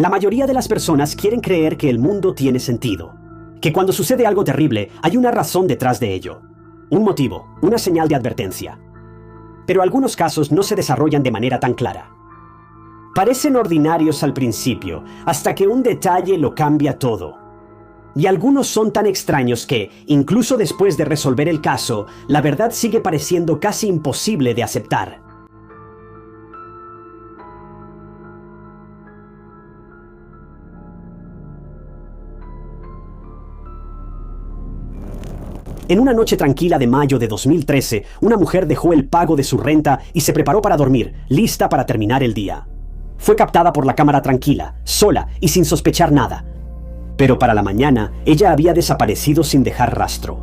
La mayoría de las personas quieren creer que el mundo tiene sentido, que cuando sucede algo terrible hay una razón detrás de ello, un motivo, una señal de advertencia. Pero algunos casos no se desarrollan de manera tan clara. Parecen ordinarios al principio, hasta que un detalle lo cambia todo. Y algunos son tan extraños que, incluso después de resolver el caso, la verdad sigue pareciendo casi imposible de aceptar. En una noche tranquila de mayo de 2013, una mujer dejó el pago de su renta y se preparó para dormir, lista para terminar el día. Fue captada por la cámara tranquila, sola y sin sospechar nada. Pero para la mañana, ella había desaparecido sin dejar rastro.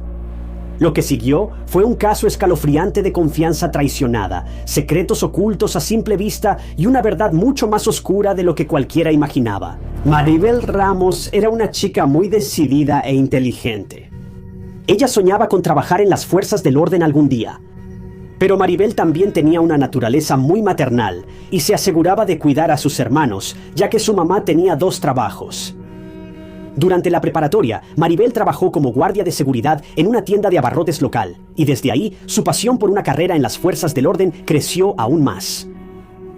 Lo que siguió fue un caso escalofriante de confianza traicionada, secretos ocultos a simple vista y una verdad mucho más oscura de lo que cualquiera imaginaba. Maribel Ramos era una chica muy decidida e inteligente. Ella soñaba con trabajar en las fuerzas del orden algún día. Pero Maribel también tenía una naturaleza muy maternal y se aseguraba de cuidar a sus hermanos, ya que su mamá tenía 2 trabajos. Durante la preparatoria, Maribel trabajó como guardia de seguridad en una tienda de abarrotes local, y desde ahí su pasión por una carrera en las fuerzas del orden creció aún más.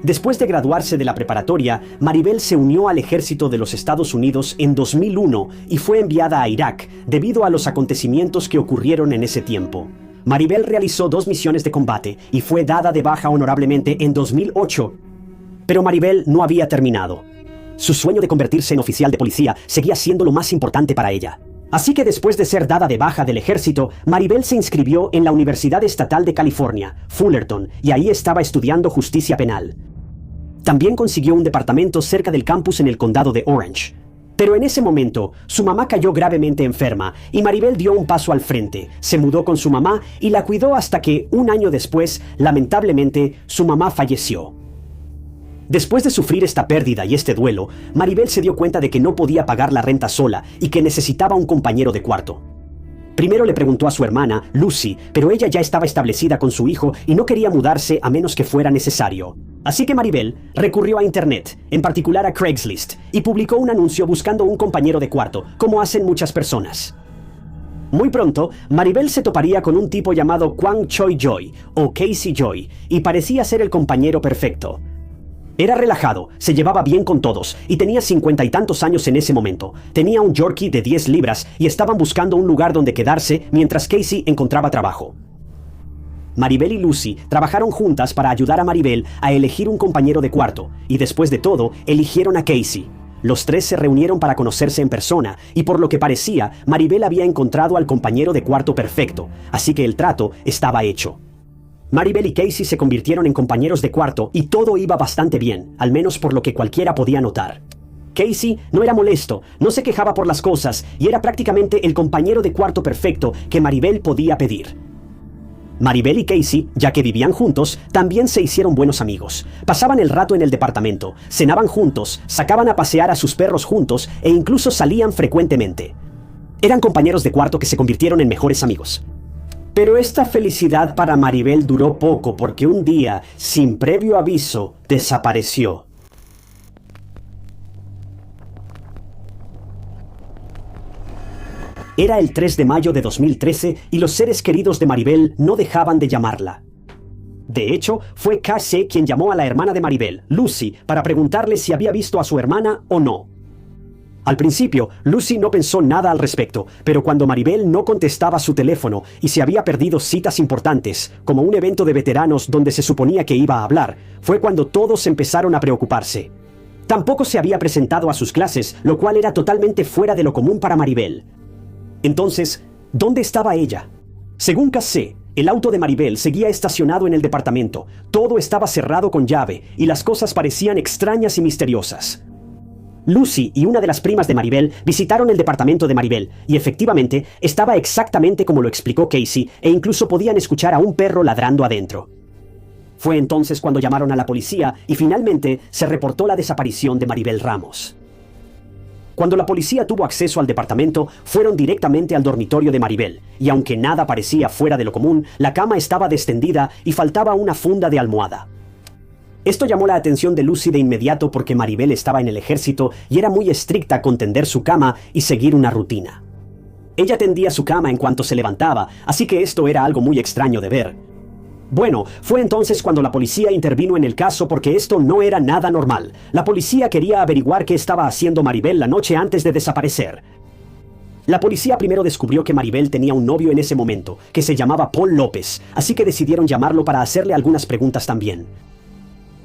Después de graduarse de la preparatoria, Maribel se unió al ejército de los Estados Unidos en 2001 y fue enviada a Irak debido a los acontecimientos que ocurrieron en ese tiempo. Maribel realizó 2 misiones de combate y fue dada de baja honorablemente en 2008. Pero Maribel no había terminado. Su sueño de convertirse en oficial de policía seguía siendo lo más importante para ella. Así que después de ser dada de baja del ejército, Maribel se inscribió en la Universidad Estatal de California, Fullerton, y ahí estaba estudiando justicia penal. También consiguió un departamento cerca del campus en el condado de Orange. Pero en ese momento, su mamá cayó gravemente enferma y Maribel dio un paso al frente, se mudó con su mamá y la cuidó hasta que, un año después, lamentablemente, su mamá falleció. Después de sufrir esta pérdida y este duelo, Maribel se dio cuenta de que no podía pagar la renta sola y que necesitaba un compañero de cuarto. Primero le preguntó a su hermana, Lucy, pero ella ya estaba establecida con su hijo y no quería mudarse a menos que fuera necesario. Así que Maribel recurrió a Internet, en particular a Craigslist, y publicó un anuncio buscando un compañero de cuarto, como hacen muchas personas. Muy pronto, Maribel se toparía con un tipo llamado Kwang Choi Joy, o Casey Joy, y parecía ser el compañero perfecto. Era relajado, se llevaba bien con todos, y tenía 50 y tantos años en ese momento. Tenía un Yorkie de 10 libras y estaban buscando un lugar donde quedarse mientras Casey encontraba trabajo. Maribel y Lucy trabajaron juntas para ayudar a Maribel a elegir un compañero de cuarto, y después de todo, eligieron a Casey. Los 3 se reunieron para conocerse en persona, y por lo que parecía, Maribel había encontrado al compañero de cuarto perfecto, así que el trato estaba hecho. Maribel y Casey se convirtieron en compañeros de cuarto y todo iba bastante bien, al menos por lo que cualquiera podía notar. Casey no era molesto, no se quejaba por las cosas y era prácticamente el compañero de cuarto perfecto que Maribel podía pedir. Maribel y Casey, ya que vivían juntos, también se hicieron buenos amigos. Pasaban el rato en el departamento, cenaban juntos, sacaban a pasear a sus perros juntos e incluso salían frecuentemente. Eran compañeros de cuarto que se convirtieron en mejores amigos. Pero esta felicidad para Maribel duró poco porque un día, sin previo aviso, desapareció. Era el 3 de mayo de 2013 y los seres queridos de Maribel no dejaban de llamarla. De hecho, fue Casey quien llamó a la hermana de Maribel, Lucy, para preguntarle si había visto a su hermana o no. Al principio, Lucy no pensó nada al respecto, pero cuando Maribel no contestaba su teléfono y se había perdido citas importantes, como un evento de veteranos donde se suponía que iba a hablar, fue cuando todos empezaron a preocuparse. Tampoco se había presentado a sus clases, lo cual era totalmente fuera de lo común para Maribel. Entonces, ¿dónde estaba ella? Según Casey, el auto de Maribel seguía estacionado en el departamento, todo estaba cerrado con llave y las cosas parecían extrañas y misteriosas. Lucy y una de las primas de Maribel visitaron el departamento de Maribel y efectivamente estaba exactamente como lo explicó Casey e incluso podían escuchar a un perro ladrando adentro. Fue entonces cuando llamaron a la policía y finalmente se reportó la desaparición de Maribel Ramos. Cuando la policía tuvo acceso al departamento, fueron directamente al dormitorio de Maribel y aunque nada parecía fuera de lo común, la cama estaba destendida y faltaba una funda de almohada. Esto llamó la atención de Lucy de inmediato porque Maribel estaba en el ejército y era muy estricta con tender su cama y seguir una rutina. Ella tendía su cama en cuanto se levantaba, así que esto era algo muy extraño de ver. Bueno, fue entonces cuando la policía intervino en el caso porque esto no era nada normal. La policía quería averiguar qué estaba haciendo Maribel la noche antes de desaparecer. La policía primero descubrió que Maribel tenía un novio en ese momento, que se llamaba Paul López, así que decidieron llamarlo para hacerle algunas preguntas también.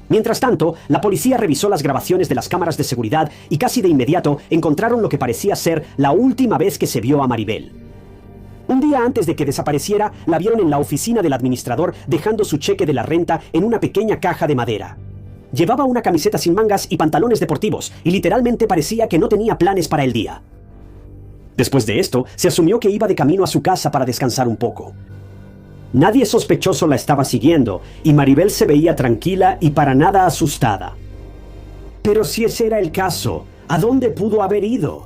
Mientras tanto, la policía revisó las grabaciones de las cámaras de seguridad y casi de inmediato encontraron lo que parecía ser la última vez que se vio a Maribel. Un día antes de que desapareciera, la vieron en la oficina del administrador dejando su cheque de la renta en una pequeña caja de madera. Llevaba una camiseta sin mangas y pantalones deportivos, y literalmente parecía que no tenía planes para el día. Después de esto, se asumió que iba de camino a su casa para descansar un poco. Nadie sospechoso la estaba siguiendo, y Maribel se veía tranquila y para nada asustada. Pero si ese era el caso, ¿a dónde pudo haber ido?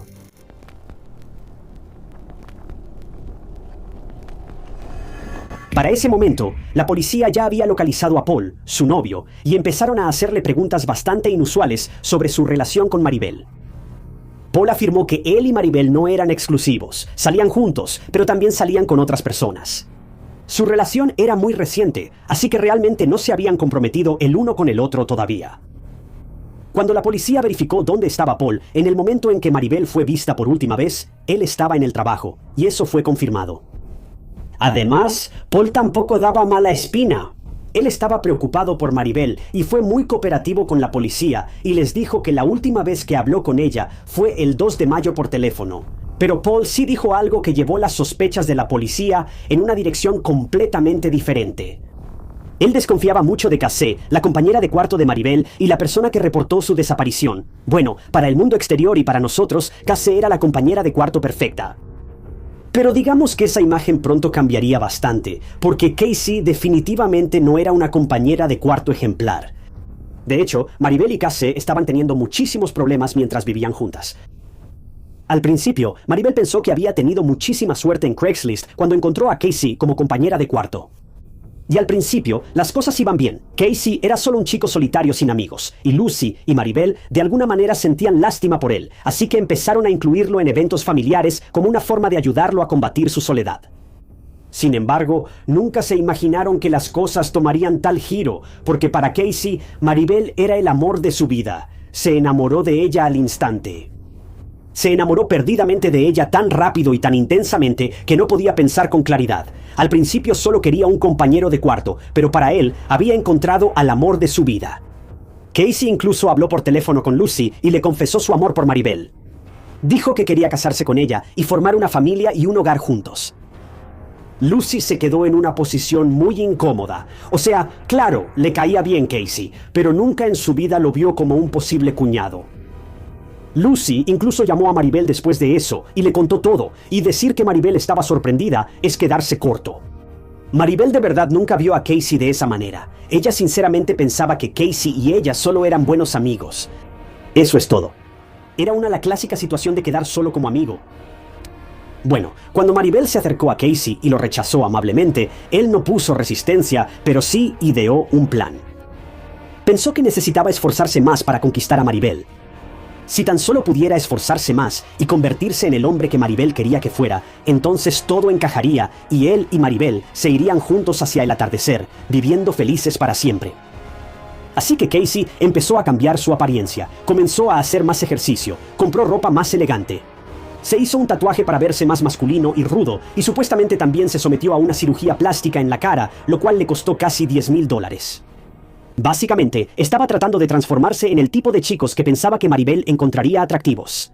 Para ese momento, la policía ya había localizado a Paul, su novio, y empezaron a hacerle preguntas bastante inusuales sobre su relación con Maribel. Paul afirmó que él y Maribel no eran exclusivos, salían juntos, pero también salían con otras personas. Su relación era muy reciente, así que realmente no se habían comprometido el uno con el otro todavía. Cuando la policía verificó dónde estaba Paul, en el momento en que Maribel fue vista por última vez, él estaba en el trabajo, y eso fue confirmado. Además, Paul tampoco daba mala espina. Él estaba preocupado por Maribel y fue muy cooperativo con la policía y les dijo que la última vez que habló con ella fue el 2 de mayo por teléfono. Pero Paul sí dijo algo que llevó las sospechas de la policía en una dirección completamente diferente. Él desconfiaba mucho de Cassie, la compañera de cuarto de Maribel y la persona que reportó su desaparición. Bueno, para el mundo exterior y para nosotros, Cassie era la compañera de cuarto perfecta. Pero digamos que esa imagen pronto cambiaría bastante, porque Casey definitivamente no era una compañera de cuarto ejemplar. De hecho, Maribel y Cassie estaban teniendo muchísimos problemas mientras vivían juntas. Al principio, Maribel pensó que había tenido muchísima suerte en Craigslist cuando encontró a Casey como compañera de cuarto. Y al principio, las cosas iban bien. Casey era solo un chico solitario sin amigos, y Lucy y Maribel de alguna manera sentían lástima por él, así que empezaron a incluirlo en eventos familiares como una forma de ayudarlo a combatir su soledad. Sin embargo, nunca se imaginaron que las cosas tomarían tal giro, porque para Casey, Maribel era el amor de su vida. Se enamoró de ella al instante. Se enamoró perdidamente de ella tan rápido y tan intensamente que no podía pensar con claridad. Al principio solo quería un compañero de cuarto, pero para él había encontrado al amor de su vida. Casey incluso habló por teléfono con Lucy y le confesó su amor por Maribel. Dijo que quería casarse con ella y formar una familia y un hogar juntos. Lucy se quedó en una posición muy incómoda. O sea, claro, le caía bien Casey, pero nunca en su vida lo vio como un posible cuñado. Lucy incluso llamó a Maribel después de eso y le contó todo, y decir que Maribel estaba sorprendida es quedarse corto. Maribel de verdad nunca vio a Casey de esa manera. Ella sinceramente pensaba que Casey y ella solo eran buenos amigos. Eso es todo. Era la clásica situación de quedar solo como amigo. Bueno, cuando Maribel se acercó a Casey y lo rechazó amablemente, él no puso resistencia, pero sí ideó un plan. Pensó que necesitaba esforzarse más para conquistar a Maribel. Si tan solo pudiera esforzarse más y convertirse en el hombre que Maribel quería que fuera, entonces todo encajaría y él y Maribel se irían juntos hacia el atardecer, viviendo felices para siempre. Así que Casey empezó a cambiar su apariencia, comenzó a hacer más ejercicio, compró ropa más elegante. Se hizo un tatuaje para verse más masculino y rudo y supuestamente también se sometió a una cirugía plástica en la cara, lo cual le costó casi $10,000. Básicamente, estaba tratando de transformarse en el tipo de chicos que pensaba que Maribel encontraría atractivos.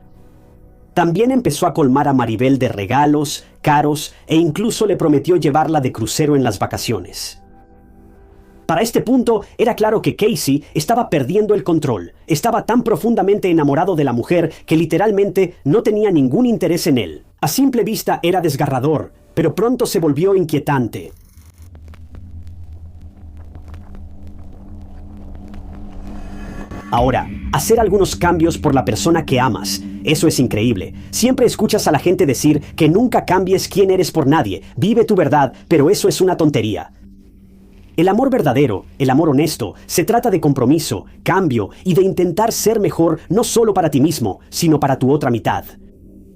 También empezó a colmar a Maribel de regalos, caros, e incluso le prometió llevarla de crucero en las vacaciones. Para este punto, era claro que Casey estaba perdiendo el control. Estaba tan profundamente enamorado de la mujer que literalmente no tenía ningún interés en él. A simple vista era desgarrador, pero pronto se volvió inquietante. Ahora, hacer algunos cambios por la persona que amas, eso es increíble. Siempre escuchas a la gente decir que nunca cambies quién eres por nadie, vive tu verdad, pero eso es una tontería. El amor verdadero, el amor honesto, se trata de compromiso, cambio y de intentar ser mejor no solo para ti mismo, sino para tu otra mitad.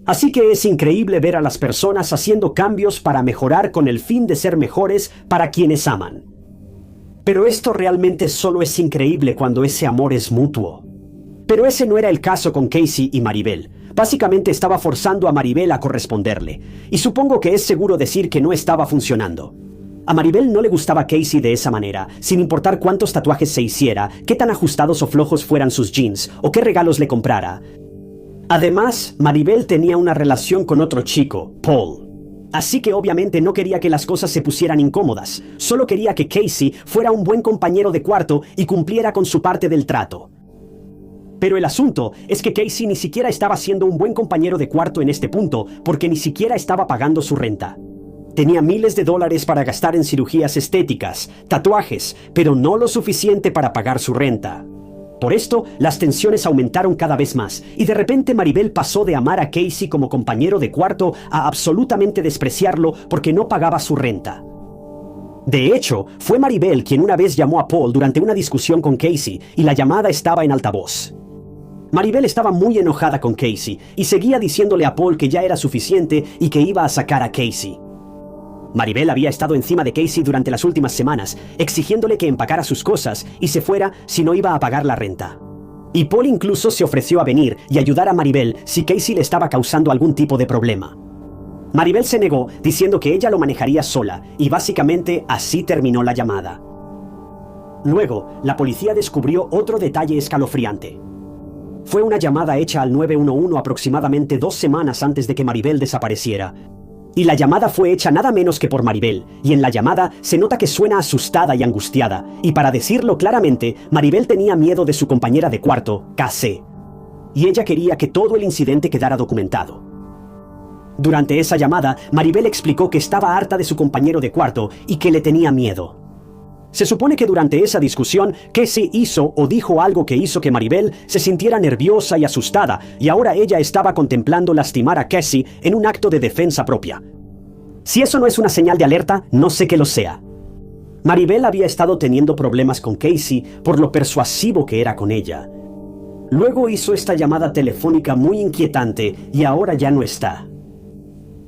Así que es increíble ver a las personas haciendo cambios para mejorar con el fin de ser mejores para quienes aman. Pero esto realmente solo es increíble cuando ese amor es mutuo. Pero ese no era el caso con Casey y Maribel. Básicamente estaba forzando a Maribel a corresponderle, y supongo que es seguro decir que no estaba funcionando. A Maribel no le gustaba Casey de esa manera, sin importar cuántos tatuajes se hiciera, qué tan ajustados o flojos fueran sus jeans, o qué regalos le comprara. Además, Maribel tenía una relación con otro chico, Paul. Así que obviamente no quería que las cosas se pusieran incómodas, solo quería que Casey fuera un buen compañero de cuarto y cumpliera con su parte del trato. Pero el asunto es que Casey ni siquiera estaba siendo un buen compañero de cuarto en este punto, porque ni siquiera estaba pagando su renta. Tenía miles de dólares para gastar en cirugías estéticas, tatuajes, pero no lo suficiente para pagar su renta. Por esto, las tensiones aumentaron cada vez más, y de repente Maribel pasó de amar a Casey como compañero de cuarto a absolutamente despreciarlo porque no pagaba su renta. De hecho, fue Maribel quien una vez llamó a Paul durante una discusión con Casey, y la llamada estaba en altavoz. Maribel estaba muy enojada con Casey, y seguía diciéndole a Paul que ya era suficiente y que iba a sacar a Casey. Maribel había estado encima de Casey durante las últimas semanas, exigiéndole que empacara sus cosas y se fuera si no iba a pagar la renta. Y Paul incluso se ofreció a venir y ayudar a Maribel si Casey le estaba causando algún tipo de problema. Maribel se negó, diciendo que ella lo manejaría sola, y básicamente así terminó la llamada. Luego, la policía descubrió otro detalle escalofriante. Fue una llamada hecha al 911 aproximadamente 2 semanas antes de que Maribel desapareciera. Y la llamada fue hecha nada menos que por Maribel, y en la llamada se nota que suena asustada y angustiada, y para decirlo claramente, Maribel tenía miedo de su compañera de cuarto, Casey, y ella quería que todo el incidente quedara documentado. Durante esa llamada, Maribel explicó que estaba harta de su compañero de cuarto y que le tenía miedo. Se supone que durante esa discusión, Casey hizo o dijo algo que hizo que Maribel se sintiera nerviosa y asustada, y ahora ella estaba contemplando lastimar a Casey en un acto de defensa propia. Si eso no es una señal de alerta, no sé qué lo sea. Maribel había estado teniendo problemas con Casey por lo persuasivo que era con ella. Luego hizo esta llamada telefónica muy inquietante y ahora ya no está.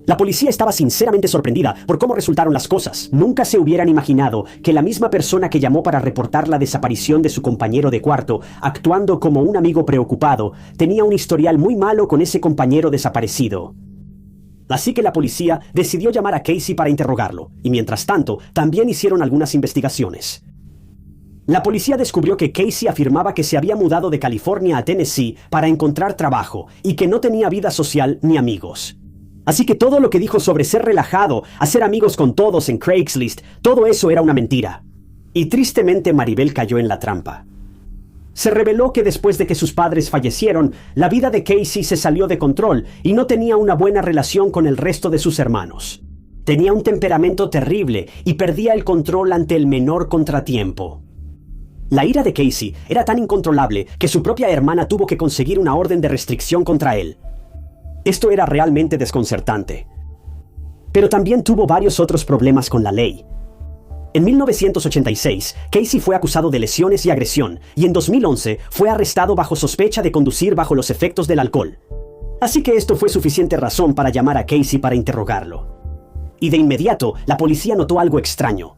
La policía estaba sinceramente sorprendida por cómo resultaron las cosas. Nunca se hubieran imaginado que la misma persona que llamó para reportar la desaparición de su compañero de cuarto, actuando como un amigo preocupado, tenía un historial muy malo con ese compañero desaparecido. Así que la policía decidió llamar a Casey para interrogarlo, y mientras tanto, también hicieron algunas investigaciones. La policía descubrió que Casey afirmaba que se había mudado de California a Tennessee para encontrar trabajo y que no tenía vida social ni amigos. Así que todo lo que dijo sobre ser relajado, hacer amigos con todos en Craigslist, todo eso era una mentira. Y tristemente Maribel cayó en la trampa. Se reveló que después de que sus padres fallecieron, la vida de Casey se salió de control y no tenía una buena relación con el resto de sus hermanos. Tenía un temperamento terrible y perdía el control ante el menor contratiempo. La ira de Casey era tan incontrolable que su propia hermana tuvo que conseguir una orden de restricción contra él. Esto era realmente desconcertante. Pero también tuvo varios otros problemas con la ley. En 1986, Casey fue acusado de lesiones y agresión, y en 2011 fue arrestado bajo sospecha de conducir bajo los efectos del alcohol. Así que esto fue suficiente razón para llamar a Casey para interrogarlo. Y de inmediato, la policía notó algo extraño.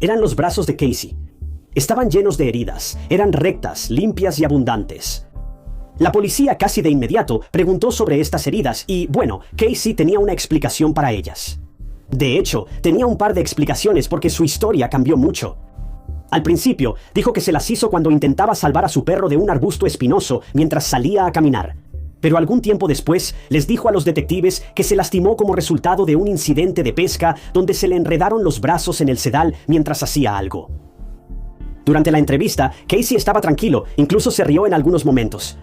Eran los brazos de Casey. Estaban llenos de heridas, eran rectas, limpias y abundantes. La policía casi de inmediato preguntó sobre estas heridas y, bueno, Casey tenía una explicación para ellas. De hecho, tenía un par de explicaciones porque su historia cambió mucho. Al principio, dijo que se las hizo cuando intentaba salvar a su perro de un arbusto espinoso mientras salía a caminar. Pero algún tiempo después, les dijo a los detectives que se lastimó como resultado de un incidente de pesca donde se le enredaron los brazos en el sedal mientras hacía algo. Durante la entrevista, Casey estaba tranquilo, incluso se rió en algunos momentos.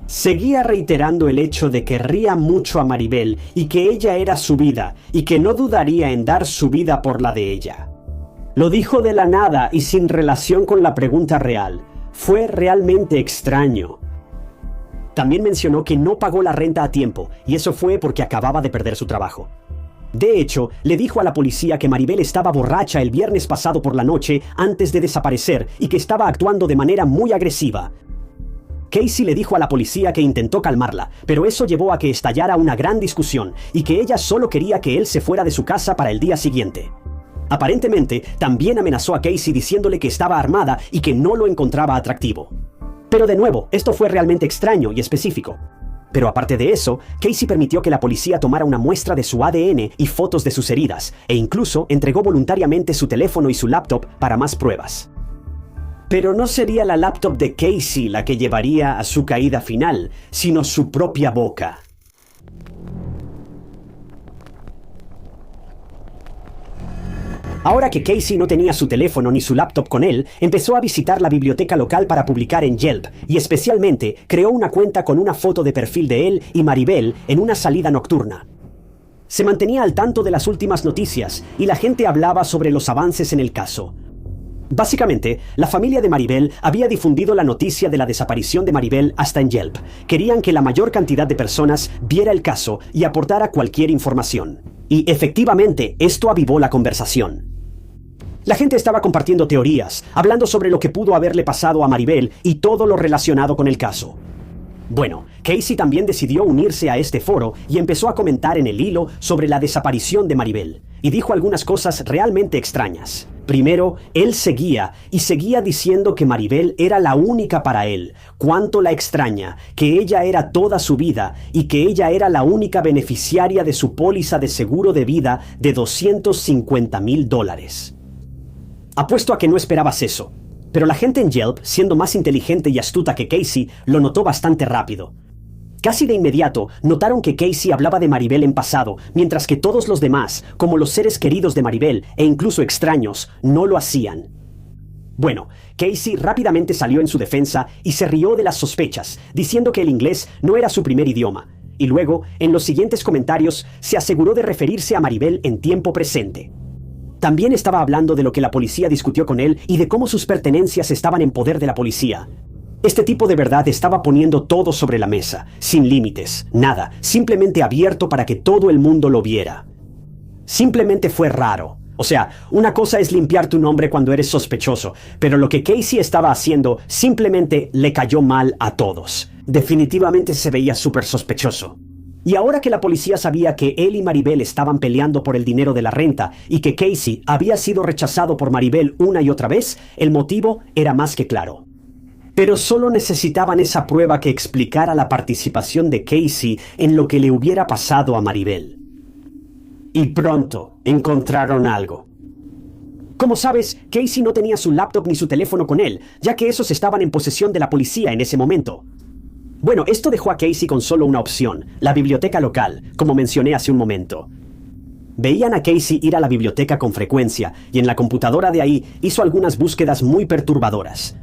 Seguía reiterando el hecho de que querría mucho a Maribel y que ella era su vida y que no dudaría en dar su vida por la de ella. Lo dijo de la nada y sin relación con la pregunta real. Fue realmente extraño. También mencionó que no pagó la renta a tiempo y eso fue porque acababa de perder su trabajo. De hecho, le dijo a la policía que Maribel estaba borracha el viernes pasado por la noche antes de desaparecer y que estaba actuando de manera muy agresiva. Casey le dijo a la policía que intentó calmarla, pero eso llevó a que estallara una gran discusión y que ella solo quería que él se fuera de su casa para el día siguiente. Aparentemente, también amenazó a Casey diciéndole que estaba armada y que no lo encontraba atractivo. Pero de nuevo, esto fue realmente extraño y específico. Pero aparte de eso, Casey permitió que la policía tomara una muestra de su ADN y fotos de sus heridas, e incluso entregó voluntariamente su teléfono y su laptop para más pruebas. Pero no sería la laptop de Casey la que llevaría a su caída final, sino su propia boca. Ahora que Casey no tenía su teléfono ni su laptop con él, empezó a visitar la biblioteca local para publicar en Yelp, y especialmente creó una cuenta con una foto de perfil de él y Maribel en una salida nocturna. Se mantenía al tanto de las últimas noticias, y la gente hablaba sobre los avances en el caso. Básicamente, la familia de Maribel había difundido la noticia de la desaparición de Maribel hasta en Yelp. Querían que la mayor cantidad de personas viera el caso y aportara cualquier información. Y efectivamente, esto avivó la conversación. La gente estaba compartiendo teorías, hablando sobre lo que pudo haberle pasado a Maribel y todo lo relacionado con el caso. Bueno, Casey también decidió unirse a este foro y empezó a comentar en el hilo sobre la desaparición de Maribel, y dijo algunas cosas realmente extrañas. Primero, él seguía diciendo que Maribel era la única para él, cuánto la extraña, que ella era toda su vida y que ella era la única beneficiaria de su póliza de seguro de vida de $250,000. Apuesto a que no esperabas eso. Pero la gente en Yelp, siendo más inteligente y astuta que Casey, lo notó bastante rápido. Casi de inmediato, notaron que Casey hablaba de Maribel en pasado, mientras que todos los demás, como los seres queridos de Maribel e incluso extraños, no lo hacían. Bueno, Casey rápidamente salió en su defensa y se rió de las sospechas, diciendo que el inglés no era su primer idioma. Y luego, en los siguientes comentarios, se aseguró de referirse a Maribel en tiempo presente. También estaba hablando de lo que la policía discutió con él y de cómo sus pertenencias estaban en poder de la policía. Este tipo de verdad estaba poniendo todo sobre la mesa, sin límites, nada, simplemente abierto para que todo el mundo lo viera. Simplemente fue raro. O sea, una cosa es limpiar tu nombre cuando eres sospechoso, pero lo que Casey estaba haciendo simplemente le cayó mal a todos. Definitivamente se veía súper sospechoso. Y ahora que la policía sabía que él y Maribel estaban peleando por el dinero de la renta y que Casey había sido rechazado por Maribel una y otra vez, el motivo era más que claro. Pero solo necesitaban esa prueba que explicara la participación de Casey en lo que le hubiera pasado a Maribel. Y pronto encontraron algo. Como sabes, Casey no tenía su laptop ni su teléfono con él, ya que esos estaban en posesión de la policía en ese momento. Bueno, esto dejó a Casey con solo una opción, la biblioteca local, como mencioné hace un momento. Veían a Casey ir a la biblioteca con frecuencia, y en la computadora de ahí hizo algunas búsquedas muy perturbadoras.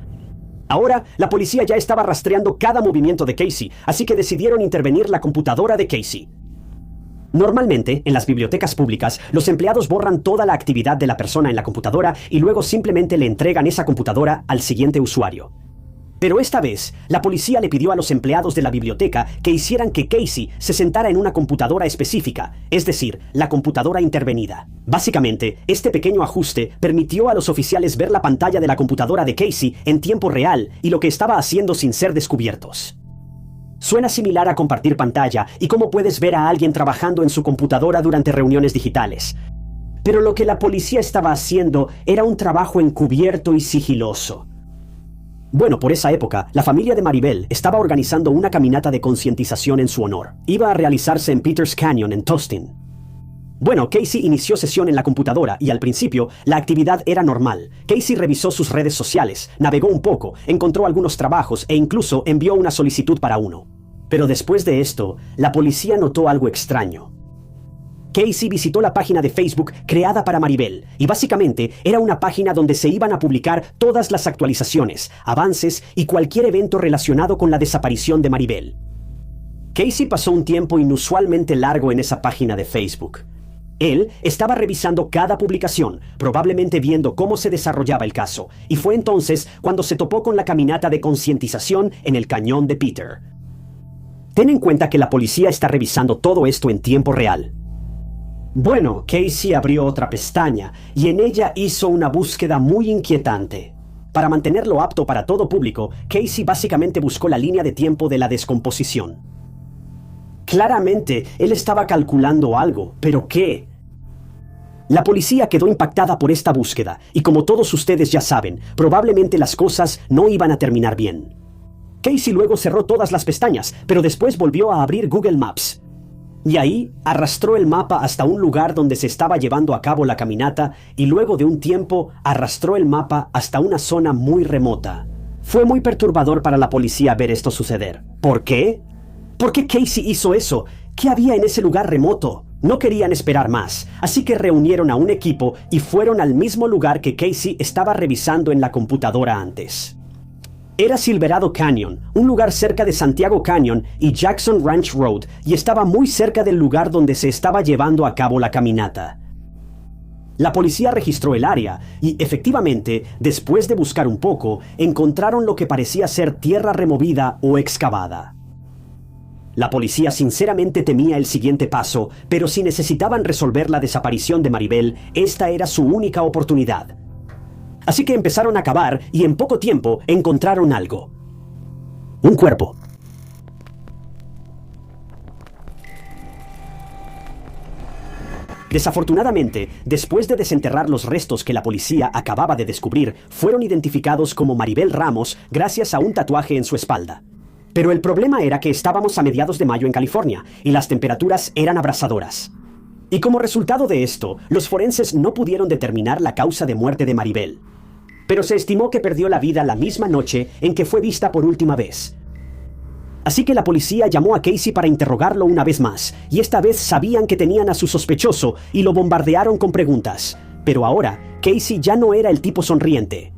Ahora, la policía ya estaba rastreando cada movimiento de Casey, así que decidieron intervenir la computadora de Casey. Normalmente, en las bibliotecas públicas, los empleados borran toda la actividad de la persona en la computadora y luego simplemente le entregan esa computadora al siguiente usuario. Pero esta vez, la policía le pidió a los empleados de la biblioteca que hicieran que Casey se sentara en una computadora específica, es decir, la computadora intervenida. Básicamente, este pequeño ajuste permitió a los oficiales ver la pantalla de la computadora de Casey en tiempo real y lo que estaba haciendo sin ser descubiertos. Suena similar a compartir pantalla y cómo puedes ver a alguien trabajando en su computadora durante reuniones digitales. Pero lo que la policía estaba haciendo era un trabajo encubierto y sigiloso. Bueno, por esa época, la familia de Maribel estaba organizando una caminata de concientización en su honor. Iba a realizarse en Peters Canyon, en Tustin. Bueno, Casey inició sesión en la computadora y al principio la actividad era normal. Casey revisó sus redes sociales, navegó un poco, encontró algunos trabajos e incluso envió una solicitud para uno. Pero después de esto, la policía notó algo extraño. Casey visitó la página de Facebook creada para Maribel, y básicamente era una página donde se iban a publicar todas las actualizaciones, avances y cualquier evento relacionado con la desaparición de Maribel. Casey pasó un tiempo inusualmente largo en esa página de Facebook. Él estaba revisando cada publicación, probablemente viendo cómo se desarrollaba el caso, y fue entonces cuando se topó con la caminata de concientización en el cañón de Peter. Ten en cuenta que la policía está revisando todo esto en tiempo real. Bueno, Casey abrió otra pestaña y en ella hizo una búsqueda muy inquietante. Para mantenerlo apto para todo público, Casey básicamente buscó la línea de tiempo de la descomposición. Claramente, él estaba calculando algo, ¿pero qué? La policía quedó impactada por esta búsqueda, y como todos ustedes ya saben, probablemente las cosas no iban a terminar bien. Casey luego cerró todas las pestañas, pero después volvió a abrir Google Maps. Y ahí arrastró el mapa hasta un lugar donde se estaba llevando a cabo la caminata, y luego de un tiempo arrastró el mapa hasta una zona muy remota. Fue muy perturbador para la policía ver esto suceder. ¿Por qué? ¿Por qué Casey hizo eso? ¿Qué había en ese lugar remoto? No querían esperar más, así que reunieron a un equipo y fueron al mismo lugar que Casey estaba revisando en la computadora antes. Era Silverado Canyon, un lugar cerca de Santiago Canyon y Jackson Ranch Road, y estaba muy cerca del lugar donde se estaba llevando a cabo la caminata. La policía registró el área y, efectivamente, después de buscar un poco, encontraron lo que parecía ser tierra removida o excavada. La policía sinceramente temía el siguiente paso, pero si necesitaban resolver la desaparición de Maribel, esta era su única oportunidad. Así que empezaron a cavar y en poco tiempo encontraron algo. Un cuerpo. Desafortunadamente, después de desenterrar los restos que la policía acababa de descubrir, fueron identificados como Maribel Ramos gracias a un tatuaje en su espalda. Pero el problema era que estábamos a mediados de mayo en California y las temperaturas eran abrasadoras. Y como resultado de esto, los forenses no pudieron determinar la causa de muerte de Maribel. Pero se estimó que perdió la vida la misma noche en que fue vista por última vez. Así que la policía llamó a Casey para interrogarlo una vez más, y esta vez sabían que tenían a su sospechoso y lo bombardearon con preguntas. Pero ahora, Casey ya no era el tipo sonriente.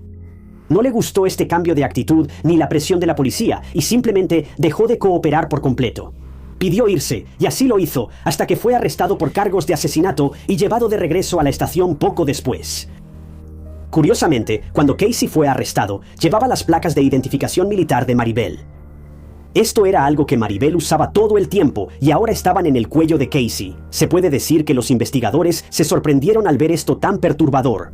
No le gustó este cambio de actitud ni la presión de la policía y simplemente dejó de cooperar por completo. Pidió irse, y así lo hizo, hasta que fue arrestado por cargos de asesinato y llevado de regreso a la estación poco después. Curiosamente, cuando Casey fue arrestado, llevaba las placas de identificación militar de Maribel. Esto era algo que Maribel usaba todo el tiempo y ahora estaban en el cuello de Casey. Se puede decir que los investigadores se sorprendieron al ver esto tan perturbador.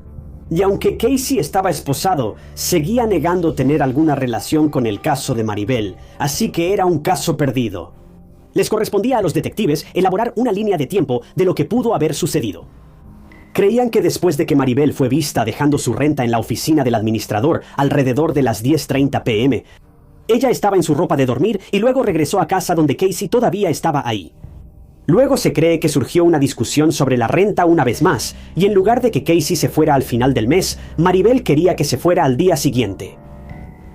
Y aunque Casey estaba esposado, seguía negando tener alguna relación con el caso de Maribel, así que era un caso perdido. Les correspondía a los detectives elaborar una línea de tiempo de lo que pudo haber sucedido. Creían que después de que Maribel fue vista dejando su renta en la oficina del administrador alrededor de las 10:30 p.m., ella estaba en su ropa de dormir y luego regresó a casa donde Casey todavía estaba ahí. Luego se cree que surgió una discusión sobre la renta una vez más, y en lugar de que Casey se fuera al final del mes, Maribel quería que se fuera al día siguiente.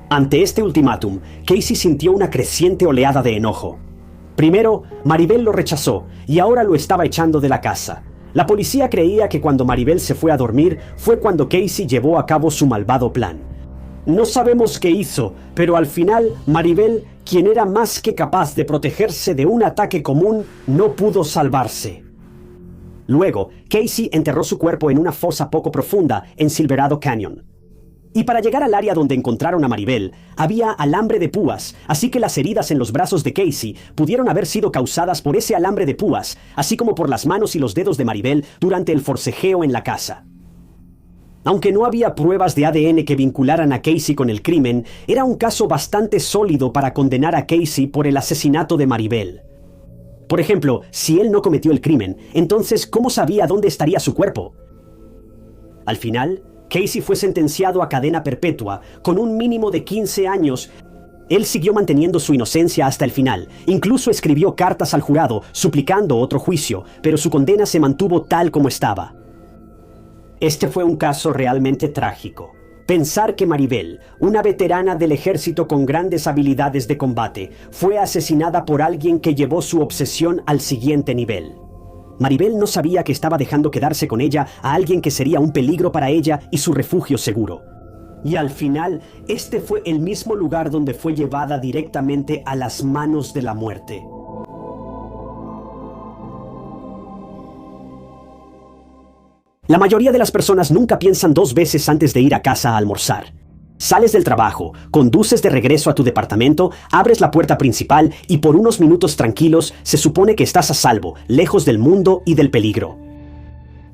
Ante este ultimátum, Casey sintió una creciente oleada de enojo. Primero, Maribel lo rechazó, y ahora lo estaba echando de la casa. La policía creía que cuando Maribel se fue a dormir, fue cuando Casey llevó a cabo su malvado plan. No sabemos qué hizo, pero al final, Maribel, quien era más que capaz de protegerse de un ataque común, no pudo salvarse. Luego, Casey enterró su cuerpo en una fosa poco profunda en Silverado Canyon. Y para llegar al área donde encontraron a Maribel, había alambre de púas, así que las heridas en los brazos de Casey pudieron haber sido causadas por ese alambre de púas, así como por las manos y los dedos de Maribel durante el forcejeo en la casa. Aunque no había pruebas de ADN que vincularan a Casey con el crimen, era un caso bastante sólido para condenar a Casey por el asesinato de Maribel. Por ejemplo, si él no cometió el crimen, entonces ¿cómo sabía dónde estaría su cuerpo? Al final, Casey fue sentenciado a cadena perpetua, con un mínimo de 15 años. Él siguió manteniendo su inocencia hasta el final, incluso escribió cartas al jurado, suplicando otro juicio, pero su condena se mantuvo tal como estaba. Este fue un caso realmente trágico. Pensar que Maribel, una veterana del ejército con grandes habilidades de combate, fue asesinada por alguien que llevó su obsesión al siguiente nivel. Maribel no sabía que estaba dejando quedarse con ella a alguien que sería un peligro para ella y su refugio seguro. Y al final, este fue el mismo lugar donde fue llevada directamente a las manos de la muerte. La mayoría de las personas nunca piensan dos veces antes de ir a casa a almorzar. Sales del trabajo, conduces de regreso a tu departamento, abres la puerta principal y por unos minutos tranquilos se supone que estás a salvo, lejos del mundo y del peligro.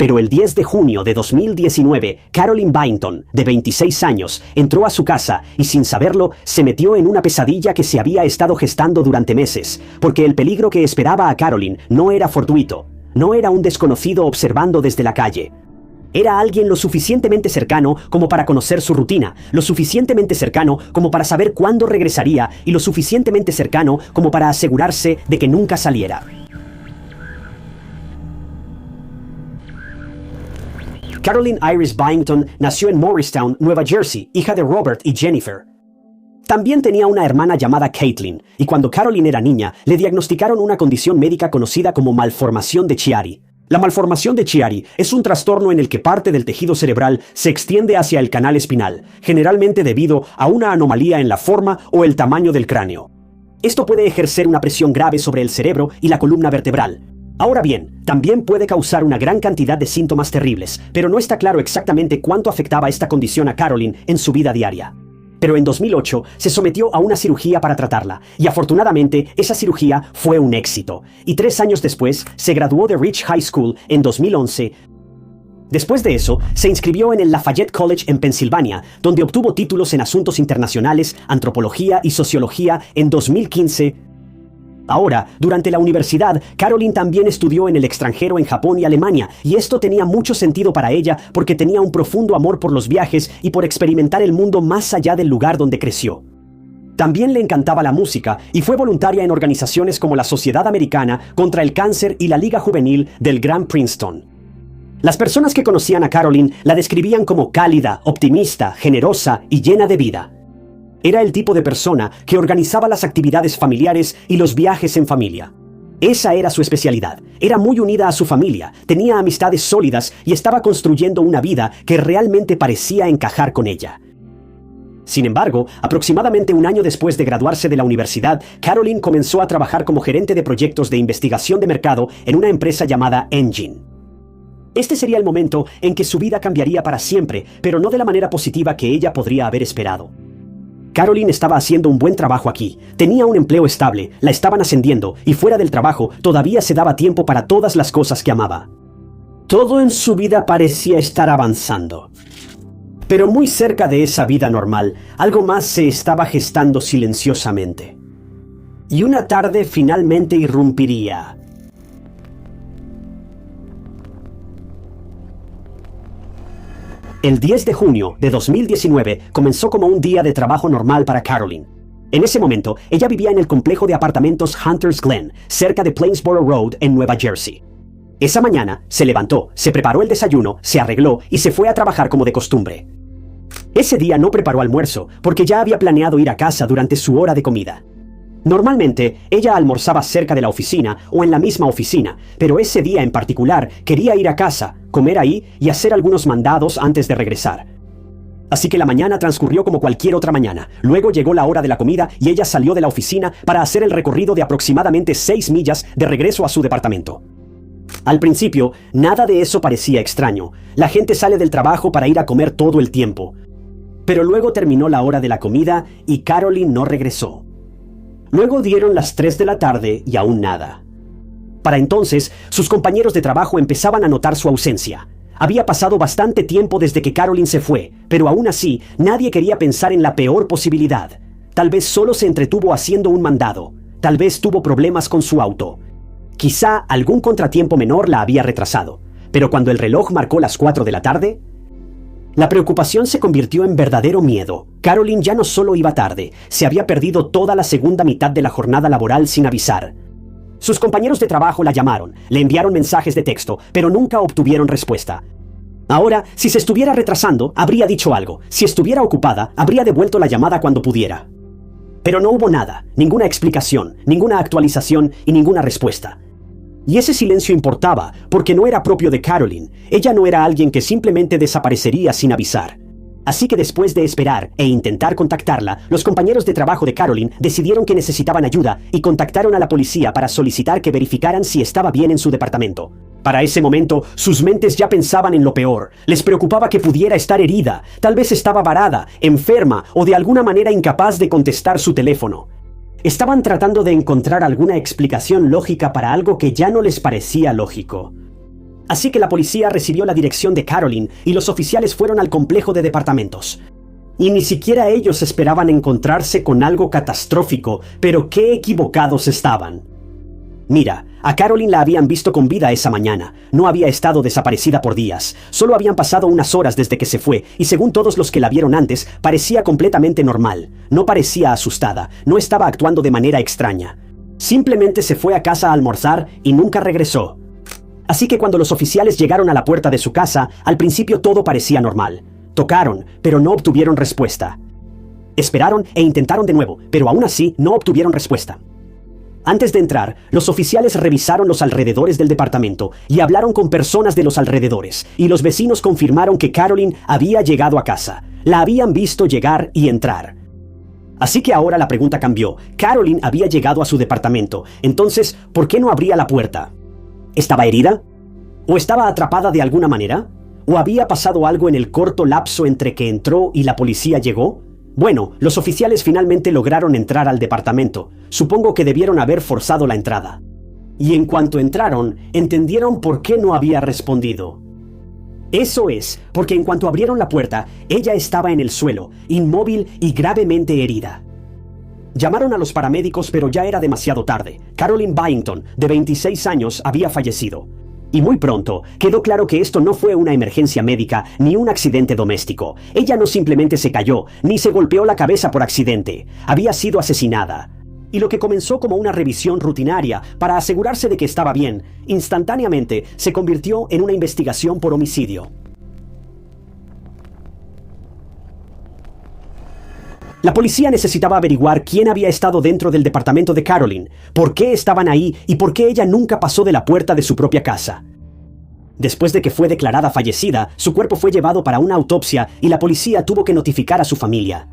Pero el 10 de junio de 2019, Carolyn Byington, de 26 años, entró a su casa y sin saberlo, se metió en una pesadilla que se había estado gestando durante meses, porque el peligro que esperaba a Carolyn no era fortuito, no era un desconocido observando desde la calle. Era alguien lo suficientemente cercano como para conocer su rutina, lo suficientemente cercano como para saber cuándo regresaría y lo suficientemente cercano como para asegurarse de que nunca saliera. Carolyn Iris Byington nació en Morristown, Nueva Jersey, hija de Robert y Jennifer. También tenía una hermana llamada Caitlin, y cuando Carolyn era niña, le diagnosticaron una condición médica conocida como malformación de Chiari. La malformación de Chiari es un trastorno en el que parte del tejido cerebral se extiende hacia el canal espinal, generalmente debido a una anomalía en la forma o el tamaño del cráneo. Esto puede ejercer una presión grave sobre el cerebro y la columna vertebral. Ahora bien, también puede causar una gran cantidad de síntomas terribles, pero no está claro exactamente cuánto afectaba esta condición a Carolyn en su vida diaria. Pero en 2008 se sometió a una cirugía para tratarla, y afortunadamente esa cirugía fue un éxito. Y 3 años después se graduó de Rich High School en 2011. Después de eso, se inscribió en el Lafayette College en Pensilvania, donde obtuvo títulos en asuntos internacionales, antropología y sociología en 2015. Ahora, durante la universidad, Carolyn también estudió en el extranjero en Japón y Alemania, y esto tenía mucho sentido para ella porque tenía un profundo amor por los viajes y por experimentar el mundo más allá del lugar donde creció. También le encantaba la música y fue voluntaria en organizaciones como la Sociedad Americana contra el Cáncer y la Liga Juvenil del Gran Princeton. Las personas que conocían a Carolyn la describían como cálida, optimista, generosa y llena de vida. Era el tipo de persona que organizaba las actividades familiares y los viajes en familia. Esa era su especialidad. Era muy unida a su familia, tenía amistades sólidas y estaba construyendo una vida que realmente parecía encajar con ella. Sin embargo, aproximadamente un año después de graduarse de la universidad, Carolyn comenzó a trabajar como gerente de proyectos de investigación de mercado en una empresa llamada Engine. Este sería el momento en que su vida cambiaría para siempre, pero no de la manera positiva que ella podría haber esperado. Carolyn estaba haciendo un buen trabajo aquí, tenía un empleo estable, la estaban ascendiendo y fuera del trabajo todavía se daba tiempo para todas las cosas que amaba. Todo en su vida parecía estar avanzando. Pero muy cerca de esa vida normal, algo más se estaba gestando silenciosamente. Y una tarde finalmente irrumpiría. El 10 de junio de 2019 comenzó como un día de trabajo normal para Carolyn. En ese momento, ella vivía en el complejo de apartamentos Hunters Glen, cerca de Plainsboro Road, en Nueva Jersey. Esa mañana, se levantó, se preparó el desayuno, se arregló y se fue a trabajar como de costumbre. Ese día no preparó almuerzo, porque ya había planeado ir a casa durante su hora de comida. Normalmente, ella almorzaba cerca de la oficina o en la misma oficina, pero ese día en particular quería ir a casa, comer ahí y hacer algunos mandados antes de regresar. Así que la mañana transcurrió como cualquier otra mañana. Luego llegó la hora de la comida y ella salió de la oficina para hacer el recorrido de aproximadamente 6 millas de regreso a su departamento. Al principio, nada de eso parecía extraño. La gente sale del trabajo para ir a comer todo el tiempo. Pero luego terminó la hora de la comida y Carolyn no regresó. Luego dieron las 3 de la tarde y aún nada. Para entonces, sus compañeros de trabajo empezaban a notar su ausencia. Había pasado bastante tiempo desde que Carolyn se fue, pero aún así, nadie quería pensar en la peor posibilidad. Tal vez solo se entretuvo haciendo un mandado. Tal vez tuvo problemas con su auto. Quizá algún contratiempo menor la había retrasado. Pero cuando el reloj marcó las 4 de la tarde, la preocupación se convirtió en verdadero miedo. Carolyn ya no solo iba tarde, se había perdido toda la segunda mitad de la jornada laboral sin avisar. Sus compañeros de trabajo la llamaron, le enviaron mensajes de texto, pero nunca obtuvieron respuesta. Ahora, si se estuviera retrasando, habría dicho algo. Si estuviera ocupada, habría devuelto la llamada cuando pudiera. Pero no hubo nada, ninguna explicación, ninguna actualización y ninguna respuesta. Y ese silencio importaba, porque no era propio de Carolyn. Ella no era alguien que simplemente desaparecería sin avisar. Así que después de esperar e intentar contactarla, los compañeros de trabajo de Carolyn decidieron que necesitaban ayuda y contactaron a la policía para solicitar que verificaran si estaba bien en su departamento. Para ese momento, sus mentes ya pensaban en lo peor. Les preocupaba que pudiera estar herida, tal vez estaba varada, enferma o de alguna manera incapaz de contestar su teléfono. Estaban tratando de encontrar alguna explicación lógica para algo que ya no les parecía lógico. Así que la policía recibió la dirección de Carolyn y los oficiales fueron al complejo de departamentos. Y ni siquiera ellos esperaban encontrarse con algo catastrófico, pero qué equivocados estaban. Mira, a Carolyn la habían visto con vida esa mañana. No había estado desaparecida por días. Solo habían pasado unas horas desde que se fue, y según todos los que la vieron antes, parecía completamente normal. No parecía asustada, no estaba actuando de manera extraña. Simplemente se fue a casa a almorzar y nunca regresó. Así que cuando los oficiales llegaron a la puerta de su casa, al principio todo parecía normal. Tocaron, pero no obtuvieron respuesta. Esperaron e intentaron de nuevo, pero aún así no obtuvieron respuesta. Antes de entrar, los oficiales revisaron los alrededores del departamento y hablaron con personas de los alrededores, y los vecinos confirmaron que Carolyn había llegado a casa. La habían visto llegar y entrar. Así que ahora la pregunta cambió. Carolyn había llegado a su departamento, entonces, ¿por qué no abría la puerta? ¿Estaba herida? ¿O estaba atrapada de alguna manera? ¿O había pasado algo en el corto lapso entre que entró y la policía llegó? Bueno, los oficiales finalmente lograron entrar al departamento. Supongo que debieron haber forzado la entrada. Y en cuanto entraron, entendieron por qué no había respondido. Eso es, porque en cuanto abrieron la puerta, ella estaba en el suelo, inmóvil y gravemente herida. Llamaron a los paramédicos, pero ya era demasiado tarde. Carolyn Byington, de 26 años, había fallecido. Y muy pronto, quedó claro que esto no fue una emergencia médica ni un accidente doméstico. Ella no simplemente se cayó, ni se golpeó la cabeza por accidente. Había sido asesinada. Y lo que comenzó como una revisión rutinaria para asegurarse de que estaba bien, instantáneamente se convirtió en una investigación por homicidio. La policía necesitaba averiguar quién había estado dentro del departamento de Carolyn, por qué estaban ahí y por qué ella nunca pasó de la puerta de su propia casa. Después de que fue declarada fallecida, su cuerpo fue llevado para una autopsia y la policía tuvo que notificar a su familia.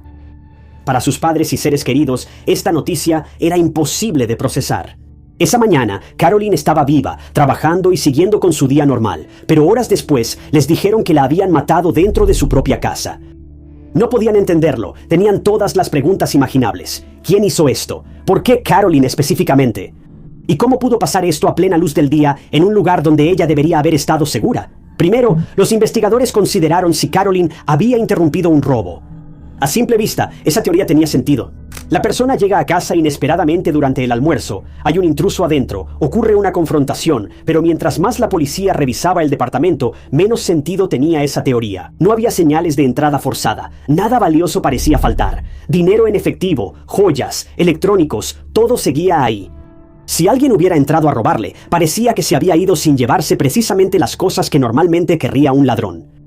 Para sus padres y seres queridos, esta noticia era imposible de procesar. Esa mañana, Carolyn estaba viva, trabajando y siguiendo con su día normal, pero horas después les dijeron que la habían matado dentro de su propia casa. No podían entenderlo, tenían todas las preguntas imaginables. ¿Quién hizo esto? ¿Por qué Carolyn específicamente? ¿Y cómo pudo pasar esto a plena luz del día en un lugar donde ella debería haber estado segura? Primero, los investigadores consideraron si Carolyn había interrumpido un robo. A simple vista, esa teoría tenía sentido. La persona llega a casa inesperadamente durante el almuerzo, hay un intruso adentro, ocurre una confrontación, pero mientras más la policía revisaba el departamento, menos sentido tenía esa teoría. No había señales de entrada forzada, nada valioso parecía faltar. Dinero en efectivo, joyas, electrónicos, todo seguía ahí. Si alguien hubiera entrado a robarle, parecía que se había ido sin llevarse precisamente las cosas que normalmente querría un ladrón.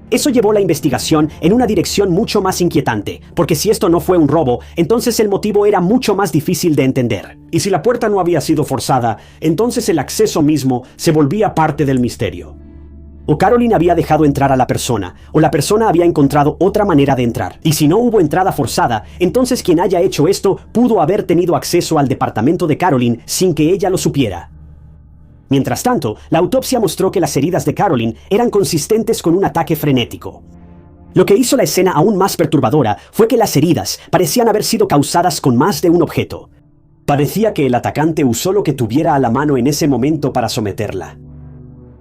Eso llevó la investigación en una dirección mucho más inquietante, porque si esto no fue un robo, entonces el motivo era mucho más difícil de entender. Y si la puerta no había sido forzada, entonces el acceso mismo se volvía parte del misterio. O Carolyn había dejado entrar a la persona, o la persona había encontrado otra manera de entrar. Y si no hubo entrada forzada, entonces quien haya hecho esto pudo haber tenido acceso al departamento de Carolyn sin que ella lo supiera. Mientras tanto, la autopsia mostró que las heridas de Carolyn eran consistentes con un ataque frenético. Lo que hizo la escena aún más perturbadora fue que las heridas parecían haber sido causadas con más de un objeto. Parecía que el atacante usó lo que tuviera a la mano en ese momento para someterla.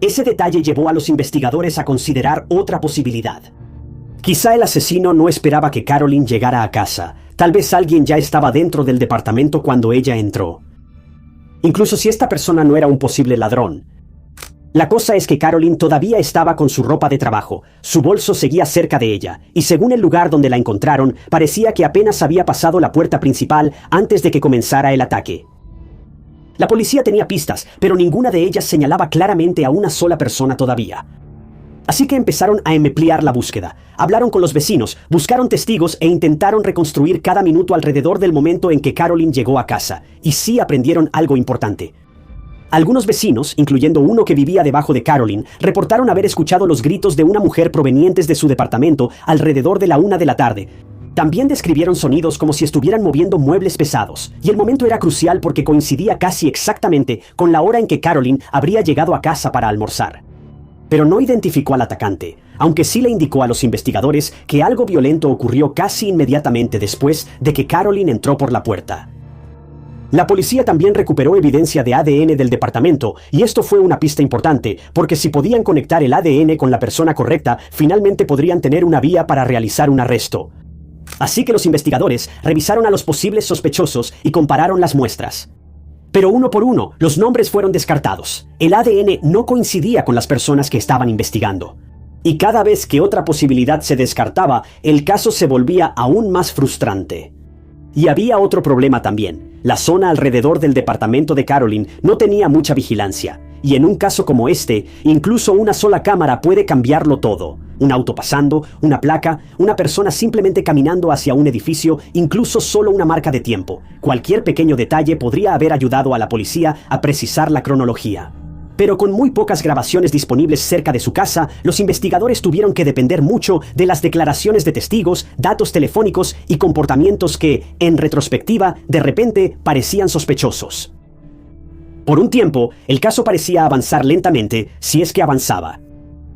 Ese detalle llevó a los investigadores a considerar otra posibilidad. Quizá el asesino no esperaba que Carolyn llegara a casa. Tal vez alguien ya estaba dentro del departamento cuando ella entró. Incluso si esta persona no era un posible ladrón. La cosa es que Carolyn todavía estaba con su ropa de trabajo, su bolso seguía cerca de ella, y según el lugar donde la encontraron, parecía que apenas había pasado la puerta principal antes de que comenzara el ataque. La policía tenía pistas, pero ninguna de ellas señalaba claramente a una sola persona todavía. Así que empezaron a ampliar la búsqueda. Hablaron con los vecinos, buscaron testigos e intentaron reconstruir cada minuto alrededor del momento en que Carolyn llegó a casa. Y sí aprendieron algo importante. Algunos vecinos, incluyendo uno que vivía debajo de Carolyn, reportaron haber escuchado los gritos de una mujer provenientes de su departamento alrededor de la 1 de la tarde. También describieron sonidos como si estuvieran moviendo muebles pesados. Y el momento era crucial porque coincidía casi exactamente con la hora en que Carolyn habría llegado a casa para almorzar. Pero no identificó al atacante, aunque sí le indicó a los investigadores que algo violento ocurrió casi inmediatamente después de que Carolyn entró por la puerta. La policía también recuperó evidencia de ADN del departamento, y esto fue una pista importante, porque si podían conectar el ADN con la persona correcta, finalmente podrían tener una vía para realizar un arresto. Así que los investigadores revisaron a los posibles sospechosos y compararon las muestras. Pero uno por uno, los nombres fueron descartados. El ADN no coincidía con las personas que estaban investigando. Y cada vez que otra posibilidad se descartaba, el caso se volvía aún más frustrante. Y había otro problema también. La zona alrededor del departamento de Carolyn no tenía mucha vigilancia. Y en un caso como este, incluso una sola cámara puede cambiarlo todo. Un auto pasando, una placa, una persona simplemente caminando hacia un edificio, incluso solo una marca de tiempo. Cualquier pequeño detalle podría haber ayudado a la policía a precisar la cronología. Pero con muy pocas grabaciones disponibles cerca de su casa, los investigadores tuvieron que depender mucho de las declaraciones de testigos, datos telefónicos y comportamientos que, en retrospectiva, de repente parecían sospechosos. Por un tiempo, el caso parecía avanzar lentamente, si es que avanzaba.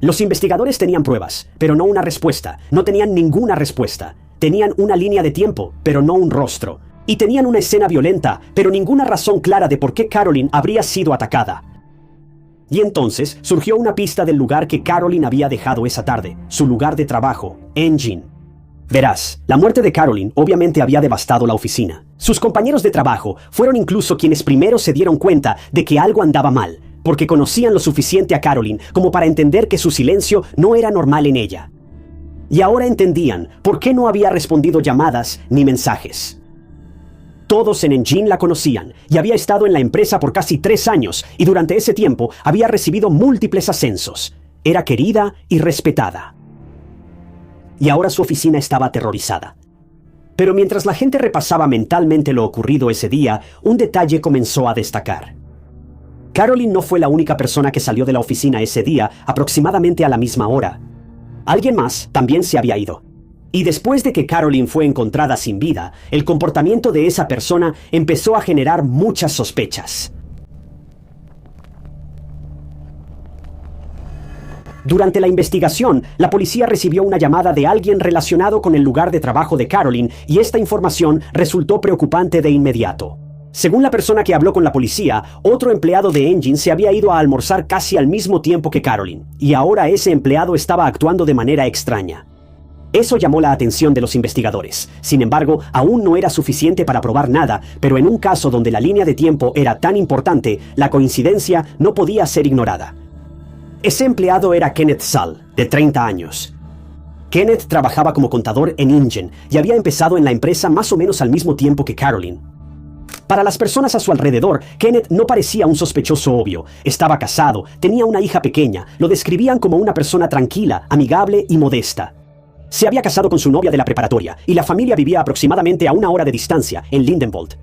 Los investigadores tenían pruebas, pero no una respuesta. No tenían ninguna respuesta. Tenían una línea de tiempo, pero no un rostro. Y tenían una escena violenta, pero ninguna razón clara de por qué Carolyn habría sido atacada. Y entonces surgió una pista del lugar que Carolyn había dejado esa tarde, su lugar de trabajo, Engine. Verás, la muerte de Carolyn obviamente había devastado la oficina. Sus compañeros de trabajo fueron incluso quienes primero se dieron cuenta de que algo andaba mal, porque conocían lo suficiente a Carolyn como para entender que su silencio no era normal en ella. Y ahora entendían por qué no había respondido llamadas ni mensajes. Todos en Engine la conocían y había estado en la empresa por casi 3 años y durante ese tiempo había recibido múltiples ascensos. Era querida y respetada. Y ahora su oficina estaba aterrorizada. Pero mientras la gente repasaba mentalmente lo ocurrido ese día, un detalle comenzó a destacar. Carolyn no fue la única persona que salió de la oficina ese día aproximadamente a la misma hora. Alguien más también se había ido. Y después de que Carolyn fue encontrada sin vida, el comportamiento de esa persona empezó a generar muchas sospechas. Durante la investigación, la policía recibió una llamada de alguien relacionado con el lugar de trabajo de Carolyn y esta información resultó preocupante de inmediato. Según la persona que habló con la policía, otro empleado de Engine se había ido a almorzar casi al mismo tiempo que Carolyn, y ahora ese empleado estaba actuando de manera extraña. Eso llamó la atención de los investigadores. Sin embargo, aún no era suficiente para probar nada, pero en un caso donde la línea de tiempo era tan importante, la coincidencia no podía ser ignorada. Ese empleado era Kenneth Saul, de 30 años. Kenneth trabajaba como contador en Engine y había empezado en la empresa más o menos al mismo tiempo que Carolyn. Para las personas a su alrededor, Kenneth no parecía un sospechoso obvio. Estaba casado, tenía una hija pequeña, lo describían como una persona tranquila, amigable y modesta. Se había casado con su novia de la preparatoria y la familia vivía aproximadamente a 1 hora de distancia, en Lindenwold.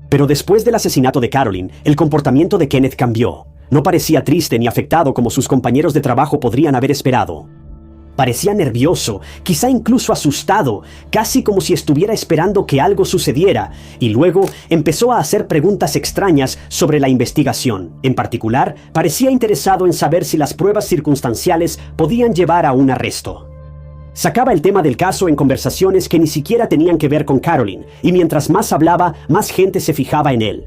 Pero después del asesinato de Carolyn, el comportamiento de Kenneth cambió. No parecía triste ni afectado como sus compañeros de trabajo podrían haber esperado. Parecía nervioso, quizá incluso asustado, casi como si estuviera esperando que algo sucediera, y luego empezó a hacer preguntas extrañas sobre la investigación. En particular, parecía interesado en saber si las pruebas circunstanciales podían llevar a un arresto. Sacaba el tema del caso en conversaciones que ni siquiera tenían que ver con Carolyn, y mientras más hablaba, más gente se fijaba en él.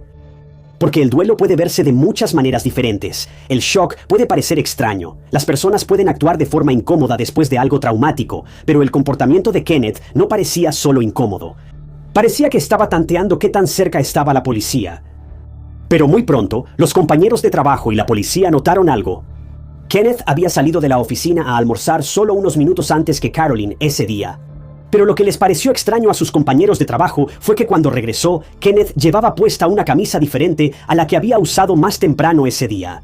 Porque el duelo puede verse de muchas maneras diferentes. El shock puede parecer extraño. Las personas pueden actuar de forma incómoda después de algo traumático, pero el comportamiento de Kenneth no parecía solo incómodo. Parecía que estaba tanteando qué tan cerca estaba la policía. Pero muy pronto, los compañeros de trabajo y la policía notaron algo. Kenneth había salido de la oficina a almorzar solo unos minutos antes que Carolyn ese día. Pero lo que les pareció extraño a sus compañeros de trabajo fue que cuando regresó, Kenneth llevaba puesta una camisa diferente a la que había usado más temprano ese día.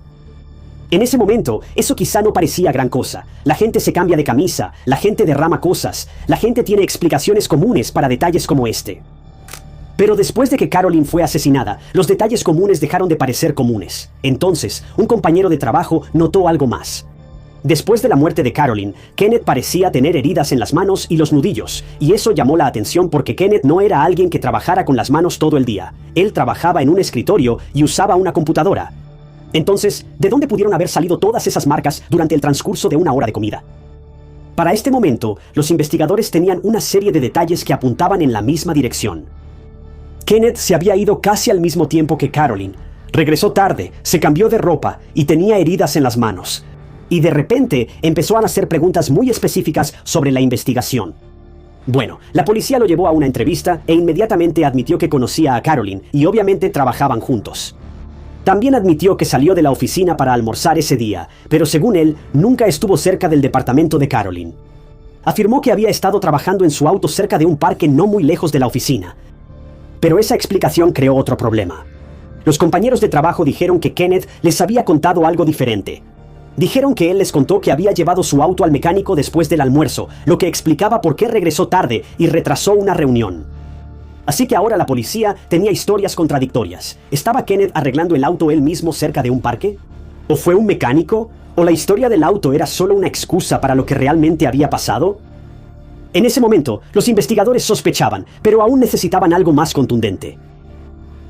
En ese momento, eso quizá no parecía gran cosa. La gente se cambia de camisa, la gente derrama cosas, la gente tiene explicaciones comunes para detalles como este. Pero después de que Carolyn fue asesinada, los detalles comunes dejaron de parecer comunes. Entonces, un compañero de trabajo notó algo más. Después de la muerte de Carolyn, Kenneth parecía tener heridas en las manos y los nudillos, y eso llamó la atención porque Kenneth no era alguien que trabajara con las manos todo el día. Él trabajaba en un escritorio y usaba una computadora. Entonces, ¿de dónde pudieron haber salido todas esas marcas durante el transcurso de 1 hora de comida? Para este momento, los investigadores tenían una serie de detalles que apuntaban en la misma dirección. Kenneth se había ido casi al mismo tiempo que Carolyn. Regresó tarde, se cambió de ropa y tenía heridas en las manos. Y de repente empezó a hacer preguntas muy específicas sobre la investigación. Bueno, la policía lo llevó a una entrevista e inmediatamente admitió que conocía a Carolyn y obviamente trabajaban juntos. También admitió que salió de la oficina para almorzar ese día, pero según él, nunca estuvo cerca del departamento de Carolyn. Afirmó que había estado trabajando en su auto cerca de un parque no muy lejos de la oficina. Pero esa explicación creó otro problema. Los compañeros de trabajo dijeron que Kenneth les había contado algo diferente. Dijeron que él les contó que había llevado su auto al mecánico después del almuerzo, lo que explicaba por qué regresó tarde y retrasó una reunión. Así que ahora la policía tenía historias contradictorias. ¿Estaba Kenneth arreglando el auto él mismo cerca de un parque? ¿O fue un mecánico? ¿O la historia del auto era solo una excusa para lo que realmente había pasado? En ese momento, los investigadores sospechaban, pero aún necesitaban algo más contundente.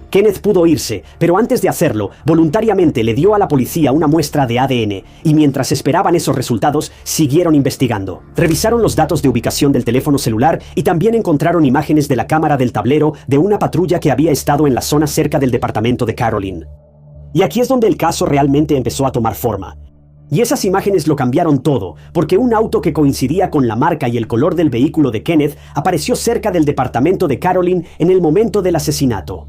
Kenneth pudo irse, pero antes de hacerlo, voluntariamente le dio a la policía una muestra de ADN, y mientras esperaban esos resultados, siguieron investigando. Revisaron los datos de ubicación del teléfono celular y también encontraron imágenes de la cámara del tablero de una patrulla que había estado en la zona cerca del departamento de Carolyn. Y aquí es donde el caso realmente empezó a tomar forma. Y esas imágenes lo cambiaron todo, porque un auto que coincidía con la marca y el color del vehículo de Kenneth apareció cerca del departamento de Carolyn en el momento del asesinato.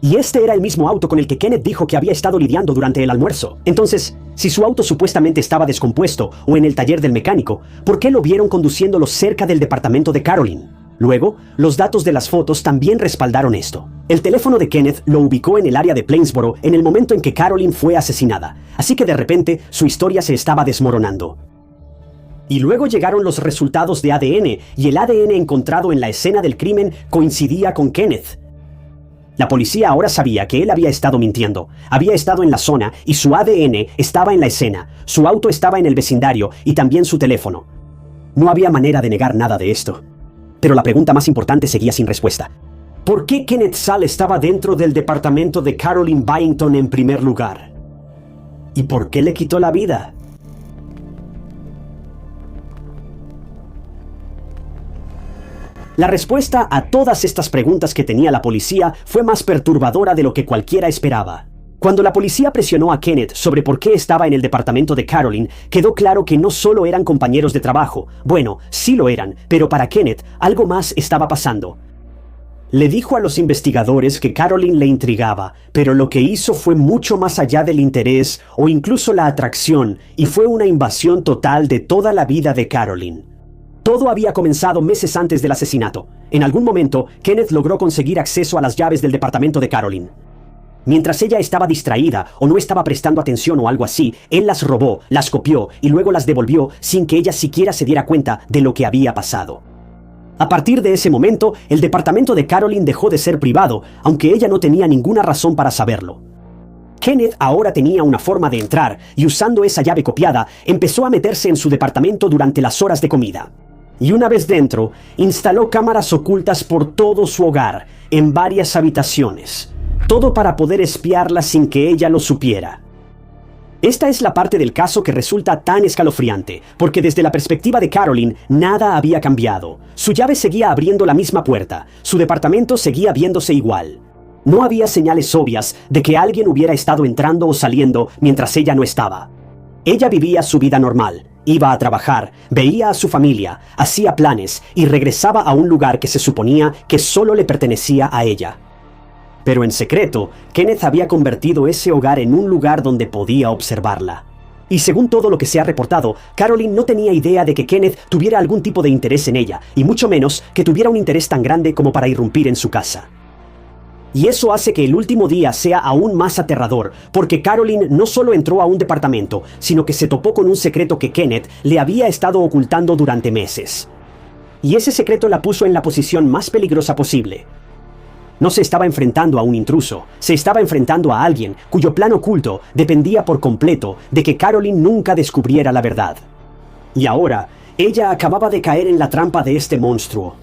Y este era el mismo auto con el que Kenneth dijo que había estado lidiando durante el almuerzo. Entonces, si su auto supuestamente estaba descompuesto o en el taller del mecánico, ¿por qué lo vieron conduciéndolo cerca del departamento de Carolyn? Luego, los datos de las fotos también respaldaron esto. El teléfono de Kenneth lo ubicó en el área de Plainsboro en el momento en que Carolyn fue asesinada, así que de repente su historia se estaba desmoronando. Y luego llegaron los resultados de ADN, y el ADN encontrado en la escena del crimen coincidía con Kenneth. La policía ahora sabía que él había estado mintiendo. Había estado en la zona y su ADN estaba en la escena. Su auto estaba en el vecindario y también su teléfono. No había manera de negar nada de esto. Pero la pregunta más importante seguía sin respuesta. ¿Por qué Kenneth Saal estaba dentro del departamento de Carolyn Byington en primer lugar? ¿Y por qué le quitó la vida? La respuesta a todas estas preguntas que tenía la policía fue más perturbadora de lo que cualquiera esperaba. Cuando la policía presionó a Kenneth sobre por qué estaba en el departamento de Carolyn, quedó claro que no solo eran compañeros de trabajo. Bueno, sí lo eran, pero para Kenneth algo más estaba pasando. Le dijo a los investigadores que Carolyn le intrigaba, pero lo que hizo fue mucho más allá del interés o incluso la atracción, y fue una invasión total de toda la vida de Carolyn. Todo había comenzado meses antes del asesinato. En algún momento, Kenneth logró conseguir acceso a las llaves del departamento de Carolyn. Mientras ella estaba distraída o no estaba prestando atención o algo así, él las robó, las copió y luego las devolvió sin que ella siquiera se diera cuenta de lo que había pasado. A partir de ese momento, el departamento de Carolyn dejó de ser privado, aunque ella no tenía ninguna razón para saberlo. Kenneth ahora tenía una forma de entrar y usando esa llave copiada, empezó a meterse en su departamento durante las horas de comida. Y una vez dentro, instaló cámaras ocultas por todo su hogar, en varias habitaciones. Todo para poder espiarla sin que ella lo supiera. Esta es la parte del caso que resulta tan escalofriante, porque desde la perspectiva de Carolyn, nada había cambiado. Su llave seguía abriendo la misma puerta, su departamento seguía viéndose igual. No había señales obvias de que alguien hubiera estado entrando o saliendo mientras ella no estaba. Ella vivía su vida normal. Iba a trabajar, veía a su familia, hacía planes y regresaba a un lugar que se suponía que solo le pertenecía a ella. Pero en secreto, Kenneth había convertido ese hogar en un lugar donde podía observarla. Y según todo lo que se ha reportado, Carolyn no tenía idea de que Kenneth tuviera algún tipo de interés en ella, y mucho menos que tuviera un interés tan grande como para irrumpir en su casa. Y eso hace que el último día sea aún más aterrador, porque Carolyn no solo entró a un departamento, sino que se topó con un secreto que Kenneth le había estado ocultando durante meses. Y ese secreto la puso en la posición más peligrosa posible. No se estaba enfrentando a un intruso, se estaba enfrentando a alguien cuyo plan oculto dependía por completo de que Carolyn nunca descubriera la verdad. Y ahora, ella acababa de caer en la trampa de este monstruo.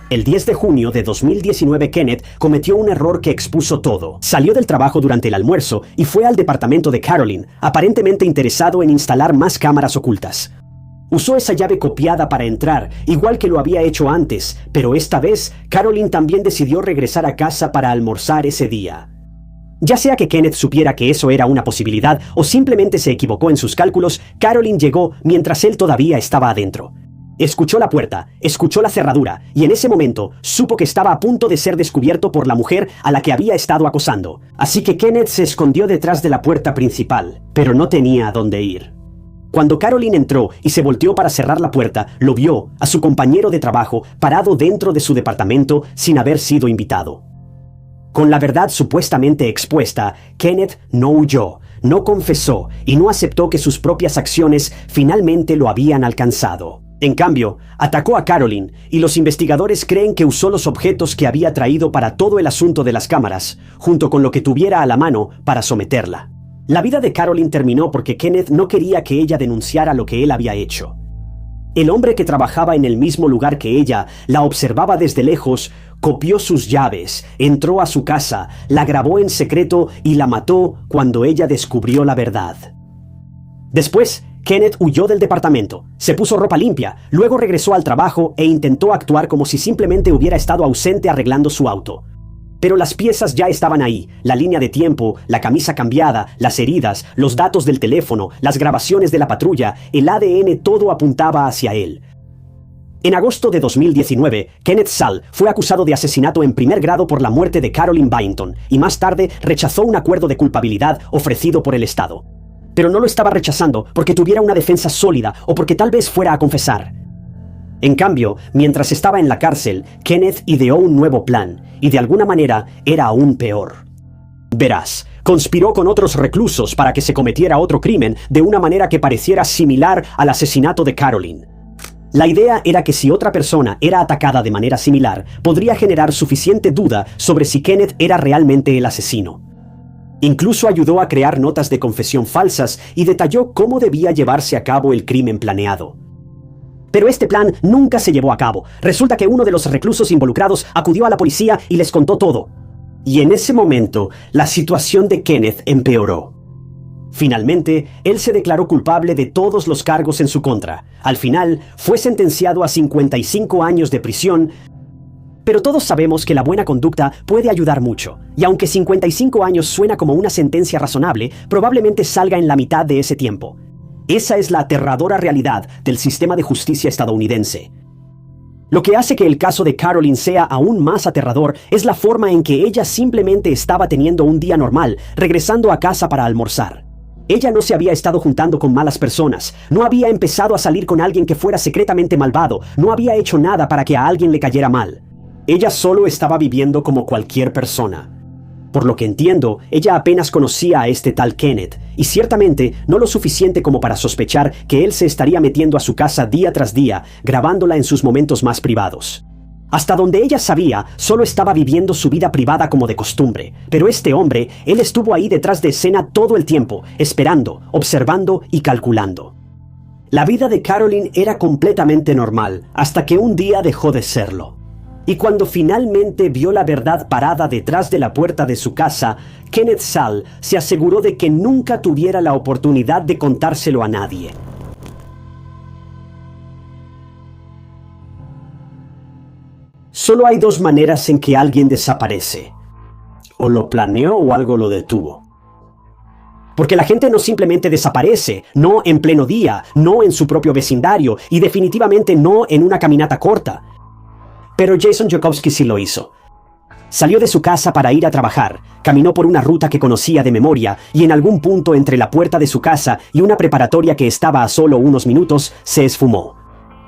El 10 de junio de 2019, Kenneth cometió un error que expuso todo. Salió del trabajo durante el almuerzo y fue al departamento de Carolyn, aparentemente interesado en instalar más cámaras ocultas. Usó esa llave copiada para entrar, igual que lo había hecho antes, pero esta vez Carolyn también decidió regresar a casa para almorzar ese día. Ya sea que Kenneth supiera que eso era una posibilidad o simplemente se equivocó en sus cálculos, Carolyn llegó mientras él todavía estaba adentro. Escuchó la puerta, escuchó la cerradura, y en ese momento supo que estaba a punto de ser descubierto por la mujer a la que había estado acosando. Así que Kenneth se escondió detrás de la puerta principal, pero no tenía a dónde ir. Cuando Carolyn entró y se volteó para cerrar la puerta, lo vio a su compañero de trabajo parado dentro de su departamento sin haber sido invitado. Con la verdad supuestamente expuesta, Kenneth no huyó, no confesó y no aceptó que sus propias acciones finalmente lo habían alcanzado. En cambio, atacó a Carolyn y los investigadores creen que usó los objetos que había traído para todo el asunto de las cámaras, junto con lo que tuviera a la mano para someterla. La vida de Carolyn terminó porque Kenneth no quería que ella denunciara lo que él había hecho. El hombre que trabajaba en el mismo lugar que ella la observaba desde lejos, copió sus llaves, entró a su casa, la grabó en secreto y la mató cuando ella descubrió la verdad. Después, Kenneth huyó del departamento, se puso ropa limpia, luego regresó al trabajo e intentó actuar como si simplemente hubiera estado ausente arreglando su auto. Pero las piezas ya estaban ahí, la línea de tiempo, la camisa cambiada, las heridas, los datos del teléfono, las grabaciones de la patrulla, el ADN, todo apuntaba hacia él. En agosto de 2019, Kenneth Saul fue acusado de asesinato en primer grado por la muerte de Carolyn Byington y más tarde rechazó un acuerdo de culpabilidad ofrecido por el Estado. Pero no lo estaba rechazando porque tuviera una defensa sólida o porque tal vez fuera a confesar. En cambio, mientras estaba en la cárcel, Kenneth ideó un nuevo plan, y de alguna manera era aún peor. Verás, conspiró con otros reclusos para que se cometiera otro crimen de una manera que pareciera similar al asesinato de Carolyn. La idea era que si otra persona era atacada de manera similar, podría generar suficiente duda sobre si Kenneth era realmente el asesino. Incluso ayudó a crear notas de confesión falsas y detalló cómo debía llevarse a cabo el crimen planeado. Pero este plan nunca se llevó a cabo. Resulta que uno de los reclusos involucrados acudió a la policía y les contó todo. Y en ese momento, la situación de Kenneth empeoró. Finalmente, él se declaró culpable de todos los cargos en su contra. Al final, fue sentenciado a 55 años de prisión, pero todos sabemos que la buena conducta puede ayudar mucho. Y aunque 55 años suena como una sentencia razonable, probablemente salga en la mitad de ese tiempo. Esa es la aterradora realidad del sistema de justicia estadounidense. Lo que hace que el caso de Carolyn sea aún más aterrador es la forma en que ella simplemente estaba teniendo un día normal, regresando a casa para almorzar. Ella no se había estado juntando con malas personas, no había empezado a salir con alguien que fuera secretamente malvado, no había hecho nada para que a alguien le cayera mal. Ella solo estaba viviendo como cualquier persona. Por lo que entiendo, ella apenas conocía a este tal Kenneth, y ciertamente no lo suficiente como para sospechar que él se estaría metiendo a su casa día tras día, grabándola en sus momentos más privados. Hasta donde ella sabía, solo estaba viviendo su vida privada como de costumbre, pero este hombre, él estuvo ahí detrás de escena todo el tiempo, esperando, observando y calculando. La vida de Carolyn era completamente normal, hasta que un día dejó de serlo. Y cuando finalmente vio la verdad parada detrás de la puerta de su casa, Kenneth Saul se aseguró de que nunca tuviera la oportunidad de contárselo a nadie. Solo hay dos maneras en que alguien desaparece. O lo planeó o algo lo detuvo. Porque la gente no simplemente desaparece, no en pleno día, no en su propio vecindario y definitivamente no en una caminata corta. Pero Jason Joukowsky sí lo hizo. Salió de su casa para ir a trabajar, caminó por una ruta que conocía de memoria y en algún punto entre la puerta de su casa y una preparatoria que estaba a solo unos minutos, se esfumó.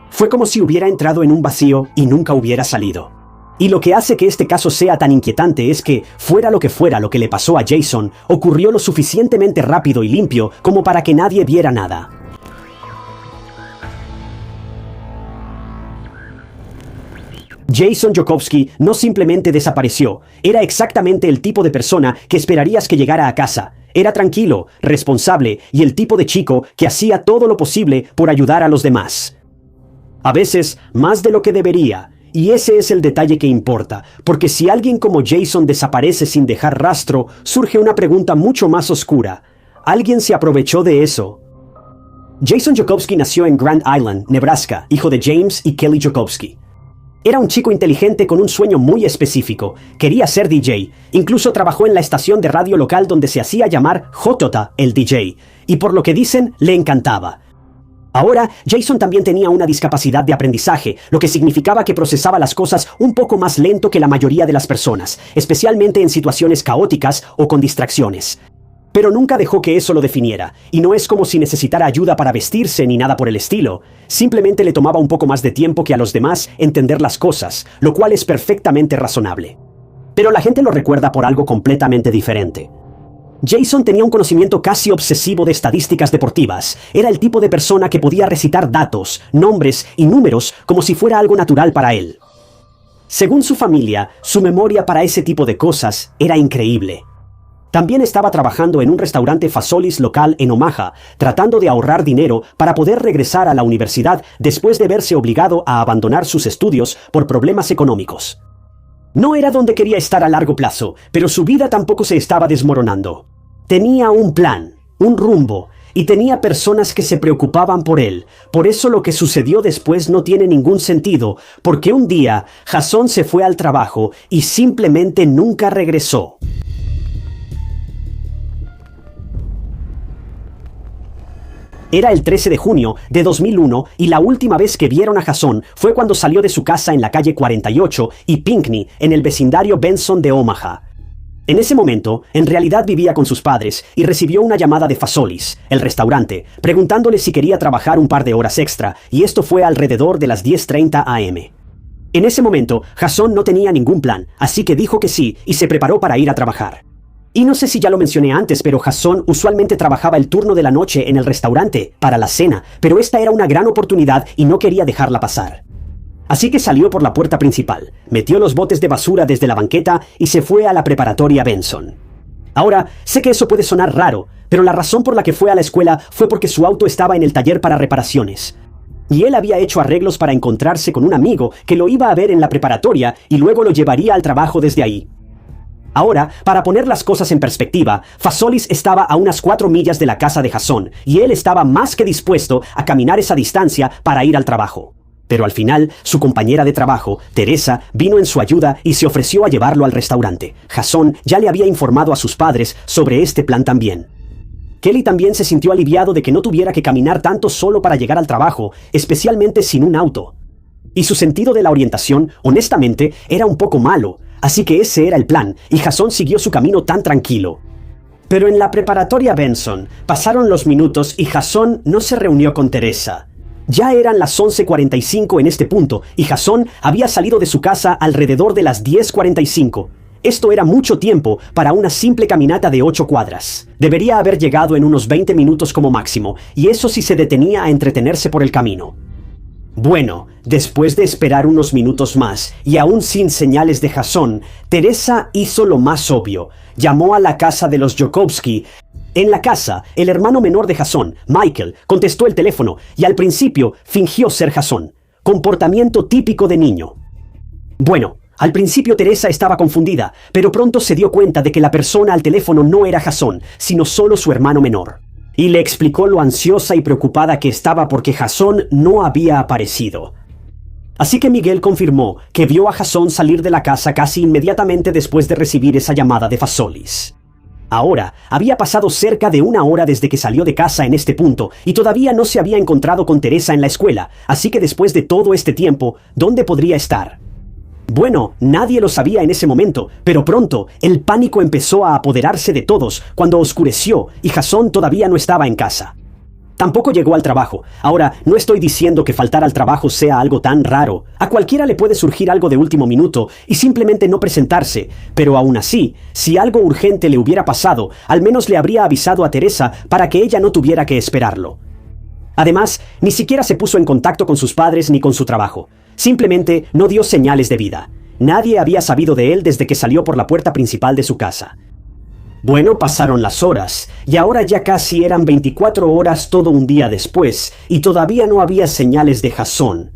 Fue como si hubiera entrado en un vacío y nunca hubiera salido. Y lo que hace que este caso sea tan inquietante es que, fuera lo que le pasó a Jason, ocurrió lo suficientemente rápido y limpio como para que nadie viera nada. Jason Joukowsky no simplemente desapareció, era exactamente el tipo de persona que esperarías que llegara a casa. Era tranquilo, responsable y el tipo de chico que hacía todo lo posible por ayudar a los demás. A veces, más de lo que debería, y ese es el detalle que importa, porque si alguien como Jason desaparece sin dejar rastro, surge una pregunta mucho más oscura. ¿Alguien se aprovechó de eso? Jason Joukowsky nació en Grand Island, Nebraska, hijo de James y Kelly Joukowsky. Era un chico inteligente con un sueño muy específico. Quería ser DJ. Incluso trabajó en la estación de radio local donde se hacía llamar Jotota, el DJ. Y por lo que dicen, le encantaba. Ahora, Jason también tenía una discapacidad de aprendizaje, lo que significaba que procesaba las cosas un poco más lento que la mayoría de las personas, especialmente en situaciones caóticas o con distracciones. Pero nunca dejó que eso lo definiera, y no es como si necesitara ayuda para vestirse ni nada por el estilo. Simplemente le tomaba un poco más de tiempo que a los demás entender las cosas, lo cual es perfectamente razonable. Pero la gente lo recuerda por algo completamente diferente. Jason tenía un conocimiento casi obsesivo de estadísticas deportivas. Era el tipo de persona que podía recitar datos, nombres y números como si fuera algo natural para él. Según su familia, su memoria para ese tipo de cosas era increíble. También estaba trabajando en un restaurante Fazoli's local en Omaha, tratando de ahorrar dinero para poder regresar a la universidad después de verse obligado a abandonar sus estudios por problemas económicos. No era donde quería estar a largo plazo, pero su vida tampoco se estaba desmoronando. Tenía un plan, un rumbo, y tenía personas que se preocupaban por él. Por eso lo que sucedió después no tiene ningún sentido, porque un día Jason se fue al trabajo y simplemente nunca regresó. Era el 13 de junio de 2001 y la última vez que vieron a Jason fue cuando salió de su casa en la calle 48 y Pinckney, en el vecindario Benson de Omaha. En ese momento, en realidad vivía con sus padres y recibió una llamada de Fazoli's, el restaurante, preguntándole si quería trabajar un par de horas extra, y esto fue alrededor de las 10:30 am. En ese momento, Jason no tenía ningún plan, así que dijo que sí y se preparó para ir a trabajar. Y no sé si ya lo mencioné antes, pero Jason usualmente trabajaba el turno de la noche en el restaurante para la cena, pero esta era una gran oportunidad y no quería dejarla pasar. Así que salió por la puerta principal, metió los botes de basura desde la banqueta y se fue a la preparatoria Benson. Ahora, sé que eso puede sonar raro, pero la razón por la que fue a la escuela fue porque su auto estaba en el taller para reparaciones. Y él había hecho arreglos para encontrarse con un amigo que lo iba a ver en la preparatoria y luego lo llevaría al trabajo desde ahí. Ahora, para poner las cosas en perspectiva, Fazoli's estaba a unas 4 millas de la casa de Jason, y él estaba más que dispuesto a caminar esa distancia para ir al trabajo. Pero al final, su compañera de trabajo, Teresa, vino en su ayuda y se ofreció a llevarlo al restaurante. Jason ya le había informado a sus padres sobre este plan también. Kelly también se sintió aliviado de que no tuviera que caminar tanto solo para llegar al trabajo, especialmente sin un auto. Y su sentido de la orientación, honestamente, era un poco malo. Así que ese era el plan, y Jason siguió su camino tan tranquilo. Pero en la preparatoria Benson, pasaron los minutos y Jason no se reunió con Teresa. Ya eran las 11:45 en este punto, y Jason había salido de su casa alrededor de las 10:45. Esto era mucho tiempo para una simple caminata de 8 cuadras. Debería haber llegado en unos 20 minutos como máximo, y eso si se detenía a entretenerse por el camino. Bueno, después de esperar unos minutos más, y aún sin señales de Jason, Teresa hizo lo más obvio. Llamó a la casa de los Joukowsky. En la casa, el hermano menor de Jason, Michael, contestó el teléfono, y al principio fingió ser Jason. Comportamiento típico de niño. Bueno, al principio Teresa estaba confundida, pero pronto se dio cuenta de que la persona al teléfono no era Jason, sino solo su hermano menor. Y le explicó lo ansiosa y preocupada que estaba porque Jason no había aparecido. Así que Miguel confirmó que vio a Jason salir de la casa casi inmediatamente después de recibir esa llamada de Fazoli's. Ahora, había pasado cerca de 1 hora desde que salió de casa en este punto y todavía no se había encontrado con Teresa en la escuela, así que después de todo este tiempo, ¿dónde podría estar? Bueno, nadie lo sabía en ese momento, pero pronto el pánico empezó a apoderarse de todos cuando oscureció y Jason todavía no estaba en casa. Tampoco llegó al trabajo. Ahora, no estoy diciendo que faltar al trabajo sea algo tan raro. A cualquiera le puede surgir algo de último minuto y simplemente no presentarse, pero aún así, si algo urgente le hubiera pasado, al menos le habría avisado a Teresa para que ella no tuviera que esperarlo. Además, ni siquiera se puso en contacto con sus padres ni con su trabajo. Simplemente no dio señales de vida. Nadie había sabido de él desde que salió por la puerta principal de su casa. Bueno, pasaron las horas, y ahora ya casi eran 24 horas todo un día después, y todavía no había señales de Jason.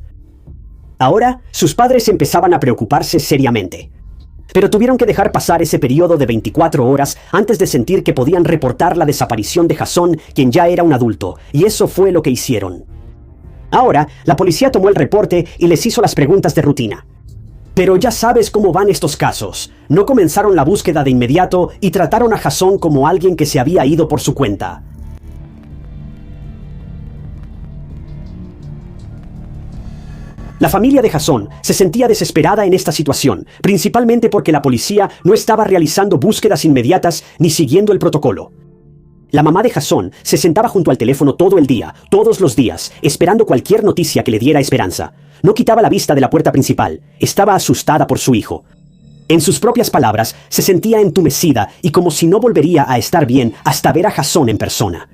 Ahora, sus padres empezaban a preocuparse seriamente. Pero tuvieron que dejar pasar ese periodo de 24 horas antes de sentir que podían reportar la desaparición de Jason, quien ya era un adulto, y eso fue lo que hicieron. Ahora, la policía tomó el reporte y les hizo las preguntas de rutina. Pero ya sabes cómo van estos casos. No comenzaron la búsqueda de inmediato y trataron a Jason como alguien que se había ido por su cuenta. La familia de Jason se sentía desesperada en esta situación, principalmente porque la policía no estaba realizando búsquedas inmediatas ni siguiendo el protocolo. La mamá de Jason se sentaba junto al teléfono todo el día, todos los días, esperando cualquier noticia que le diera esperanza. No quitaba la vista de la puerta principal, estaba asustada por su hijo. En sus propias palabras, se sentía entumecida y como si no volvería a estar bien hasta ver a Jason en persona.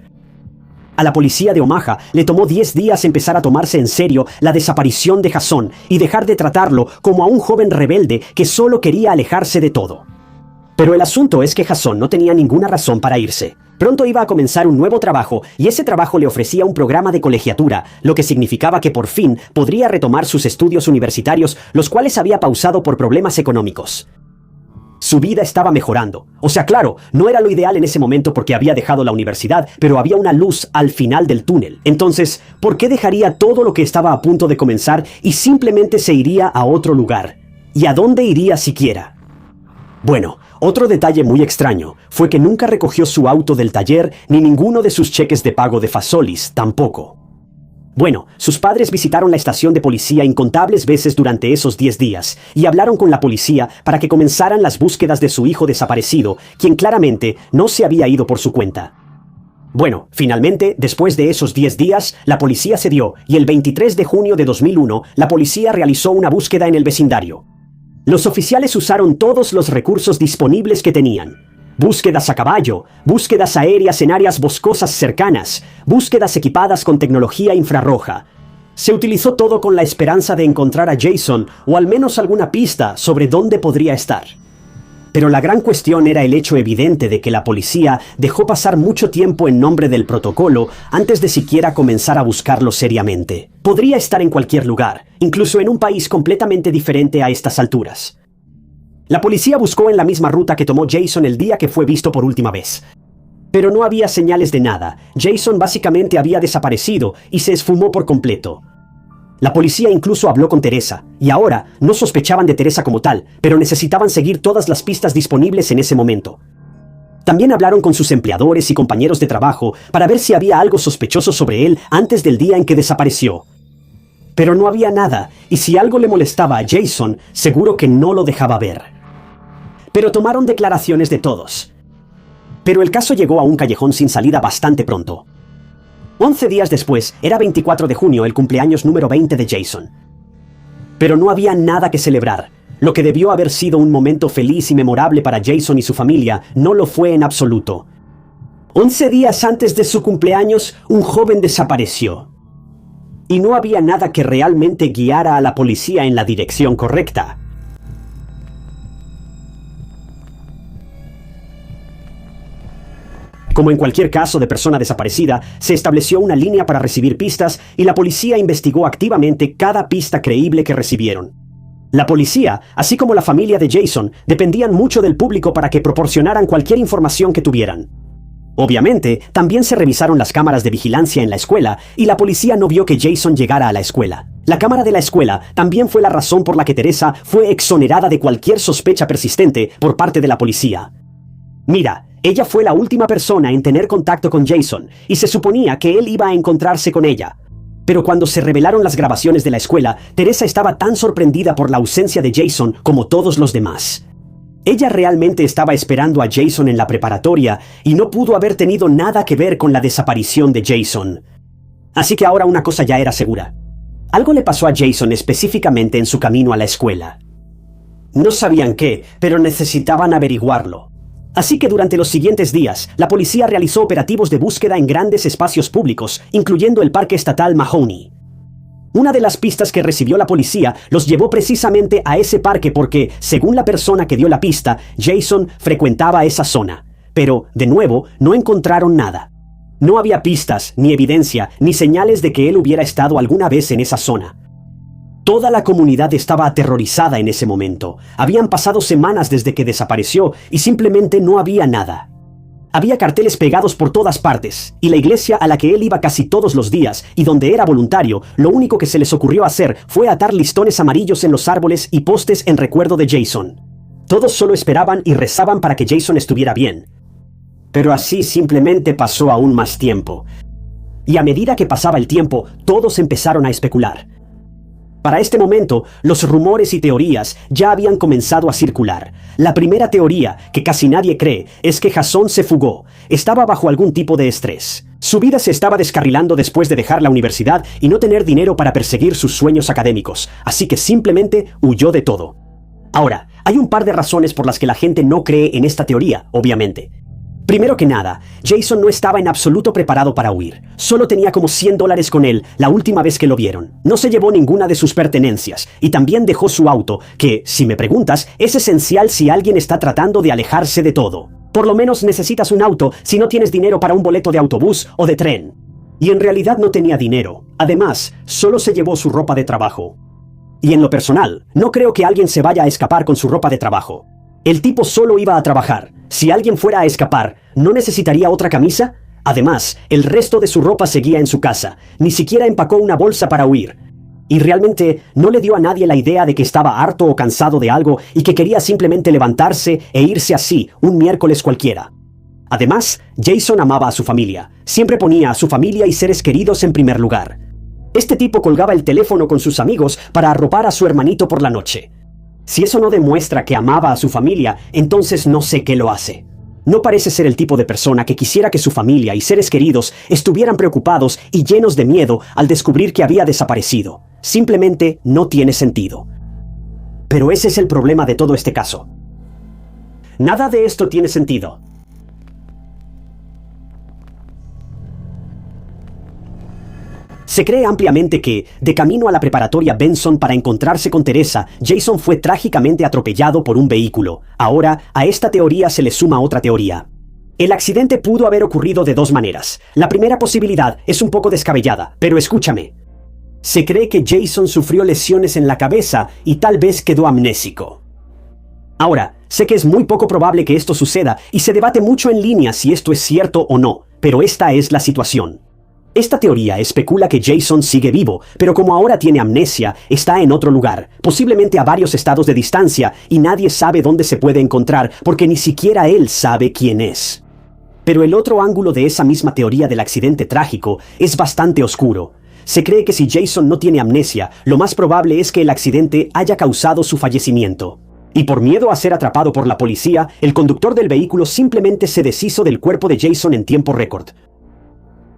A la policía de Omaha le tomó 10 días empezar a tomarse en serio la desaparición de Jason y dejar de tratarlo como a un joven rebelde que solo quería alejarse de todo. Pero el asunto es que Jason no tenía ninguna razón para irse. Pronto iba a comenzar un nuevo trabajo y ese trabajo le ofrecía un programa de colegiatura, lo que significaba que por fin podría retomar sus estudios universitarios, los cuales había pausado por problemas económicos. Su vida estaba mejorando. O sea, claro, no era lo ideal en ese momento porque había dejado la universidad, pero había una luz al final del túnel. Entonces, ¿por qué dejaría todo lo que estaba a punto de comenzar y simplemente se iría a otro lugar? ¿Y a dónde iría siquiera? Bueno, otro detalle muy extraño fue que nunca recogió su auto del taller ni ninguno de sus cheques de pago de Fasolis tampoco. Bueno, sus padres visitaron la estación de policía incontables veces durante esos 10 días y hablaron con la policía para que comenzaran las búsquedas de su hijo desaparecido, quien claramente no se había ido por su cuenta. Bueno, finalmente, después de esos 10 días, la policía cedió y el 23 de junio de 2001, la policía realizó una búsqueda en el vecindario. Los oficiales usaron todos los recursos disponibles que tenían. Búsquedas a caballo, búsquedas aéreas en áreas boscosas cercanas, búsquedas equipadas con tecnología infrarroja. Se utilizó todo con la esperanza de encontrar a Jason o al menos alguna pista sobre dónde podría estar. Pero la gran cuestión era el hecho evidente de que la policía dejó pasar mucho tiempo en nombre del protocolo antes de siquiera comenzar a buscarlo seriamente. Podría estar en cualquier lugar, incluso en un país completamente diferente a estas alturas. La policía buscó en la misma ruta que tomó Jason el día que fue visto por última vez. Pero no había señales de nada. Jason básicamente había desaparecido y se esfumó por completo. La policía incluso habló con Teresa, y ahora no sospechaban de Teresa como tal, pero necesitaban seguir todas las pistas disponibles en ese momento. También hablaron con sus empleadores y compañeros de trabajo para ver si había algo sospechoso sobre él antes del día en que desapareció. Pero no había nada, y si algo le molestaba a Jason, seguro que no lo dejaba ver. Pero tomaron declaraciones de todos. Pero el caso llegó a un callejón sin salida bastante pronto. 11 días después, era 24 de junio, el cumpleaños número 20 de Jason. Pero no había nada que celebrar. Lo que debió haber sido un momento feliz y memorable para Jason y su familia, no lo fue en absoluto. 11 días antes de su cumpleaños, un joven desapareció. Y no había nada que realmente guiara a la policía en la dirección correcta. Como en cualquier caso de persona desaparecida, se estableció una línea para recibir pistas y la policía investigó activamente cada pista creíble que recibieron. La policía, así como la familia de Jason, dependían mucho del público para que proporcionaran cualquier información que tuvieran. Obviamente, también se revisaron las cámaras de vigilancia en la escuela y la policía no vio que Jason llegara a la escuela. La cámara de la escuela también fue la razón por la que Teresa fue exonerada de cualquier sospecha persistente por parte de la policía. Mira, ella fue la última persona en tener contacto con Jason y se suponía que él iba a encontrarse con ella. Pero cuando se revelaron las grabaciones de la escuela, Teresa estaba tan sorprendida por la ausencia de Jason como todos los demás. Ella realmente estaba esperando a Jason en la preparatoria y no pudo haber tenido nada que ver con la desaparición de Jason. Así que ahora una cosa ya era segura. Algo le pasó a Jason específicamente en su camino a la escuela. No sabían qué, pero necesitaban averiguarlo. Así que durante los siguientes días, la policía realizó operativos de búsqueda en grandes espacios públicos, incluyendo el Parque Estatal Mahoney. Una de las pistas que recibió la policía los llevó precisamente a ese parque porque, según la persona que dio la pista, Jason frecuentaba esa zona. Pero, de nuevo, no encontraron nada. No había pistas, ni evidencia, ni señales de que él hubiera estado alguna vez en esa zona. Toda la comunidad estaba aterrorizada en ese momento. Habían pasado semanas desde que desapareció y simplemente no había nada. Había carteles pegados por todas partes, y la iglesia a la que él iba casi todos los días y donde era voluntario, lo único que se les ocurrió hacer fue atar listones amarillos en los árboles y postes en recuerdo de Jason. Todos solo esperaban y rezaban para que Jason estuviera bien. Pero así simplemente pasó aún más tiempo. Y a medida que pasaba el tiempo, todos empezaron a especular. Para este momento, los rumores y teorías ya habían comenzado a circular. La primera teoría, que casi nadie cree, es que Jason se fugó. Estaba bajo algún tipo de estrés. Su vida se estaba descarrilando después de dejar la universidad y no tener dinero para perseguir sus sueños académicos, así que simplemente huyó de todo. Ahora, hay un par de razones por las que la gente no cree en esta teoría, obviamente. Primero que nada, Jason no estaba en absoluto preparado para huir. Solo tenía como $100 con él la última vez que lo vieron. No se llevó ninguna de sus pertenencias y también dejó su auto, que, si me preguntas, es esencial si alguien está tratando de alejarse de todo. Por lo menos necesitas un auto si no tienes dinero para un boleto de autobús o de tren. Y en realidad no tenía dinero. Además, solo se llevó su ropa de trabajo. Y en lo personal, no creo que alguien se vaya a escapar con su ropa de trabajo. El tipo solo iba a trabajar. Si alguien fuera a escapar, ¿no necesitaría otra camisa? Además, el resto de su ropa seguía en su casa. Ni siquiera empacó una bolsa para huir. Y realmente no le dio a nadie la idea de que estaba harto o cansado de algo y que quería simplemente levantarse e irse así, un miércoles cualquiera. Además, Jason amaba a su familia. Siempre ponía a su familia y seres queridos en primer lugar. Este tipo colgaba el teléfono con sus amigos para arropar a su hermanito por la noche. Si eso no demuestra que amaba a su familia, entonces no sé qué lo hace. No parece ser el tipo de persona que quisiera que su familia y seres queridos estuvieran preocupados y llenos de miedo al descubrir que había desaparecido. Simplemente no tiene sentido. Pero ese es el problema de todo este caso. Nada de esto tiene sentido. Se cree ampliamente que, de camino a la preparatoria Benson para encontrarse con Teresa, Jason fue trágicamente atropellado por un vehículo. Ahora, a esta teoría se le suma otra teoría. El accidente pudo haber ocurrido de dos maneras. La primera posibilidad es un poco descabellada, pero escúchame. Se cree que Jason sufrió lesiones en la cabeza y tal vez quedó amnésico. Ahora, sé que es muy poco probable que esto suceda y se debate mucho en línea si esto es cierto o no, pero esta es la situación. Esta teoría especula que Jason sigue vivo, pero como ahora tiene amnesia, está en otro lugar, posiblemente a varios estados de distancia, y nadie sabe dónde se puede encontrar porque ni siquiera él sabe quién es. Pero el otro ángulo de esa misma teoría del accidente trágico es bastante oscuro. Se cree que si Jason no tiene amnesia, lo más probable es que el accidente haya causado su fallecimiento. Y por miedo a ser atrapado por la policía, el conductor del vehículo simplemente se deshizo del cuerpo de Jason en tiempo récord.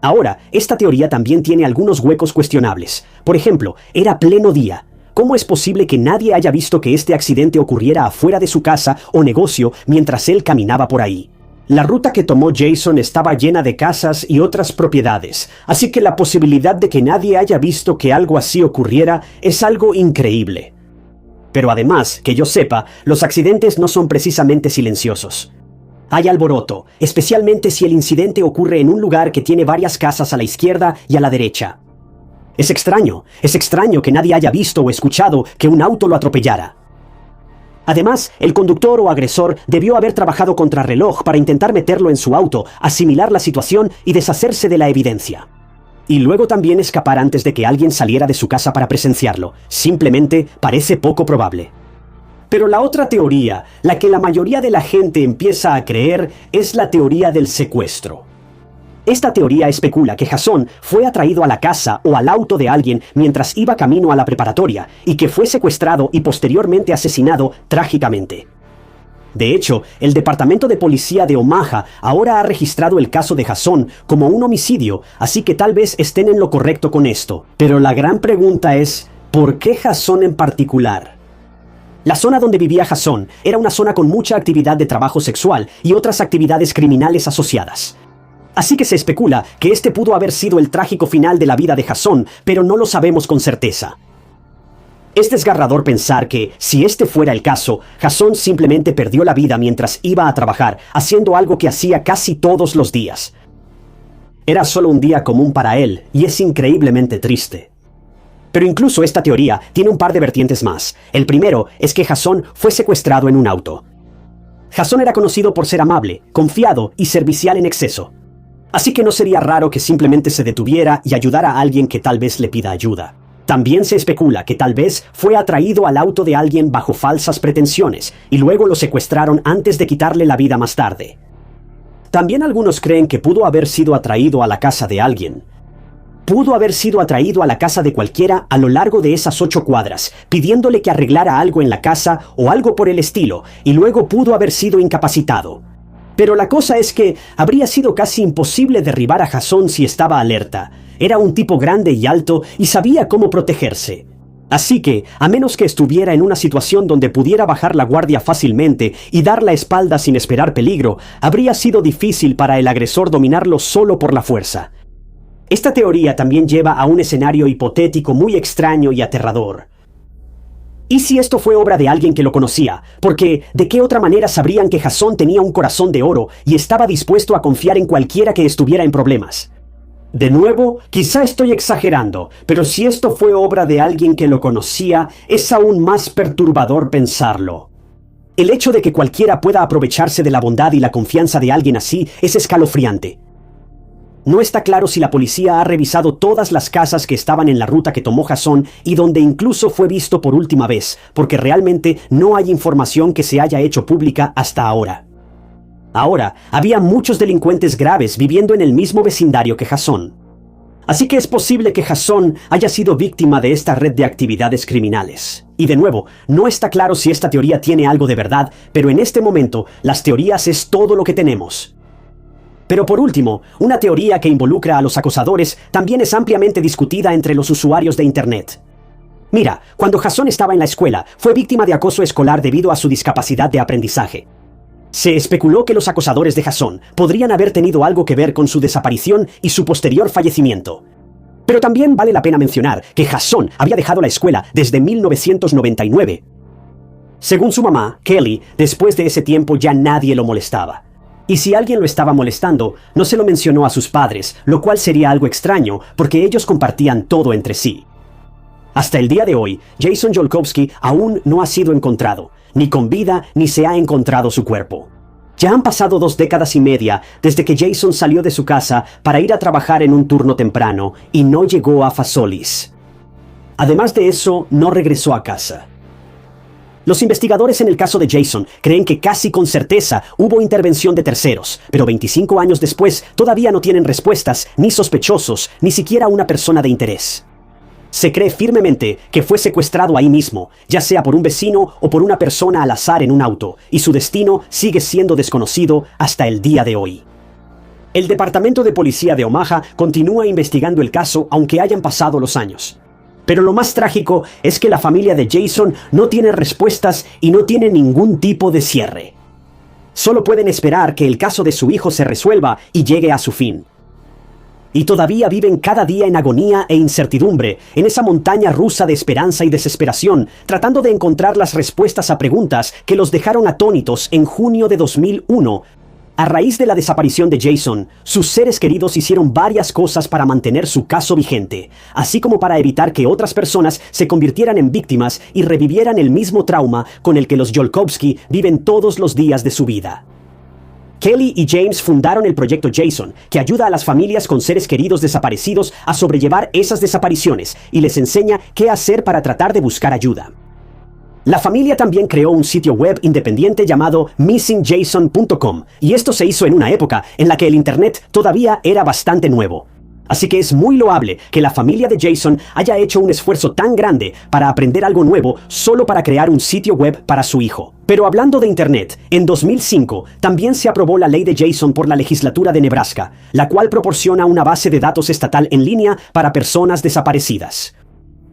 Ahora, esta teoría también tiene algunos huecos cuestionables. Por ejemplo, era pleno día. ¿Cómo es posible que nadie haya visto que este accidente ocurriera afuera de su casa o negocio mientras él caminaba por ahí? La ruta que tomó Jason estaba llena de casas y otras propiedades, así que la posibilidad de que nadie haya visto que algo así ocurriera es algo increíble. Pero además, que yo sepa, los accidentes no son precisamente silenciosos. Hay alboroto, especialmente si el incidente ocurre en un lugar que tiene varias casas a la izquierda y a la derecha. Es extraño que nadie haya visto o escuchado que un auto lo atropellara. Además, el conductor o agresor debió haber trabajado contrarreloj para intentar meterlo en su auto, asimilar la situación y deshacerse de la evidencia. Y luego también escapar antes de que alguien saliera de su casa para presenciarlo. Simplemente parece poco probable. Pero la otra teoría, la que la mayoría de la gente empieza a creer, es la teoría del secuestro. Esta teoría especula que Jason fue atraído a la casa o al auto de alguien mientras iba camino a la preparatoria y que fue secuestrado y posteriormente asesinado trágicamente. De hecho, el Departamento de Policía de Omaha ahora ha registrado el caso de Jason como un homicidio, así que tal vez estén en lo correcto con esto. Pero la gran pregunta es, ¿por qué Jason en particular? La zona donde vivía Jason era una zona con mucha actividad de trabajo sexual y otras actividades criminales asociadas. Así que se especula que este pudo haber sido el trágico final de la vida de Jason, pero no lo sabemos con certeza. Es desgarrador pensar que, si este fuera el caso, Jason simplemente perdió la vida mientras iba a trabajar, haciendo algo que hacía casi todos los días. Era solo un día común para él, y es increíblemente triste. Pero incluso esta teoría tiene un par de vertientes más. El primero es que Jason fue secuestrado en un auto. Jason era conocido por ser amable, confiado y servicial en exceso. Así que no sería raro que simplemente se detuviera y ayudara a alguien que tal vez le pida ayuda. También se especula que tal vez fue atraído al auto de alguien bajo falsas pretensiones y luego lo secuestraron antes de quitarle la vida más tarde. También algunos creen que pudo haber sido atraído a la casa de alguien. Pudo haber sido atraído a la casa de cualquiera a lo largo de esas 8 cuadras, pidiéndole que arreglara algo en la casa o algo por el estilo, y luego pudo haber sido incapacitado. Pero la cosa es que habría sido casi imposible derribar a Jason si estaba alerta. Era un tipo grande y alto y sabía cómo protegerse. Así que, a menos que estuviera en una situación donde pudiera bajar la guardia fácilmente y dar la espalda sin esperar peligro, habría sido difícil para el agresor dominarlo solo por la fuerza. Esta teoría también lleva a un escenario hipotético muy extraño y aterrador. ¿Y si esto fue obra de alguien que lo conocía? Porque, ¿de qué otra manera sabrían que Jason tenía un corazón de oro y estaba dispuesto a confiar en cualquiera que estuviera en problemas? De nuevo, quizá estoy exagerando, pero si esto fue obra de alguien que lo conocía, es aún más perturbador pensarlo. El hecho de que cualquiera pueda aprovecharse de la bondad y la confianza de alguien así es escalofriante. No está claro si la policía ha revisado todas las casas que estaban en la ruta que tomó Jason y donde incluso fue visto por última vez, porque realmente no hay información que se haya hecho pública hasta ahora. Ahora, había muchos delincuentes graves viviendo en el mismo vecindario que Jason. Así que es posible que Jason haya sido víctima de esta red de actividades criminales. Y de nuevo, no está claro si esta teoría tiene algo de verdad, pero en este momento, las teorías es todo lo que tenemos. Pero por último, una teoría que involucra a los acosadores también es ampliamente discutida entre los usuarios de Internet. Mira, cuando Jason estaba en la escuela, fue víctima de acoso escolar debido a su discapacidad de aprendizaje. Se especuló que los acosadores de Jason podrían haber tenido algo que ver con su desaparición y su posterior fallecimiento. Pero también vale la pena mencionar que Jason había dejado la escuela desde 1999. Según su mamá, Kelly, después de ese tiempo ya nadie lo molestaba. Y si alguien lo estaba molestando, no se lo mencionó a sus padres, lo cual sería algo extraño porque ellos compartían todo entre sí. Hasta el día de hoy, Jason Jolkowski aún no ha sido encontrado, ni con vida ni se ha encontrado su cuerpo. Ya han pasado 2 décadas y media desde que Jason salió de su casa para ir a trabajar en un turno temprano y no llegó a Fasolis. Además de eso, no regresó a casa. Los investigadores en el caso de Jason creen que casi con certeza hubo intervención de terceros, pero 25 años después todavía no tienen respuestas, ni sospechosos, ni siquiera una persona de interés. Se cree firmemente que fue secuestrado ahí mismo, ya sea por un vecino o por una persona al azar en un auto, y su destino sigue siendo desconocido hasta el día de hoy. El Departamento de Policía de Omaha continúa investigando el caso aunque hayan pasado los años. Pero lo más trágico es que la familia de Jason no tiene respuestas y no tiene ningún tipo de cierre. Solo pueden esperar que el caso de su hijo se resuelva y llegue a su fin. Y todavía viven cada día en agonía e incertidumbre, en esa montaña rusa de esperanza y desesperación, tratando de encontrar las respuestas a preguntas que los dejaron atónitos en junio de 2001. A raíz de la desaparición de Jason, sus seres queridos hicieron varias cosas para mantener su caso vigente, así como para evitar que otras personas se convirtieran en víctimas y revivieran el mismo trauma con el que los Jolkowski viven todos los días de su vida. Kelly y James fundaron el proyecto Jason, que ayuda a las familias con seres queridos desaparecidos a sobrellevar esas desapariciones y les enseña qué hacer para tratar de buscar ayuda. La familia también creó un sitio web independiente llamado missingjason.com, y esto se hizo en una época en la que el Internet todavía era bastante nuevo. Así que es muy loable que la familia de Jason haya hecho un esfuerzo tan grande para aprender algo nuevo solo para crear un sitio web para su hijo. Pero hablando de Internet, en 2005 también se aprobó la ley de Jason por la legislatura de Nebraska, la cual proporciona una base de datos estatal en línea para personas desaparecidas.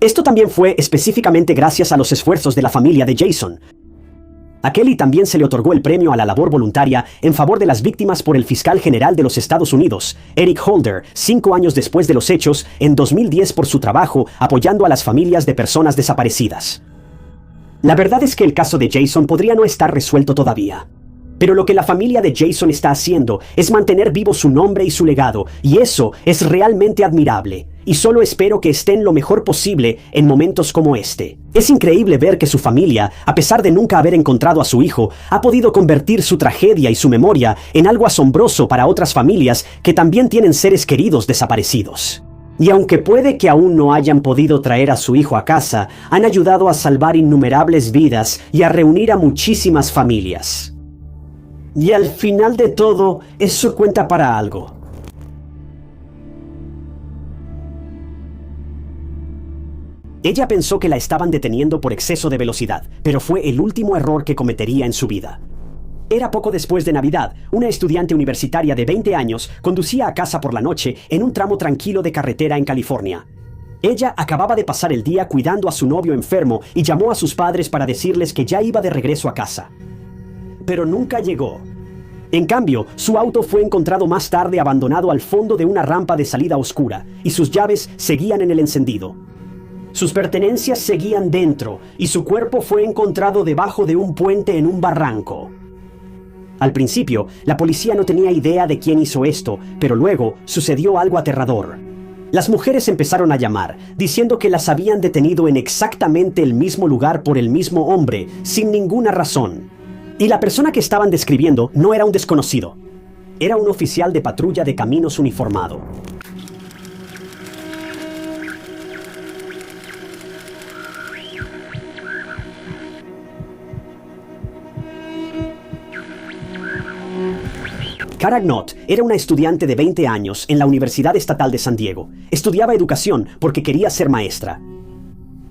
Esto también fue específicamente gracias a los esfuerzos de la familia de Jason. A Kelly también se le otorgó el premio a la labor voluntaria en favor de las víctimas por el fiscal general de los Estados Unidos, Eric Holder, 5 años después de los hechos, en 2010 por su trabajo apoyando a las familias de personas desaparecidas. La verdad es que el caso de Jason podría no estar resuelto todavía. Pero lo que la familia de Jason está haciendo es mantener vivo su nombre y su legado, y eso es realmente admirable. Y solo espero que estén lo mejor posible en momentos como este. Es increíble ver que su familia, a pesar de nunca haber encontrado a su hijo, ha podido convertir su tragedia y su memoria en algo asombroso para otras familias que también tienen seres queridos desaparecidos. Y aunque puede que aún no hayan podido traer a su hijo a casa, han ayudado a salvar innumerables vidas y a reunir a muchísimas familias. Y al final de todo, eso cuenta para algo. Ella pensó que la estaban deteniendo por exceso de velocidad, pero fue el último error que cometería en su vida. Era poco después de Navidad. Una estudiante universitaria de 20 años conducía a casa por la noche en un tramo tranquilo de carretera en California. Ella acababa de pasar el día cuidando a su novio enfermo y llamó a sus padres para decirles que ya iba de regreso a casa. Pero nunca llegó. En cambio, su auto fue encontrado más tarde abandonado al fondo de una rampa de salida oscura, y sus llaves seguían en el encendido. Sus pertenencias seguían dentro, y su cuerpo fue encontrado debajo de un puente en un barranco. Al principio, la policía no tenía idea de quién hizo esto, pero luego sucedió algo aterrador. Las mujeres empezaron a llamar, diciendo que las habían detenido en exactamente el mismo lugar por el mismo hombre, sin ninguna razón. Y la persona que estaban describiendo no era un desconocido. Era un oficial de patrulla de caminos uniformado. Cara Knott era una estudiante de 20 años en la Universidad Estatal de San Diego. Estudiaba educación porque quería ser maestra.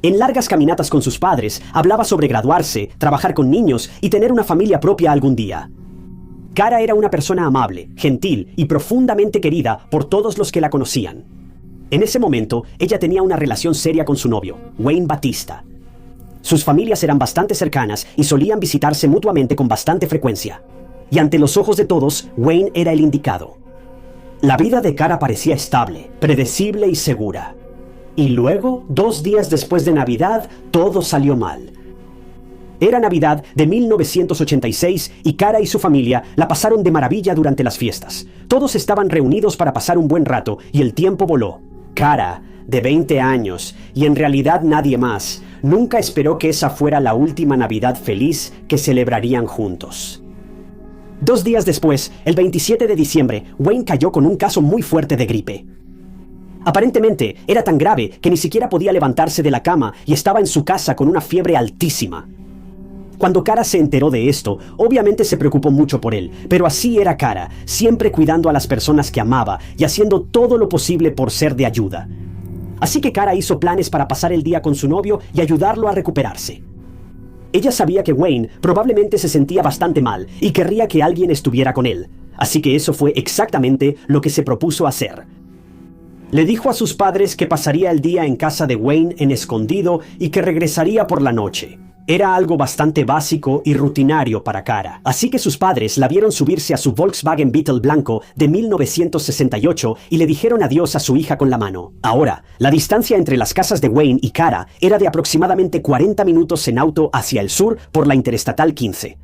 En largas caminatas con sus padres, hablaba sobre graduarse, trabajar con niños y tener una familia propia algún día. Cara era una persona amable, gentil y profundamente querida por todos los que la conocían. En ese momento, ella tenía una relación seria con su novio, Wayne Batista. Sus familias eran bastante cercanas y solían visitarse mutuamente con bastante frecuencia. Y ante los ojos de todos, Wayne era el indicado. La vida de Cara parecía estable, predecible y segura. Y luego, 2 días después de Navidad, todo salió mal. Era Navidad de 1986 y Cara y su familia la pasaron de maravilla durante las fiestas. Todos estaban reunidos para pasar un buen rato y el tiempo voló. Cara, de 20 años, y en realidad nadie más, nunca esperó que esa fuera la última Navidad feliz que celebrarían juntos. 2 días después, el 27 de diciembre, Wayne cayó con un caso muy fuerte de gripe. Aparentemente, era tan grave que ni siquiera podía levantarse de la cama y estaba en su casa con una fiebre altísima. Cuando Cara se enteró de esto, obviamente se preocupó mucho por él, pero así era Cara, siempre cuidando a las personas que amaba y haciendo todo lo posible por ser de ayuda. Así que Cara hizo planes para pasar el día con su novio y ayudarlo a recuperarse. Ella sabía que Wayne probablemente se sentía bastante mal y querría que alguien estuviera con él, así que eso fue exactamente lo que se propuso hacer. Le dijo a sus padres que pasaría el día en casa de Wayne en escondido y que regresaría por la noche. Era algo bastante básico y rutinario para Cara, así que sus padres la vieron subirse a su Volkswagen Beetle blanco de 1968 y le dijeron adiós a su hija con la mano. Ahora, la distancia entre las casas de Wayne y Cara era de aproximadamente 40 minutos en auto hacia el sur por la Interestatal 15.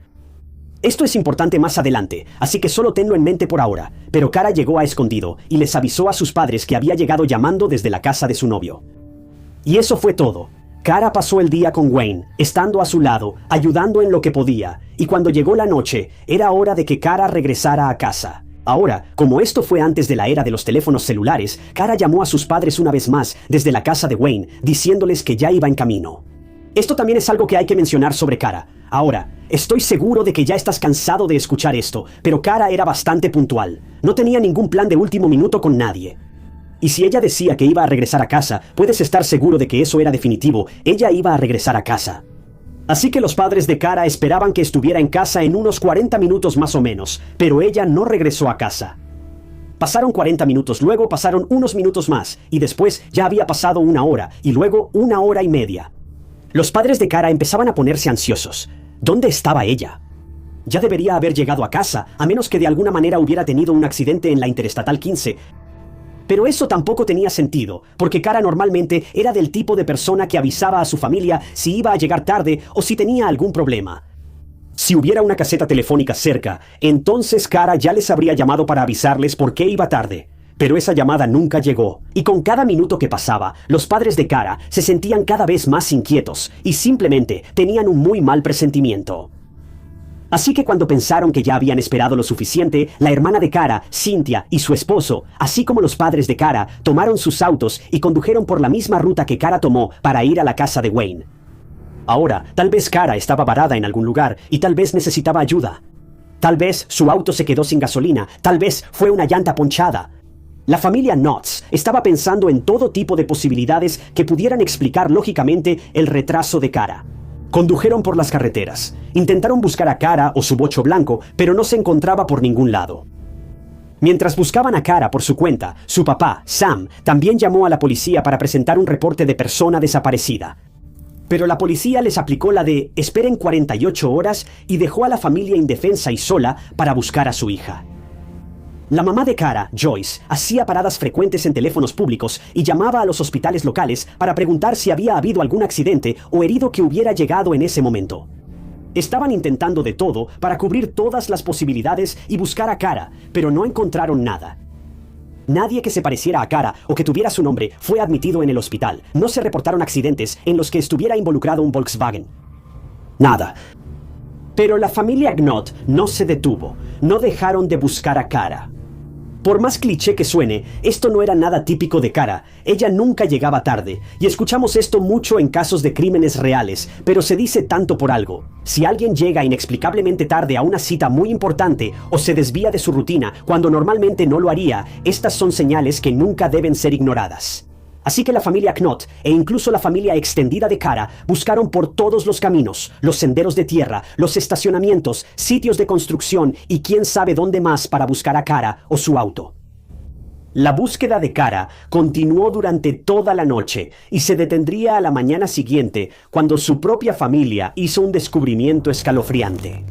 Esto es importante más adelante, así que solo tenlo en mente por ahora, pero Cara llegó a escondido y les avisó a sus padres que había llegado llamando desde la casa de su novio. Y eso fue todo. Cara pasó el día con Wayne, estando a su lado, ayudando en lo que podía, y cuando llegó la noche, era hora de que Cara regresara a casa. Ahora, como esto fue antes de la era de los teléfonos celulares, Cara llamó a sus padres una vez más desde la casa de Wayne, diciéndoles que ya iba en camino. Esto también es algo que hay que mencionar sobre Cara. Ahora, estoy seguro de que ya estás cansado de escuchar esto, pero Cara era bastante puntual. No tenía ningún plan de último minuto con nadie. Y si ella decía que iba a regresar a casa, puedes estar seguro de que eso era definitivo. Ella iba a regresar a casa. Así que los padres de Cara esperaban que estuviera en casa en unos 40 minutos más o menos, pero ella no regresó a casa. Pasaron 40 minutos, luego pasaron unos minutos más, y después ya había pasado 1 hora, y luego 1 hora y media. Los padres de Cara empezaban a ponerse ansiosos. ¿Dónde estaba ella? Ya debería haber llegado a casa, a menos que de alguna manera hubiera tenido un accidente en la Interestatal 15. Pero eso tampoco tenía sentido, porque Cara normalmente era del tipo de persona que avisaba a su familia si iba a llegar tarde o si tenía algún problema. Si hubiera una caseta telefónica cerca, entonces Kara ya les habría llamado para avisarles por qué iba tarde. Pero esa llamada nunca llegó, y con cada minuto que pasaba, los padres de Kara se sentían cada vez más inquietos y simplemente tenían un muy mal presentimiento. Así que cuando pensaron que ya habían esperado lo suficiente, la hermana de Kara, Cynthia, y su esposo, así como los padres de Kara, tomaron sus autos y condujeron por la misma ruta que Kara tomó para ir a la casa de Wayne. Ahora, tal vez Kara estaba varada en algún lugar y tal vez necesitaba ayuda. Tal vez su auto se quedó sin gasolina, tal vez fue una llanta ponchada. La familia Knotts estaba pensando en todo tipo de posibilidades que pudieran explicar lógicamente el retraso de Kara. Condujeron por las carreteras, intentaron buscar a Kara o su bocho blanco, pero no se encontraba por ningún lado. Mientras buscaban a Kara por su cuenta, su papá, Sam, también llamó a la policía para presentar un reporte de persona desaparecida. Pero la policía les aplicó la de esperen 48 horas y dejó a la familia indefensa y sola para buscar a su hija. La mamá de Kara, Joyce, hacía paradas frecuentes en teléfonos públicos y llamaba a los hospitales locales para preguntar si había habido algún accidente o herido que hubiera llegado en ese momento. Estaban intentando de todo para cubrir todas las posibilidades y buscar a Kara, pero no encontraron nada. Nadie que se pareciera a Kara o que tuviera su nombre fue admitido en el hospital. No se reportaron accidentes en los que estuviera involucrado un Volkswagen. Nada. Pero la familia Knott no se detuvo. No dejaron de buscar a Kara. Por más cliché que suene, esto no era nada típico de Kara. Ella nunca llegaba tarde, y escuchamos esto mucho en casos de crímenes reales, pero se dice tanto por algo. Si alguien llega inexplicablemente tarde a una cita muy importante o se desvía de su rutina cuando normalmente no lo haría, estas son señales que nunca deben ser ignoradas. Así que la familia Knott e incluso la familia extendida de Kara buscaron por todos los caminos, los senderos de tierra, los estacionamientos, sitios de construcción y quién sabe dónde más para buscar a Kara o su auto. La búsqueda de Kara continuó durante toda la noche y se detendría a la mañana siguiente cuando su propia familia hizo un descubrimiento escalofriante.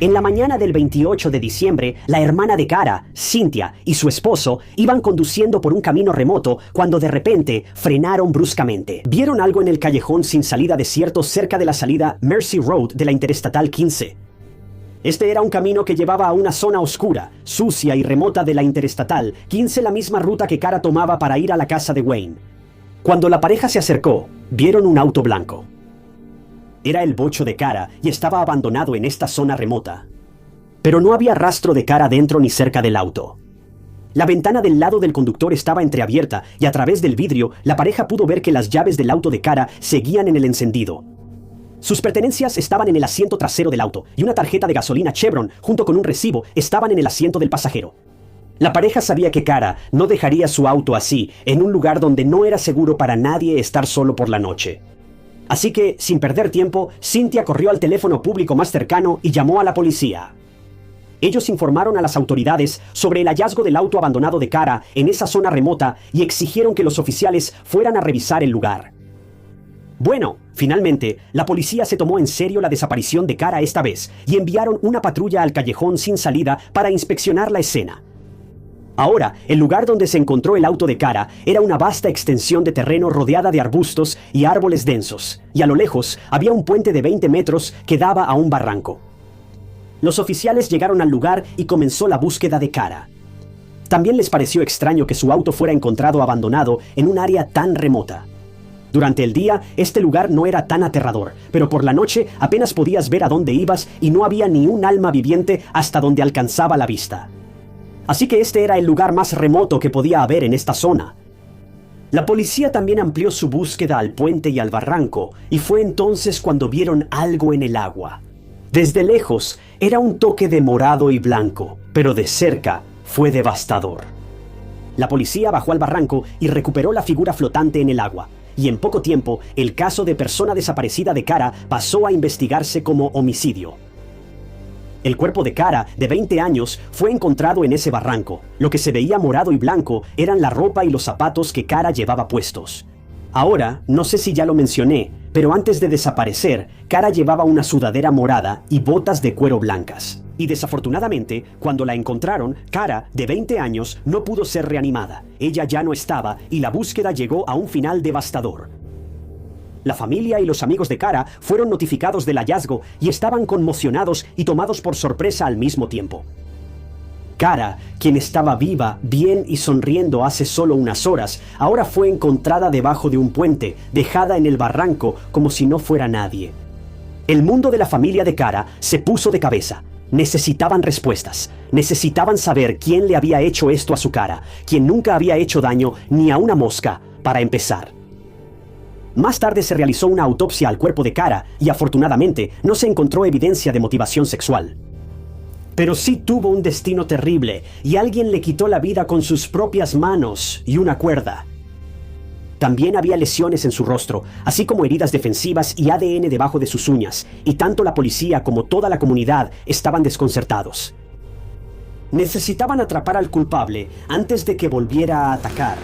En la mañana del 28 de diciembre, la hermana de Kara, Cynthia, y su esposo iban conduciendo por un camino remoto cuando de repente frenaron bruscamente. Vieron algo en el callejón sin salida desierto cerca de la salida Mercy Road de la Interestatal 15. Este era un camino que llevaba a una zona oscura, sucia y remota de la Interestatal 15, la misma ruta que Kara tomaba para ir a la casa de Wayne. Cuando la pareja se acercó, vieron un auto blanco. Era el bocho de Kara y estaba abandonado en esta zona remota. Pero no había rastro de Kara dentro ni cerca del auto. La ventana del lado del conductor estaba entreabierta y a través del vidrio la pareja pudo ver que las llaves del auto de Kara seguían en el encendido. Sus pertenencias estaban en el asiento trasero del auto y una tarjeta de gasolina Chevron junto con un recibo estaban en el asiento del pasajero. La pareja sabía que Kara no dejaría su auto así en un lugar donde no era seguro para nadie estar solo por la noche. Así que, sin perder tiempo, Cynthia corrió al teléfono público más cercano y llamó a la policía. Ellos informaron a las autoridades sobre el hallazgo del auto abandonado de Kara en esa zona remota y exigieron que los oficiales fueran a revisar el lugar. Bueno, finalmente, la policía se tomó en serio la desaparición de Kara esta vez y enviaron una patrulla al callejón sin salida para inspeccionar la escena. Ahora, el lugar donde se encontró el auto de Kara era una vasta extensión de terreno rodeada de arbustos y árboles densos, y a lo lejos había un puente de 20 metros que daba a un barranco. Los oficiales llegaron al lugar y comenzó la búsqueda de Kara. También les pareció extraño que su auto fuera encontrado abandonado en un área tan remota. Durante el día, este lugar no era tan aterrador, pero por la noche apenas podías ver a dónde ibas y no había ni un alma viviente hasta donde alcanzaba la vista. Así que este era el lugar más remoto que podía haber en esta zona. La policía también amplió su búsqueda al puente y al barranco, y fue entonces cuando vieron algo en el agua. Desde lejos, era un toque de morado y blanco, pero de cerca fue devastador. La policía bajó al barranco y recuperó la figura flotante en el agua, y en poco tiempo, el caso de persona desaparecida de Kara pasó a investigarse como homicidio. El cuerpo de Kara, de 20 años, fue encontrado en ese barranco. Lo que se veía morado y blanco eran la ropa y los zapatos que Kara llevaba puestos. Ahora, no sé si ya lo mencioné, pero antes de desaparecer, Kara llevaba una sudadera morada y botas de cuero blancas. Y desafortunadamente, cuando la encontraron, Kara, de 20 años, no pudo ser reanimada. Ella ya no estaba y la búsqueda llegó a un final devastador. La familia y los amigos de Cara fueron notificados del hallazgo y estaban conmocionados y tomados por sorpresa al mismo tiempo. Cara, quien estaba viva, bien y sonriendo hace solo unas horas, ahora fue encontrada debajo de un puente, dejada en el barranco como si no fuera nadie. El mundo de la familia de Cara se puso de cabeza. Necesitaban respuestas. Necesitaban saber quién le había hecho esto a su Cara, quien nunca había hecho daño ni a una mosca, para empezar. Más tarde se realizó una autopsia al cuerpo de Cara y afortunadamente no se encontró evidencia de motivación sexual. Pero sí tuvo un destino terrible y alguien le quitó la vida con sus propias manos y una cuerda. También había lesiones en su rostro, así como heridas defensivas y ADN debajo de sus uñas, y tanto la policía como toda la comunidad estaban desconcertados. Necesitaban atrapar al culpable antes de que volviera a atacar.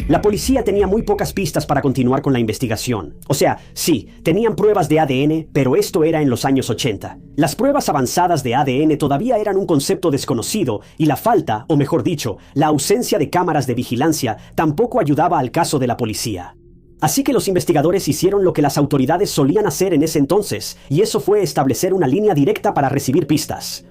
La policía tenía muy pocas pistas para continuar con la investigación. O sea, sí, tenían pruebas de ADN, pero esto era en los años 80. Las pruebas avanzadas de ADN todavía eran un concepto desconocido y la falta, o mejor dicho, la ausencia de cámaras de vigilancia tampoco ayudaba al caso de la policía. Así que los investigadores hicieron lo que las autoridades solían hacer en ese entonces, y eso fue establecer una línea directa para recibir pistas.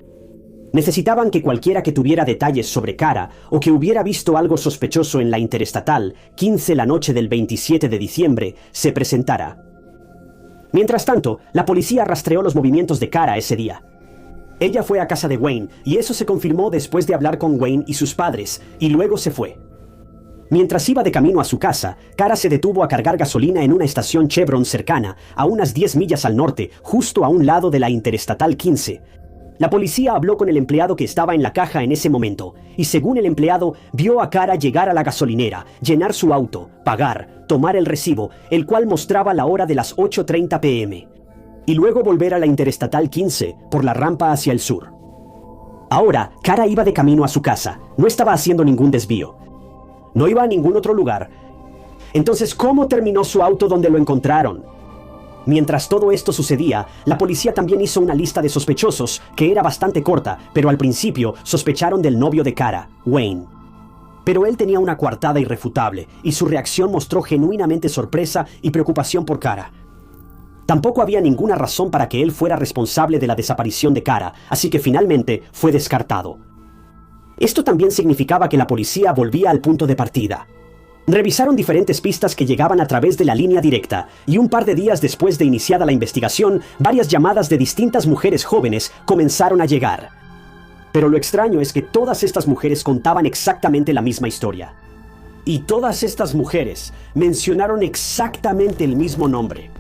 Necesitaban que cualquiera que tuviera detalles sobre Cara o que hubiera visto algo sospechoso en la Interestatal 15 la noche del 27 de diciembre se presentara. Mientras tanto, la policía rastreó los movimientos de Cara ese día. Ella fue a casa de Wayne y eso se confirmó después de hablar con Wayne y sus padres, y luego se fue. Mientras iba de camino a su casa, Cara se detuvo a cargar gasolina en una estación Chevron cercana, a unas 10 millas al norte, justo a un lado de la Interestatal 15. La policía habló con el empleado que estaba en la caja en ese momento, y según el empleado, vio a Cara llegar a la gasolinera, llenar su auto, pagar, tomar el recibo, el cual mostraba la hora de las 8:30 p.m., y luego volver a la Interestatal 15 por la rampa hacia el sur. Ahora, Cara iba de camino a su casa, no estaba haciendo ningún desvío. No iba a ningún otro lugar. Entonces, ¿cómo terminó su auto donde lo encontraron? Mientras todo esto sucedía, la policía también hizo una lista de sospechosos, que era bastante corta, pero al principio sospecharon del novio de Cara, Wayne. Pero él tenía una coartada irrefutable, y su reacción mostró genuinamente sorpresa y preocupación por Cara. Tampoco había ninguna razón para que él fuera responsable de la desaparición de Cara, así que finalmente fue descartado. Esto también significaba que la policía volvía al punto de partida. Revisaron diferentes pistas que llegaban a través de la línea directa, y un par de días después de iniciada la investigación, varias llamadas de distintas mujeres jóvenes comenzaron a llegar. Pero lo extraño es que todas estas mujeres contaban exactamente la misma historia. Y todas estas mujeres mencionaron exactamente el mismo nombre.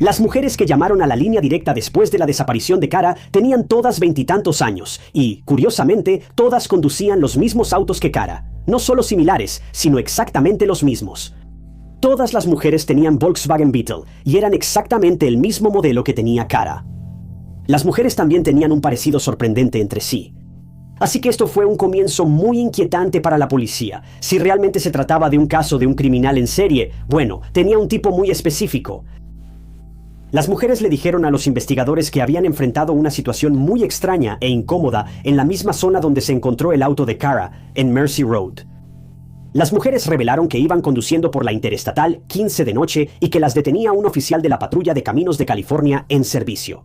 Las mujeres que llamaron a la línea directa después de la desaparición de Cara tenían todas 20 y tantos años y, curiosamente, todas conducían los mismos autos que Cara. No solo similares, sino exactamente los mismos. Todas las mujeres tenían Volkswagen Beetle y eran exactamente el mismo modelo que tenía Cara. Las mujeres también tenían un parecido sorprendente entre sí. Así que esto fue un comienzo muy inquietante para la policía. Si realmente se trataba de un caso de un criminal en serie, bueno, tenía un tipo muy específico. Las mujeres le dijeron a los investigadores que habían enfrentado una situación muy extraña e incómoda en la misma zona donde se encontró el auto de Cara, en Mercy Road. Las mujeres revelaron que iban conduciendo por la Interestatal 15 de noche y que las detenía un oficial de la Patrulla de Caminos de California en servicio.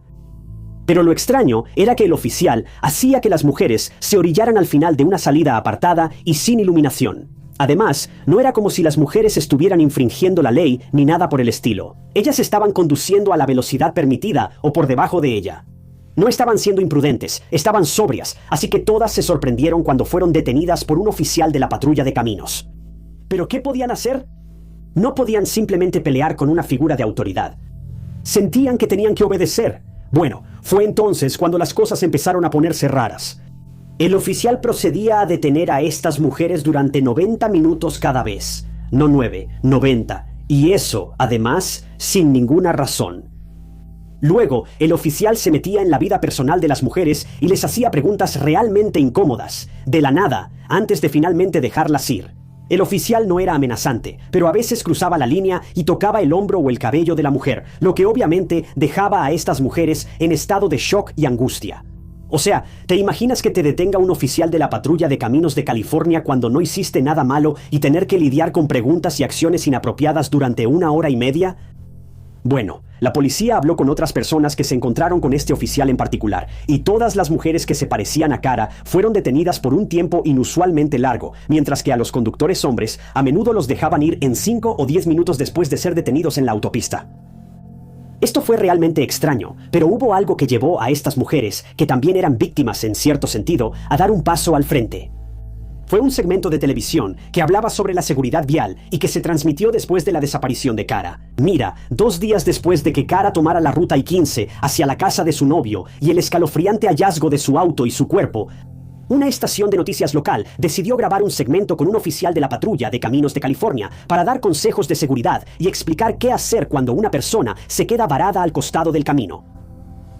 Pero lo extraño era que el oficial hacía que las mujeres se orillaran al final de una salida apartada y sin iluminación. Además, no era como si las mujeres estuvieran infringiendo la ley ni nada por el estilo. Ellas estaban conduciendo a la velocidad permitida o por debajo de ella. No estaban siendo imprudentes, estaban sobrias, así que todas se sorprendieron cuando fueron detenidas por un oficial de la patrulla de caminos. ¿Pero qué podían hacer? No podían simplemente pelear con una figura de autoridad. Sentían que tenían que obedecer. Bueno, fue entonces cuando las cosas empezaron a ponerse raras. El oficial procedía a detener a estas mujeres durante 90 minutos cada vez. No 9, 90. Y eso, además, sin ninguna razón. Luego, el oficial se metía en la vida personal de las mujeres y les hacía preguntas realmente incómodas, de la nada, antes de finalmente dejarlas ir. El oficial no era amenazante, pero a veces cruzaba la línea y tocaba el hombro o el cabello de la mujer, lo que obviamente dejaba a estas mujeres en estado de shock y angustia. O sea, ¿te imaginas que te detenga un oficial de la patrulla de caminos de California cuando no hiciste nada malo y tener que lidiar con preguntas y acciones inapropiadas durante 1 hora y media? Bueno, la policía habló con otras personas que se encontraron con este oficial en particular, y todas las mujeres que se parecían a Cara fueron detenidas por un tiempo inusualmente largo, mientras que a los conductores hombres a menudo los dejaban ir en 5 o 10 minutos después de ser detenidos en la autopista. Esto fue realmente extraño, pero hubo algo que llevó a estas mujeres, que también eran víctimas en cierto sentido, a dar un paso al frente. Fue un segmento de televisión que hablaba sobre la seguridad vial y que se transmitió después de la desaparición de Cara. Mira, 2 días después de que Cara tomara la ruta I-15 hacia la casa de su novio y el escalofriante hallazgo de su auto y su cuerpo, una estación de noticias local decidió grabar un segmento con un oficial de la patrulla de caminos de California para dar consejos de seguridad y explicar qué hacer cuando una persona se queda varada al costado del camino.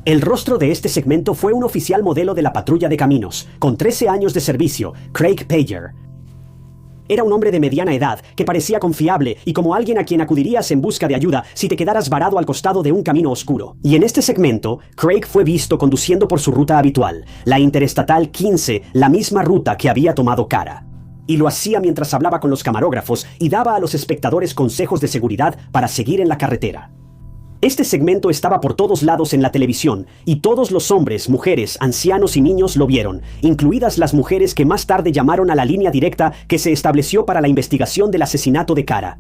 El rostro de este segmento fue un oficial modelo de la patrulla de caminos, con 13 años de servicio, Craig Payer. Era un hombre de mediana edad, que parecía confiable y como alguien a quien acudirías en busca de ayuda si te quedaras varado al costado de un camino oscuro. Y en este segmento, Craig fue visto conduciendo por su ruta habitual, la Interestatal 15, la misma ruta que había tomado Cara. Y lo hacía mientras hablaba con los camarógrafos y daba a los espectadores consejos de seguridad para seguir en la carretera. Este segmento estaba por todos lados en la televisión, y todos los hombres, mujeres, ancianos y niños lo vieron, incluidas las mujeres que más tarde llamaron a la línea directa que se estableció para la investigación del asesinato de Cara.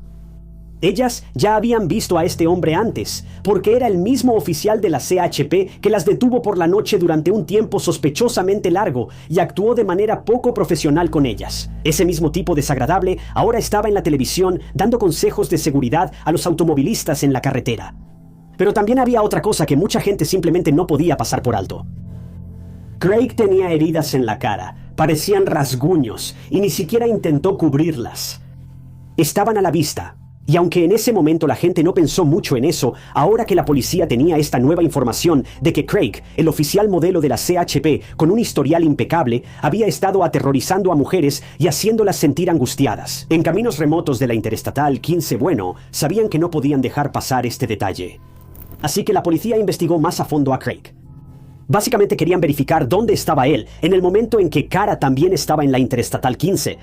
Ellas ya habían visto a este hombre antes, porque era el mismo oficial de la CHP que las detuvo por la noche durante un tiempo sospechosamente largo y actuó de manera poco profesional con ellas. Ese mismo tipo desagradable ahora estaba en la televisión dando consejos de seguridad a los automovilistas en la carretera. Pero también había otra cosa que mucha gente simplemente no podía pasar por alto. Craig tenía heridas en la cara, parecían rasguños, y ni siquiera intentó cubrirlas. Estaban a la vista, y aunque en ese momento la gente no pensó mucho en eso, ahora que la policía tenía esta nueva información de que Craig, el oficial modelo de la CHP, con un historial impecable, había estado aterrorizando a mujeres y haciéndolas sentir angustiadas. En caminos remotos de la Interestatal 15, sabían que no podían dejar pasar este detalle. Así que la policía investigó más a fondo a Craig. Básicamente querían verificar dónde estaba él en el momento en que Cara también estaba en la Interestatal 15.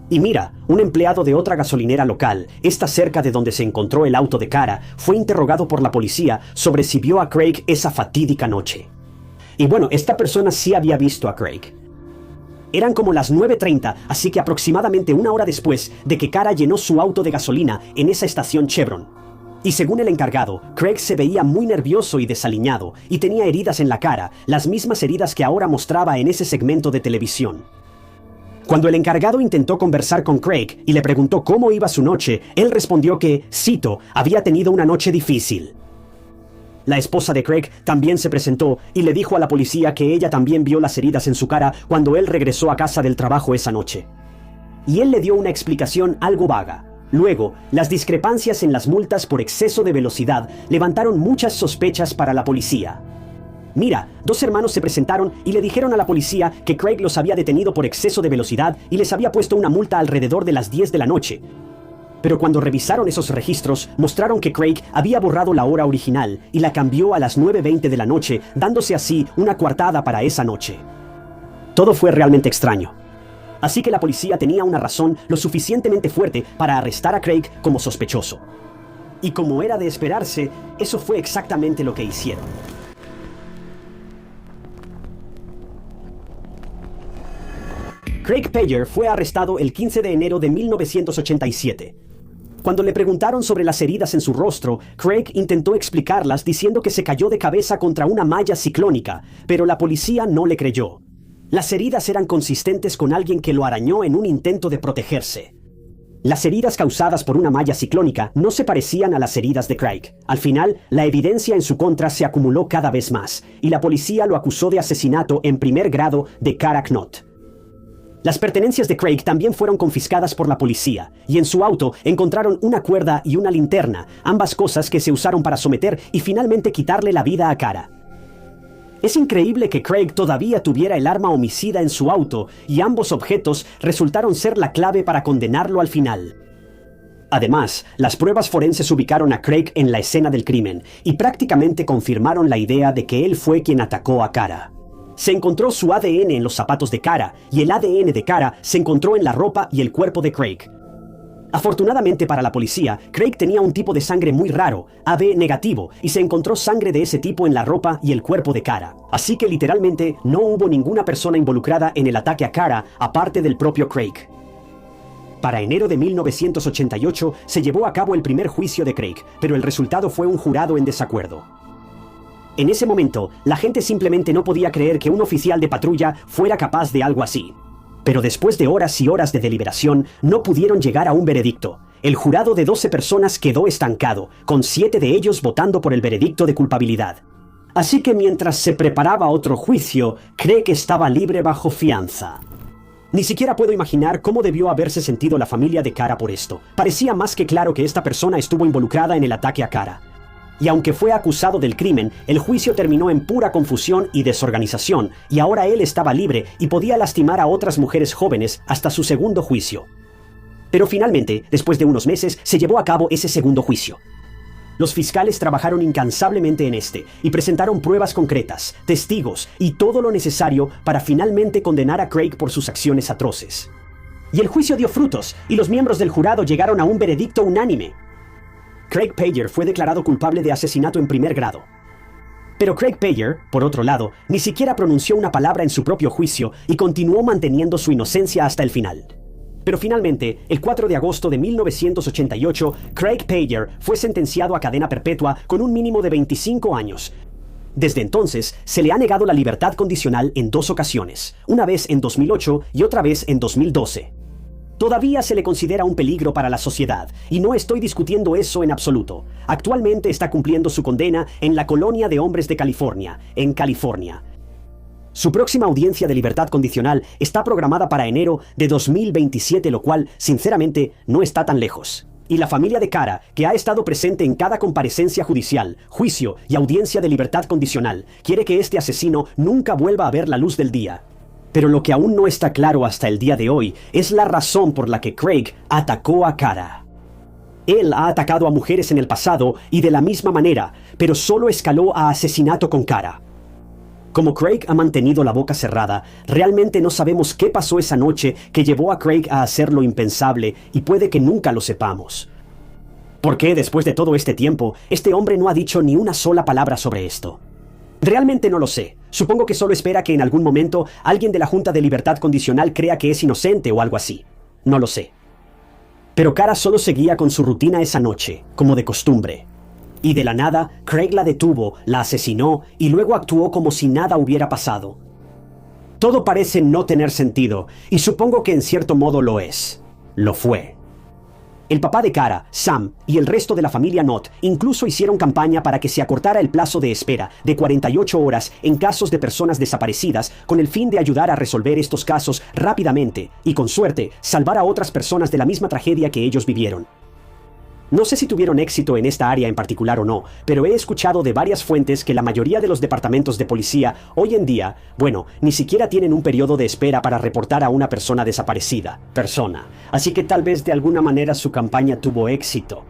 Y mira, un empleado de otra gasolinera local, esta cerca de donde se encontró el auto de Cara, fue interrogado por la policía sobre si vio a Craig esa fatídica noche. Y bueno, esta persona sí había visto a Craig. Eran como las 9:30, así que aproximadamente 1 hora después de que Cara llenó su auto de gasolina en esa estación Chevron. Y según el encargado, Craig se veía muy nervioso y desaliñado, y tenía heridas en la cara, las mismas heridas que ahora mostraba en ese segmento de televisión. Cuando el encargado intentó conversar con Craig y le preguntó cómo iba su noche, él respondió que, cito, había tenido una noche difícil. La esposa de Craig también se presentó y le dijo a la policía que ella también vio las heridas en su cara cuando él regresó a casa del trabajo esa noche. Y él le dio una explicación algo vaga. Luego, las discrepancias en las multas por exceso de velocidad levantaron muchas sospechas para la policía. Mira, 2 hermanos se presentaron y le dijeron a la policía que Craig los había detenido por exceso de velocidad y les había puesto una multa alrededor de las 10 de la noche. Pero cuando revisaron esos registros, mostraron que Craig había borrado la hora original y la cambió a las 9:20 de la noche, dándose así una coartada para esa noche. Todo fue realmente extraño. Así que la policía tenía una razón lo suficientemente fuerte para arrestar a Craig como sospechoso. Y como era de esperarse, eso fue exactamente lo que hicieron. Craig Payer fue arrestado el 15 de enero de 1987. Cuando le preguntaron sobre las heridas en su rostro, Craig intentó explicarlas diciendo que se cayó de cabeza contra una malla ciclónica, pero la policía no le creyó. Las heridas eran consistentes con alguien que lo arañó en un intento de protegerse. Las heridas causadas por una malla ciclónica no se parecían a las heridas de Craig. Al final, la evidencia en su contra se acumuló cada vez más, y la policía lo acusó de asesinato en primer grado de Cara Knott. Las pertenencias de Craig también fueron confiscadas por la policía, y en su auto encontraron una cuerda y una linterna, ambas cosas que se usaron para someter y finalmente quitarle la vida a Cara. Es increíble que Craig todavía tuviera el arma homicida en su auto, y ambos objetos resultaron ser la clave para condenarlo al final. Además, las pruebas forenses ubicaron a Craig en la escena del crimen, y prácticamente confirmaron la idea de que él fue quien atacó a Cara. Se encontró su ADN en los zapatos de Cara y el ADN de Cara se encontró en la ropa y el cuerpo de Craig. Afortunadamente para la policía, Craig tenía un tipo de sangre muy raro, AB negativo, y se encontró sangre de ese tipo en la ropa y el cuerpo de Cara. Así que literalmente no hubo ninguna persona involucrada en el ataque a Cara aparte del propio Craig. Para enero de 1988 se llevó a cabo el primer juicio de Craig, pero el resultado fue un jurado en desacuerdo. En ese momento, la gente simplemente no podía creer que un oficial de patrulla fuera capaz de algo así. Pero después de horas y horas de deliberación, no pudieron llegar a un veredicto. El jurado de 12 personas quedó estancado, con 7 de ellos votando por el veredicto de culpabilidad. Así que mientras se preparaba otro juicio, Craig estaba libre bajo fianza. Ni siquiera puedo imaginar cómo debió haberse sentido la familia de Cara por esto. Parecía más que claro que esta persona estuvo involucrada en el ataque a Cara. Y aunque fue acusado del crimen, el juicio terminó en pura confusión y desorganización, y ahora él estaba libre y podía lastimar a otras mujeres jóvenes hasta su segundo juicio. Pero finalmente, después de unos meses, se llevó a cabo ese segundo juicio. Los fiscales trabajaron incansablemente en este y presentaron pruebas concretas, testigos y todo lo necesario para finalmente condenar a Craig por sus acciones atroces. Y el juicio dio frutos, y los miembros del jurado llegaron a un veredicto unánime. Craig Payer fue declarado culpable de asesinato en primer grado. Pero Craig Payer, por otro lado, ni siquiera pronunció una palabra en su propio juicio y continuó manteniendo su inocencia hasta el final. Pero finalmente, el 4 de agosto de 1988, Craig Payer fue sentenciado a cadena perpetua con un mínimo de 25 años. Desde entonces, se le ha negado la libertad condicional en 2 ocasiones, una vez en 2008 y otra vez en 2012. Todavía se le considera un peligro para la sociedad, y no estoy discutiendo eso en absoluto. Actualmente está cumpliendo su condena en la Colonia de Hombres de California, en California. Su próxima audiencia de libertad condicional está programada para enero de 2027, lo cual, sinceramente, no está tan lejos. Y la familia de Cara, que ha estado presente en cada comparecencia judicial, juicio y audiencia de libertad condicional, quiere que este asesino nunca vuelva a ver la luz del día. Pero lo que aún no está claro hasta el día de hoy es la razón por la que Craig atacó a Cara. Él ha atacado a mujeres en el pasado y de la misma manera, pero solo escaló a asesinato con Cara. Como Craig ha mantenido la boca cerrada, realmente no sabemos qué pasó esa noche que llevó a Craig a hacer lo impensable y puede que nunca lo sepamos. ¿Por qué después de todo este tiempo, este hombre no ha dicho ni una sola palabra sobre esto? Realmente no lo sé. Supongo que solo espera que en algún momento alguien de la Junta de Libertad Condicional crea que es inocente o algo así. No lo sé. Pero Cara solo seguía con su rutina esa noche, como de costumbre. Y de la nada, Craig la detuvo, la asesinó y luego actuó como si nada hubiera pasado. Todo parece no tener sentido, y supongo que en cierto modo lo es. Lo fue. El papá de Cara, Sam, y el resto de la familia Knott incluso hicieron campaña para que se acortara el plazo de espera de 48 horas en casos de personas desaparecidas con el fin de ayudar a resolver estos casos rápidamente y, con suerte, salvar a otras personas de la misma tragedia que ellos vivieron. No sé si tuvieron éxito en esta área en particular o no, pero he escuchado de varias fuentes que la mayoría de los departamentos de policía hoy en día, ni siquiera tienen un periodo de espera para reportar a una persona desaparecida. Así que tal vez de alguna manera su campaña tuvo éxito.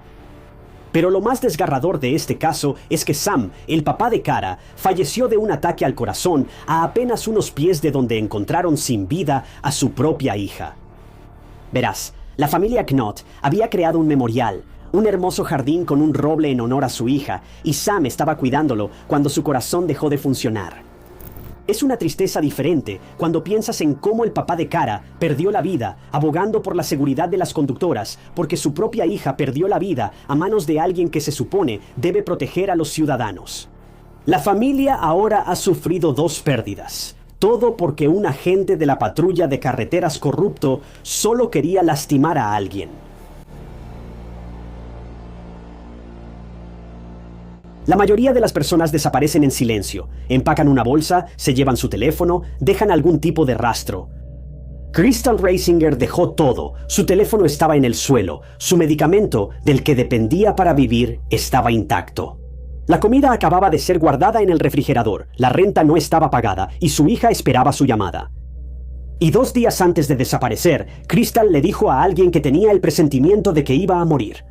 Pero lo más desgarrador de este caso es que Sam, el papá de Cara, falleció de un ataque al corazón a apenas unos pies de donde encontraron sin vida a su propia hija. Verás, la familia Knott había creado un memorial, un hermoso jardín con un roble en honor a su hija, y Sam estaba cuidándolo cuando su corazón dejó de funcionar. Es una tristeza diferente cuando piensas en cómo el papá de Cara perdió la vida abogando por la seguridad de las conductoras, porque su propia hija perdió la vida a manos de alguien que se supone debe proteger a los ciudadanos. La familia ahora ha sufrido 2 pérdidas. Todo porque un agente de la patrulla de carreteras corrupto solo quería lastimar a alguien. La mayoría de las personas desaparecen en silencio, empacan una bolsa, se llevan su teléfono, dejan algún tipo de rastro. Crystal Reisinger dejó todo, su teléfono estaba en el suelo, su medicamento, del que dependía para vivir, estaba intacto. La comida acababa de ser guardada en el refrigerador, la renta no estaba pagada y su hija esperaba su llamada. Y 2 días antes de desaparecer, Crystal le dijo a alguien que tenía el presentimiento de que iba a morir.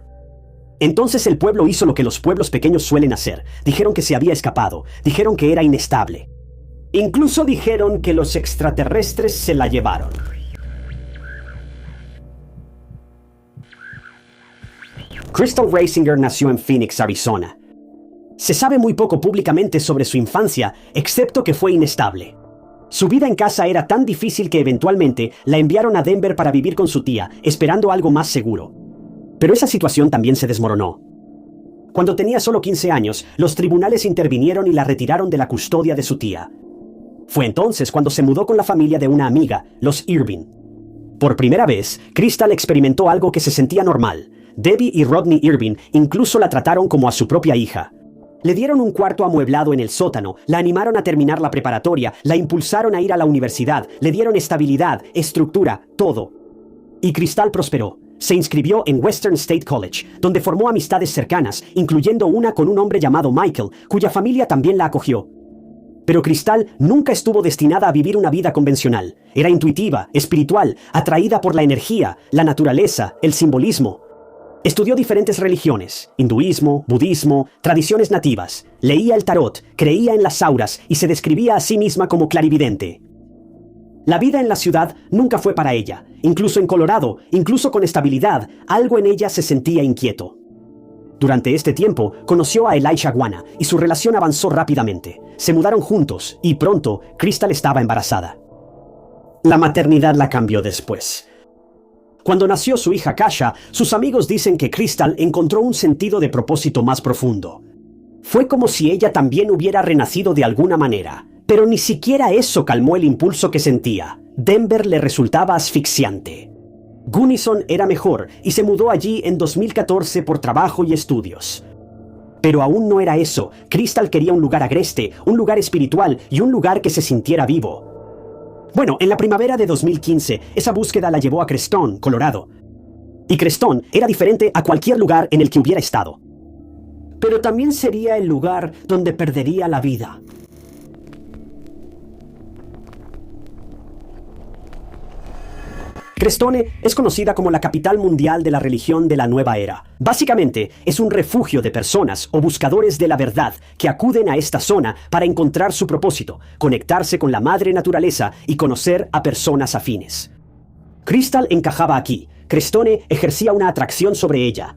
Entonces el pueblo hizo lo que los pueblos pequeños suelen hacer. Dijeron que se había escapado, dijeron que era inestable. Incluso dijeron que los extraterrestres se la llevaron. Crystal Rasinger nació en Phoenix, Arizona. Se sabe muy poco públicamente sobre su infancia, excepto que fue inestable. Su vida en casa era tan difícil que eventualmente la enviaron a Denver para vivir con su tía, esperando algo más seguro. Pero esa situación también se desmoronó. Cuando tenía solo 15 años, los tribunales intervinieron y la retiraron de la custodia de su tía. Fue entonces cuando se mudó con la familia de una amiga, los Irving. Por primera vez, Crystal experimentó algo que se sentía normal. Debbie y Rodney Irving incluso la trataron como a su propia hija. Le dieron un cuarto amueblado en el sótano, la animaron a terminar la preparatoria, la impulsaron a ir a la universidad, le dieron estabilidad, estructura, todo. Y Crystal prosperó. Se inscribió en Western State College, donde formó amistades cercanas, incluyendo una con un hombre llamado Michael, cuya familia también la acogió. Pero Crystal nunca estuvo destinada a vivir una vida convencional. Era intuitiva, espiritual, atraída por la energía, la naturaleza, el simbolismo. Estudió diferentes religiones, hinduismo, budismo, tradiciones nativas. Leía el tarot, creía en las auras y se describía a sí misma como clarividente. La vida en la ciudad nunca fue para ella. Incluso en Colorado, incluso con estabilidad, algo en ella se sentía inquieto. Durante este tiempo, conoció a Elisha Guana y su relación avanzó rápidamente. Se mudaron juntos y pronto, Crystal estaba embarazada. La maternidad la cambió después. Cuando nació su hija Kasha, sus amigos dicen que Crystal encontró un sentido de propósito más profundo. Fue como si ella también hubiera renacido de alguna manera. Pero ni siquiera eso calmó el impulso que sentía. Denver le resultaba asfixiante. Gunnison era mejor y se mudó allí en 2014 por trabajo y estudios. Pero aún no era eso. Crystal quería un lugar agreste, un lugar espiritual y un lugar que se sintiera vivo. Bueno, en la primavera de 2015, esa búsqueda la llevó a Creston, Colorado. Y Creston era diferente a cualquier lugar en el que hubiera estado. Pero también sería el lugar donde perdería la vida. Crestone es conocida como la capital mundial de la religión de la nueva era. Básicamente, es un refugio de personas o buscadores de la verdad que acuden a esta zona para encontrar su propósito, conectarse con la madre naturaleza y conocer a personas afines. Crystal encajaba aquí. Crestone ejercía una atracción sobre ella.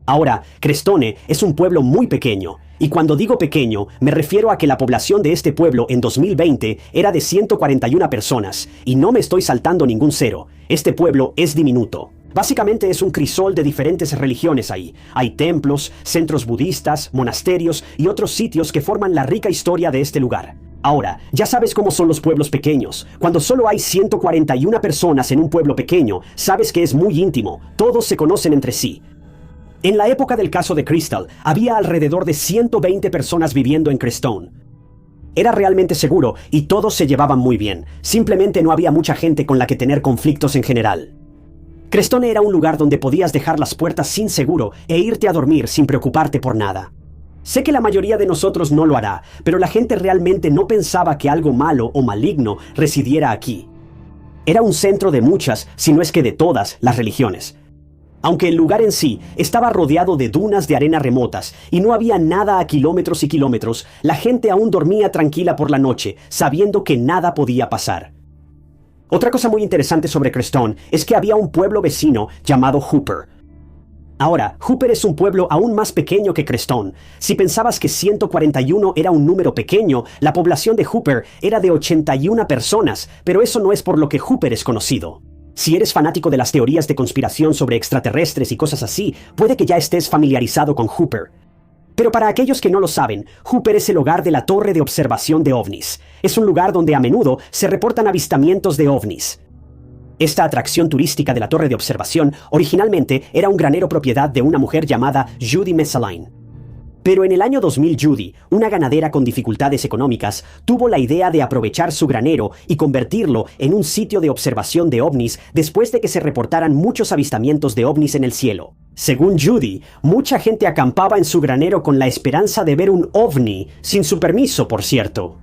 Ahora, Crestone es un pueblo muy pequeño, y cuando digo pequeño, me refiero a que la población de este pueblo en 2020 era de 141 personas, y no me estoy saltando ningún cero. Este pueblo es diminuto. Básicamente es un crisol de diferentes religiones ahí. Hay templos, centros budistas, monasterios y otros sitios que forman la rica historia de este lugar. Ahora, ya sabes cómo son los pueblos pequeños. Cuando solo hay 141 personas en un pueblo pequeño, sabes que es muy íntimo. Todos se conocen entre sí. En la época del caso de Crystal, había alrededor de 120 personas viviendo en Crestone. Era realmente seguro y todos se llevaban muy bien. Simplemente no había mucha gente con la que tener conflictos en general. Crestone era un lugar donde podías dejar las puertas sin seguro e irte a dormir sin preocuparte por nada. Sé que la mayoría de nosotros no lo hará, pero la gente realmente no pensaba que algo malo o maligno residiera aquí. Era un centro de muchas, si no es que de todas, las religiones. Aunque el lugar en sí estaba rodeado de dunas de arena remotas y no había nada a kilómetros y kilómetros, la gente aún dormía tranquila por la noche, sabiendo que nada podía pasar. Otra cosa muy interesante sobre Crestone es que había un pueblo vecino llamado Hooper. Ahora, Hooper es un pueblo aún más pequeño que Crestone. Si pensabas que 141 era un número pequeño, la población de Hooper era de 81 personas, pero eso no es por lo que Hooper es conocido. Si eres fanático de las teorías de conspiración sobre extraterrestres y cosas así, puede que ya estés familiarizado con Hooper. Pero para aquellos que no lo saben, Hooper es el hogar de la Torre de Observación de OVNIs. Es un lugar donde a menudo se reportan avistamientos de OVNIs. Esta atracción turística de la Torre de Observación originalmente era un granero propiedad de una mujer llamada Judy Messaline. Pero en el año 2000 Judy, una ganadera con dificultades económicas, tuvo la idea de aprovechar su granero y convertirlo en un sitio de observación de ovnis después de que se reportaran muchos avistamientos de ovnis en el cielo. Según Judy, mucha gente acampaba en su granero con la esperanza de ver un ovni, sin su permiso, por cierto.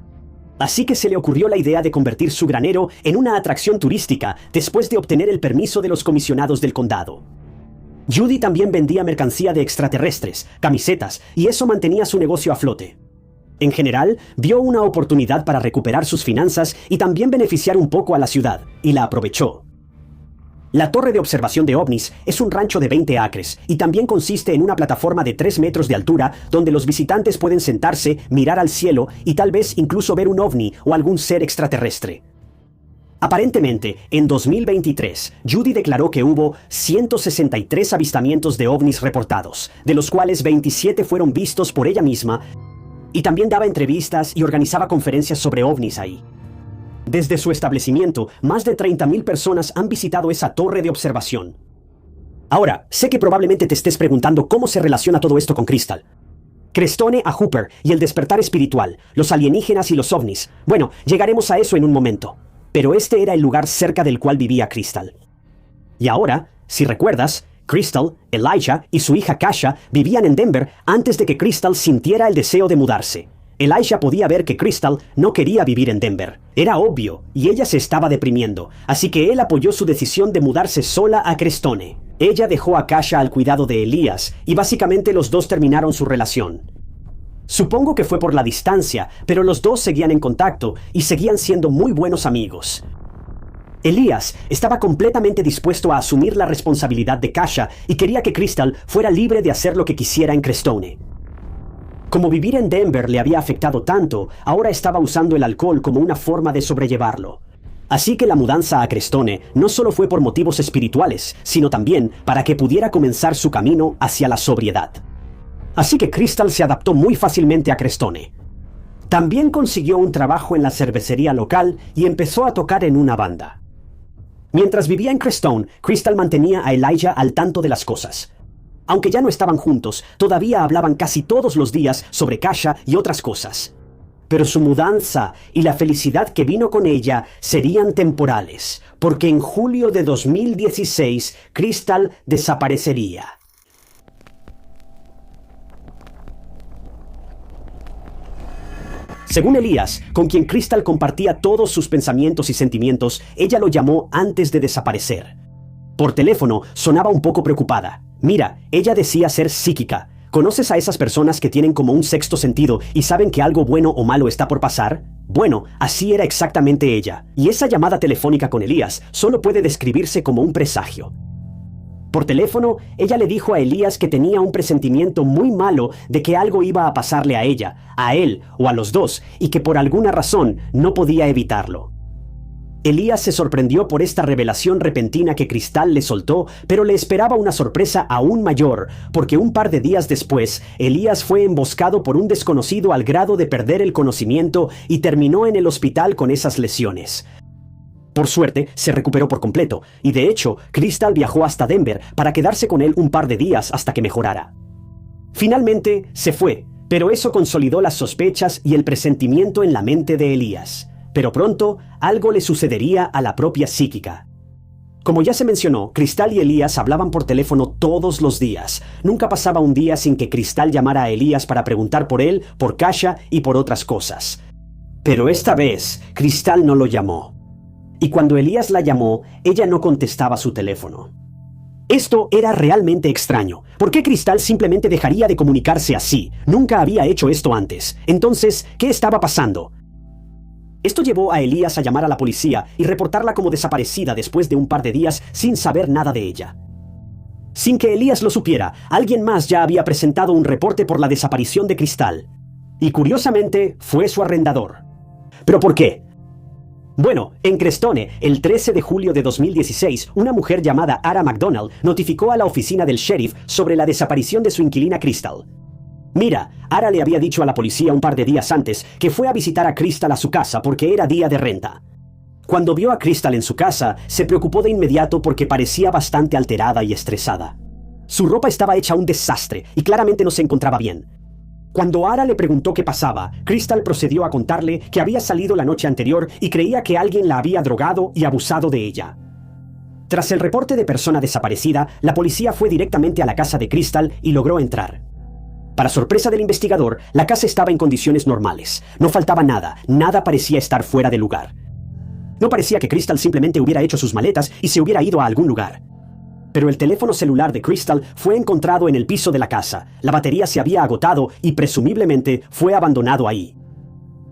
Así que se le ocurrió la idea de convertir su granero en una atracción turística después de obtener el permiso de los comisionados del condado. Judy también vendía mercancía de extraterrestres, camisetas, y eso mantenía su negocio a flote. En general, vio una oportunidad para recuperar sus finanzas y también beneficiar un poco a la ciudad, y la aprovechó. La torre de observación de ovnis es un rancho de 20 acres y también consiste en una plataforma de 3 metros de altura donde los visitantes pueden sentarse, mirar al cielo y tal vez incluso ver un ovni o algún ser extraterrestre. Aparentemente, en 2023, Judy declaró que hubo 163 avistamientos de ovnis reportados, de los cuales 27 fueron vistos por ella misma, y también daba entrevistas y organizaba conferencias sobre ovnis ahí. Desde su establecimiento, más de 30,000 personas han visitado esa torre de observación. Ahora, sé que probablemente te estés preguntando cómo se relaciona todo esto con Crystal. Crestone a Hooper y el despertar espiritual, los alienígenas y los ovnis. Bueno, llegaremos a eso en un momento. Pero este era el lugar cerca del cual vivía Crystal. Y ahora, si recuerdas, Crystal, Elijah y su hija Kasha vivían en Denver antes de que Crystal sintiera el deseo de mudarse. Elijah podía ver que Crystal no quería vivir en Denver. Era obvio, y ella se estaba deprimiendo, así que él apoyó su decisión de mudarse sola a Crestone. Ella dejó a Kasha al cuidado de Elías, y básicamente los dos terminaron su relación. Supongo que fue por la distancia, pero los dos seguían en contacto y seguían siendo muy buenos amigos. Elías estaba completamente dispuesto a asumir la responsabilidad de Kasha y quería que Crystal fuera libre de hacer lo que quisiera en Crestone. Como vivir en Denver le había afectado tanto, ahora estaba usando el alcohol como una forma de sobrellevarlo. Así que la mudanza a Crestone no solo fue por motivos espirituales, sino también para que pudiera comenzar su camino hacia la sobriedad. Así que Crystal se adaptó muy fácilmente a Crestone. También consiguió un trabajo en la cervecería local y empezó a tocar en una banda. Mientras vivía en Crestone, Crystal mantenía a Elijah al tanto de las cosas. Aunque ya no estaban juntos, todavía hablaban casi todos los días sobre Kasha y otras cosas. Pero su mudanza y la felicidad que vino con ella serían temporales, porque en julio de 2016, Crystal desaparecería. Según Elías, con quien Crystal compartía todos sus pensamientos y sentimientos, ella lo llamó antes de desaparecer. Por teléfono sonaba un poco preocupada. Mira, ella decía ser psíquica. ¿Conoces a esas personas que tienen como un sexto sentido y saben que algo bueno o malo está por pasar? Bueno, así era exactamente ella. Y esa llamada telefónica con Elías solo puede describirse como un presagio. Por teléfono, ella le dijo a Elías que tenía un presentimiento muy malo de que algo iba a pasarle a ella, a él o a los dos, y que por alguna razón no podía evitarlo. Elías se sorprendió por esta revelación repentina que Crystal le soltó, pero le esperaba una sorpresa aún mayor, porque un par de días después, Elías fue emboscado por un desconocido al grado de perder el conocimiento y terminó en el hospital con esas lesiones. Por suerte, se recuperó por completo, y de hecho, Crystal viajó hasta Denver para quedarse con él un par de días hasta que mejorara. Finalmente, se fue, pero eso consolidó las sospechas y el presentimiento en la mente de Elías. Pero pronto, algo le sucedería a la propia psíquica. Como ya se mencionó, Crystal y Elías hablaban por teléfono todos los días. Nunca pasaba un día sin que Crystal llamara a Elías para preguntar por él, por Kasha y por otras cosas. Pero esta vez, Crystal no lo llamó. Y cuando Elías la llamó, ella no contestaba su teléfono. Esto era realmente extraño. ¿Por qué Crystal simplemente dejaría de comunicarse así? Nunca había hecho esto antes. Entonces, ¿qué estaba pasando? Esto llevó a Elías a llamar a la policía y reportarla como desaparecida después de un par de días sin saber nada de ella. Sin que Elías lo supiera, alguien más ya había presentado un reporte por la desaparición de Crystal. Y curiosamente, fue su arrendador. ¿Pero por qué? Bueno, en Crestone, el 13 de julio de 2016, una mujer llamada Ara McDonald notificó a la oficina del sheriff sobre la desaparición de su inquilina Crystal. Mira, Ara le había dicho a la policía un par de días antes que fue a visitar a Crystal a su casa porque era día de renta. Cuando vio a Crystal en su casa, se preocupó de inmediato porque parecía bastante alterada y estresada. Su ropa estaba hecha un desastre y claramente no se encontraba bien. Cuando Ara le preguntó qué pasaba, Crystal procedió a contarle que había salido la noche anterior y creía que alguien la había drogado y abusado de ella. Tras el reporte de persona desaparecida, la policía fue directamente a la casa de Crystal y logró entrar. Para sorpresa del investigador, la casa estaba en condiciones normales. No faltaba nada, nada parecía estar fuera de lugar. No parecía que Crystal simplemente hubiera hecho sus maletas y se hubiera ido a algún lugar. pero el teléfono celular de Crystal fue encontrado en el piso de la casa. La batería se había agotado y presumiblemente fue abandonado ahí.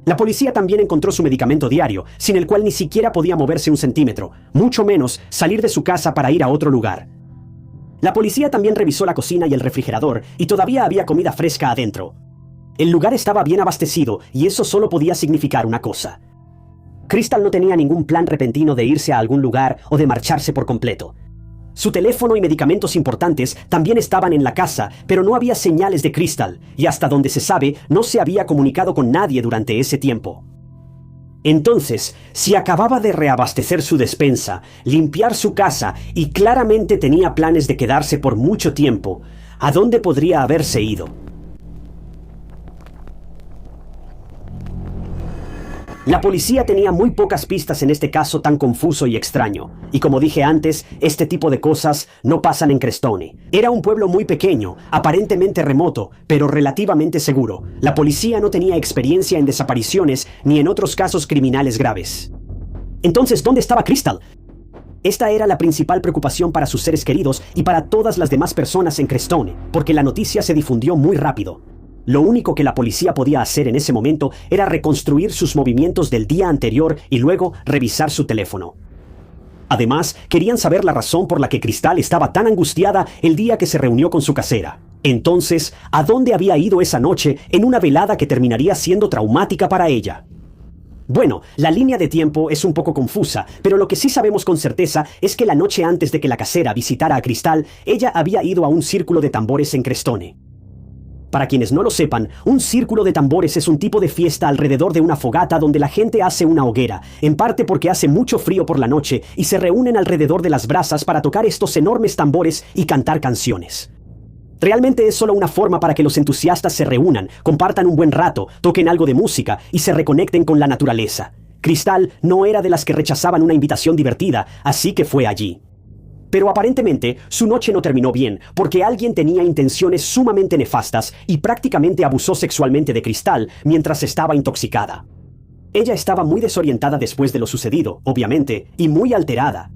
La policía también encontró su medicamento diario, sin el cual ni siquiera podía moverse un centímetro, mucho menos salir de su casa para ir a otro lugar. La policía también revisó la cocina y el refrigerador, y todavía había comida fresca adentro. El lugar estaba bien abastecido, y eso solo podía significar una cosa. Crystal no tenía ningún plan repentino de irse a algún lugar o de marcharse por completo. Su teléfono y medicamentos importantes también estaban en la casa, pero no había señales de Crystal, y hasta donde se sabe, no se había comunicado con nadie durante ese tiempo. Entonces, si acababa de reabastecer su despensa, limpiar su casa y claramente tenía planes de quedarse por mucho tiempo, ¿a dónde podría haberse ido? La policía tenía muy pocas pistas en este caso tan confuso y extraño, y como dije antes, este tipo de cosas no pasan en Crestone. Era un pueblo muy pequeño, aparentemente remoto, pero relativamente seguro. La policía no tenía experiencia en desapariciones ni en otros casos criminales graves. Entonces, ¿dónde estaba Crystal? Esta era la principal preocupación para sus seres queridos y para todas las demás personas en Crestone, porque la noticia se difundió muy rápido. Lo único que la policía podía hacer en ese momento era reconstruir sus movimientos del día anterior y luego revisar su teléfono. Además, querían saber la razón por la que Crystal estaba tan angustiada el día que se reunió con su casera. Entonces, ¿a dónde había ido esa noche en una velada que terminaría siendo traumática para ella? Bueno, la línea de tiempo es un poco confusa, pero lo que sí sabemos con certeza es que la noche antes de que la casera visitara a Crystal, ella había ido a un círculo de tambores en Crestone. Para quienes no lo sepan, un círculo de tambores es un tipo de fiesta alrededor de una fogata donde la gente hace una hoguera, en parte porque hace mucho frío por la noche y se reúnen alrededor de las brasas para tocar estos enormes tambores y cantar canciones. Realmente es solo una forma para que los entusiastas se reúnan, compartan un buen rato, toquen algo de música y se reconecten con la naturaleza. Crystal no era de las que rechazaban una invitación divertida, así que fue allí. Pero aparentemente su noche no terminó bien, porque alguien tenía intenciones sumamente nefastas y prácticamente abusó sexualmente de Crystal mientras estaba intoxicada. Ella estaba muy desorientada después de lo sucedido, obviamente, y muy alterada.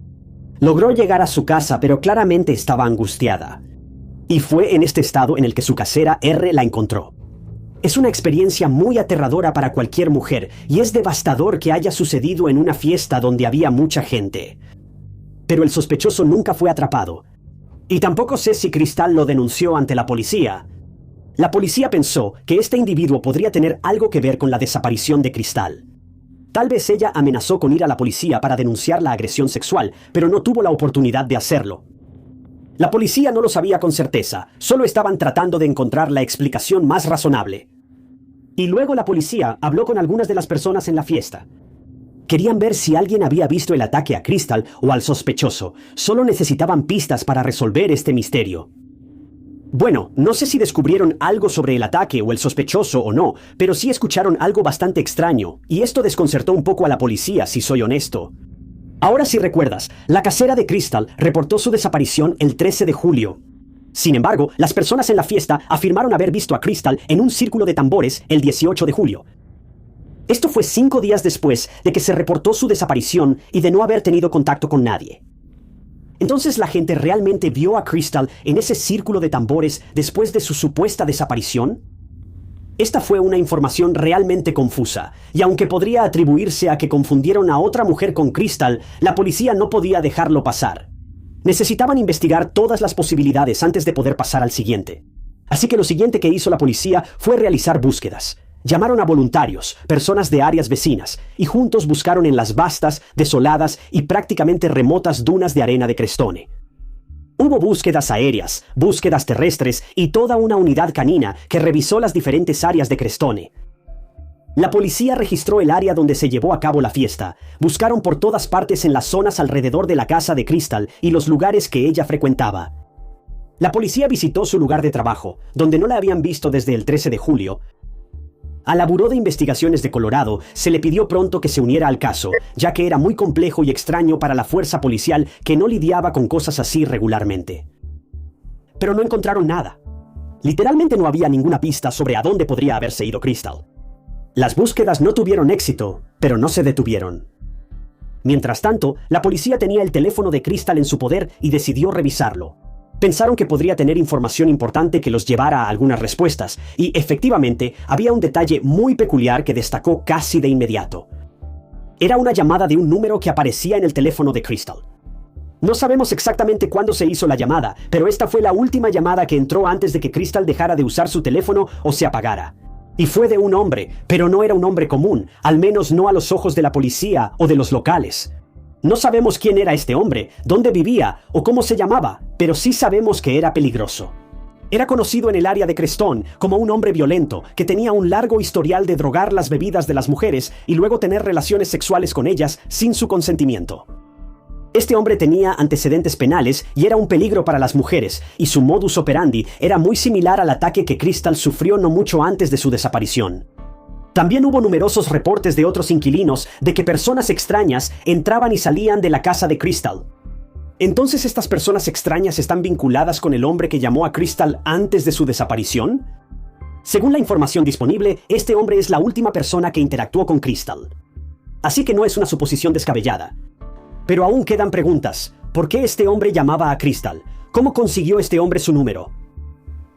Logró llegar a su casa, pero claramente estaba angustiada. Y fue en este estado en el que su casera R la encontró. Es una experiencia muy aterradora para cualquier mujer, y es devastador que haya sucedido en una fiesta donde había mucha gente. Pero el sospechoso nunca fue atrapado. Y tampoco sé si Crystal lo denunció ante la policía. La policía pensó que este individuo podría tener algo que ver con la desaparición de Crystal. Tal vez ella amenazó con ir a la policía para denunciar la agresión sexual, pero no tuvo la oportunidad de hacerlo. La policía no lo sabía con certeza, solo estaban tratando de encontrar la explicación más razonable. Y luego la policía habló con algunas de las personas en la fiesta. Querían ver si alguien había visto el ataque a Crystal o al sospechoso. Solo necesitaban pistas para resolver este misterio. Bueno, no sé si descubrieron algo sobre el ataque o el sospechoso o no, pero sí escucharon algo bastante extraño, y esto desconcertó un poco a la policía, si soy honesto. Ahora si recuerdas, la casera de Crystal reportó su desaparición el 13 de julio. Sin embargo, las personas en la fiesta afirmaron haber visto a Crystal en un círculo de tambores el 18 de julio. Esto fue 5 días después de que se reportó su desaparición y de no haber tenido contacto con nadie. Entonces, ¿la gente realmente vio a Crystal en ese círculo de tambores después de su supuesta desaparición? Esta fue una información realmente confusa, y aunque podría atribuirse a que confundieron a otra mujer con Crystal, la policía no podía dejarlo pasar. Necesitaban investigar todas las posibilidades antes de poder pasar al siguiente. Así que lo siguiente que hizo la policía fue realizar búsquedas. Llamaron a voluntarios, personas de áreas vecinas, y juntos buscaron en las vastas, desoladas y prácticamente remotas dunas de arena de Crestone. Hubo búsquedas aéreas, búsquedas terrestres y toda una unidad canina que revisó las diferentes áreas de Crestone. La policía registró el área donde se llevó a cabo la fiesta. Buscaron por todas partes en las zonas alrededor de la casa de Crystal y los lugares que ella frecuentaba. La policía visitó su lugar de trabajo, donde no la habían visto desde el 13 de julio. Al Buró de Investigaciones de Colorado se le pidió pronto que se uniera al caso, ya que era muy complejo y extraño para la fuerza policial que no lidiaba con cosas así regularmente. Pero no encontraron nada. Literalmente no había ninguna pista sobre a dónde podría haberse ido Crystal. Las búsquedas no tuvieron éxito, pero no se detuvieron. Mientras tanto, la policía tenía el teléfono de Crystal en su poder y decidió revisarlo. Pensaron que podría tener información importante que los llevara a algunas respuestas, y efectivamente había un detalle muy peculiar que destacó casi de inmediato. Era una llamada de un número que aparecía en el teléfono de Crystal. No sabemos exactamente cuándo se hizo la llamada, pero esta fue la última llamada que entró antes de que Crystal dejara de usar su teléfono o se apagara. Y fue de un hombre, pero no era un hombre común, al menos no a los ojos de la policía o de los locales. No sabemos quién era este hombre, dónde vivía o cómo se llamaba, pero sí sabemos que era peligroso. Era conocido en el área de Crestone como un hombre violento que tenía un largo historial de drogar las bebidas de las mujeres y luego tener relaciones sexuales con ellas sin su consentimiento. Este hombre tenía antecedentes penales y era un peligro para las mujeres, y su modus operandi era muy similar al ataque que Crystal sufrió no mucho antes de su desaparición. También hubo numerosos reportes de otros inquilinos de que personas extrañas entraban y salían de la casa de Crystal. ¿Entonces estas personas extrañas están vinculadas con el hombre que llamó a Crystal antes de su desaparición? Según la información disponible, este hombre es la última persona que interactuó con Crystal. Así que no es una suposición descabellada. Pero aún quedan preguntas. ¿Por qué este hombre llamaba a Crystal? ¿Cómo consiguió este hombre su número?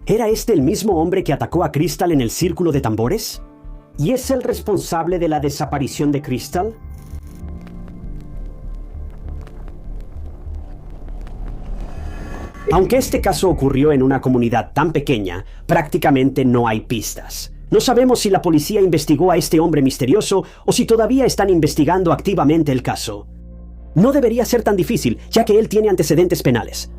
¿Era este el mismo hombre que atacó a Crystal en el círculo de tambores? ¿Y es el responsable de la desaparición de Crystal? Aunque este caso ocurrió en una comunidad tan pequeña, prácticamente no hay pistas. No sabemos si la policía investigó a este hombre misterioso o si todavía están investigando activamente el caso. No debería ser tan difícil, ya que él tiene antecedentes penales.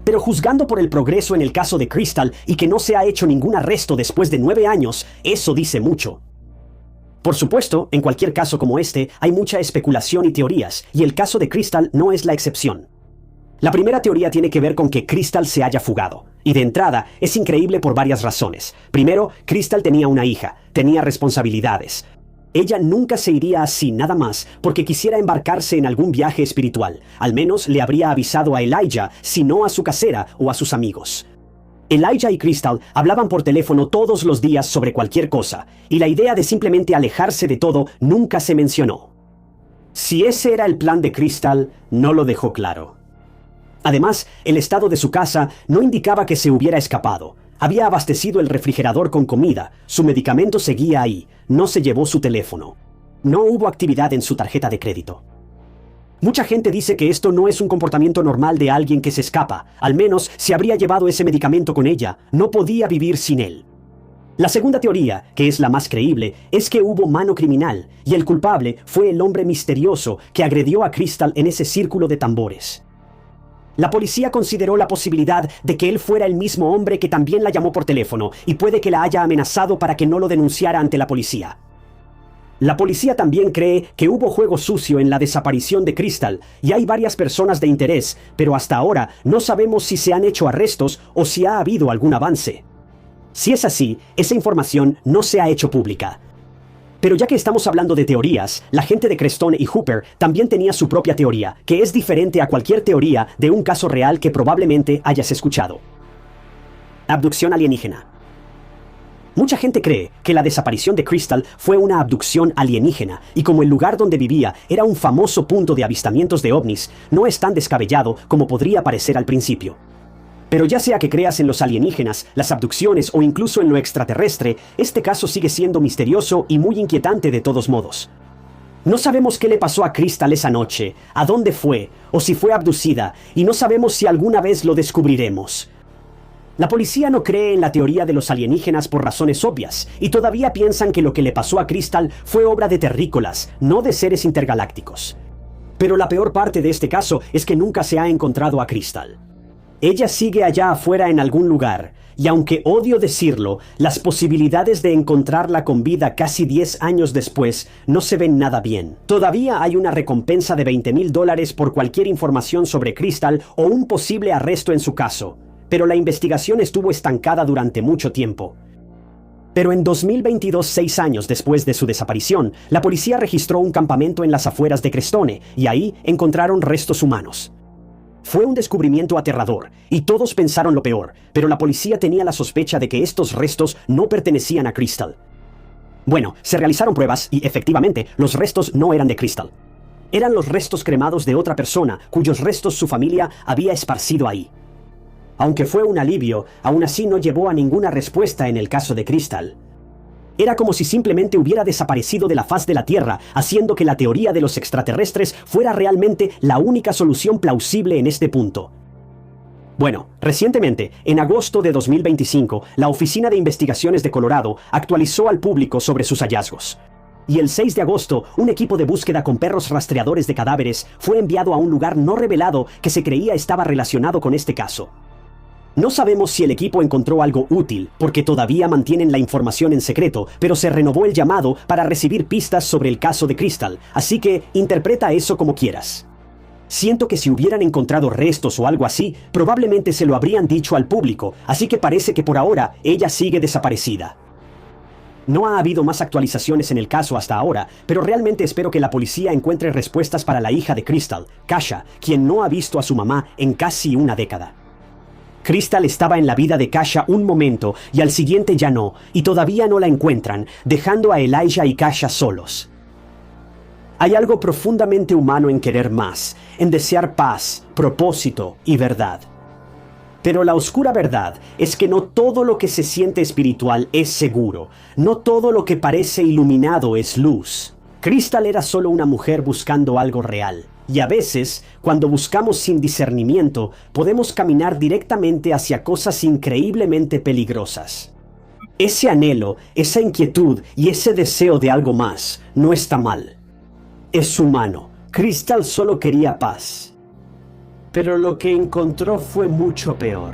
Pero juzgando por el progreso en el caso de Crystal y que no se ha hecho ningún arresto después de 9 años, eso dice mucho. Por supuesto, en cualquier caso como este, hay mucha especulación y teorías, y el caso de Crystal no es la excepción. La primera teoría tiene que ver con que Crystal se haya fugado, y de entrada es increíble por varias razones. Primero, Crystal tenía una hija, tenía responsabilidades. Ella nunca se iría así nada más porque quisiera embarcarse en algún viaje espiritual. Al menos le habría avisado a Elijah, si no a su casera o a sus amigos. Elijah y Crystal hablaban por teléfono todos los días sobre cualquier cosa, y la idea de simplemente alejarse de todo nunca se mencionó. Si ese era el plan de Crystal, no lo dejó claro. Además, el estado de su casa no indicaba que se hubiera escapado. Había abastecido el refrigerador con comida, su medicamento seguía ahí, no se llevó su teléfono. No hubo actividad en su tarjeta de crédito. Mucha gente dice que esto no es un comportamiento normal de alguien que se escapa, al menos si habría llevado ese medicamento con ella, no podía vivir sin él. La segunda teoría, que es la más creíble, es que hubo mano criminal, y el culpable fue el hombre misterioso que agredió a Crystal en ese círculo de tambores. La policía consideró la posibilidad de que él fuera el mismo hombre que también la llamó por teléfono, y puede que la haya amenazado para que no lo denunciara ante la policía. La policía también cree que hubo juego sucio en la desaparición de Crystal, y hay varias personas de interés, pero hasta ahora no sabemos si se han hecho arrestos o si ha habido algún avance. Si es así, esa información no se ha hecho pública. Pero ya que estamos hablando de teorías, la gente de Crestone y Hooper también tenía su propia teoría, que es diferente a cualquier teoría de un caso real que probablemente hayas escuchado. Abducción alienígena. Mucha gente cree que la desaparición de Crystal fue una abducción alienígena, y como el lugar donde vivía era un famoso punto de avistamientos de ovnis, no es tan descabellado como podría parecer al principio. Pero ya sea que creas en los alienígenas, las abducciones o incluso en lo extraterrestre, este caso sigue siendo misterioso y muy inquietante de todos modos. No sabemos qué le pasó a Crystal esa noche, a dónde fue, o si fue abducida, y no sabemos si alguna vez lo descubriremos. La policía no cree en la teoría de los alienígenas por razones obvias, y todavía piensan que lo que le pasó a Crystal fue obra de terrícolas, no de seres intergalácticos. Pero la peor parte de este caso es que nunca se ha encontrado a Crystal. Ella sigue allá afuera en algún lugar, y aunque odio decirlo, las posibilidades de encontrarla con vida casi 10 años después no se ven nada bien. Todavía hay una recompensa de $20,000 por cualquier información sobre Crystal o un posible arresto en su caso, pero la investigación estuvo estancada durante mucho tiempo. Pero en 2022, 6 años después de su desaparición, la policía registró un campamento en las afueras de Crestone, y ahí encontraron restos humanos. Fue un descubrimiento aterrador, y todos pensaron lo peor, pero la policía tenía la sospecha de que estos restos no pertenecían a Crystal. Bueno, se realizaron pruebas y efectivamente los restos no eran de Crystal. Eran los restos cremados de otra persona, cuyos restos su familia había esparcido ahí. Aunque fue un alivio, aún así no llevó a ninguna respuesta en el caso de Crystal. Era como si simplemente hubiera desaparecido de la faz de la Tierra, haciendo que la teoría de los extraterrestres fuera realmente la única solución plausible en este punto. Bueno, recientemente, en agosto de 2025, la Oficina de Investigaciones de Colorado actualizó al público sobre sus hallazgos. Y el 6 de agosto, un equipo de búsqueda con perros rastreadores de cadáveres fue enviado a un lugar no revelado que se creía estaba relacionado con este caso. No sabemos si el equipo encontró algo útil, porque todavía mantienen la información en secreto, pero se renovó el llamado para recibir pistas sobre el caso de Crystal, así que interpreta eso como quieras. Siento que si hubieran encontrado restos o algo así, probablemente se lo habrían dicho al público, así que parece que por ahora ella sigue desaparecida. No ha habido más actualizaciones en el caso hasta ahora, pero realmente espero que la policía encuentre respuestas para la hija de Crystal, Kasha, quien no ha visto a su mamá en casi una década. Crystal estaba en la vida de Kasha un momento y al siguiente ya no, y todavía no la encuentran, dejando a Elijah y Kasha solos. Hay algo profundamente humano en querer más, en desear paz, propósito y verdad. Pero la oscura verdad es que no todo lo que se siente espiritual es seguro, no todo lo que parece iluminado es luz. Crystal era solo una mujer buscando algo real. Y a veces, cuando buscamos sin discernimiento, podemos caminar directamente hacia cosas increíblemente peligrosas. Ese anhelo, esa inquietud y ese deseo de algo más no está mal. Es humano. Crystal solo quería paz. Pero lo que encontró fue mucho peor.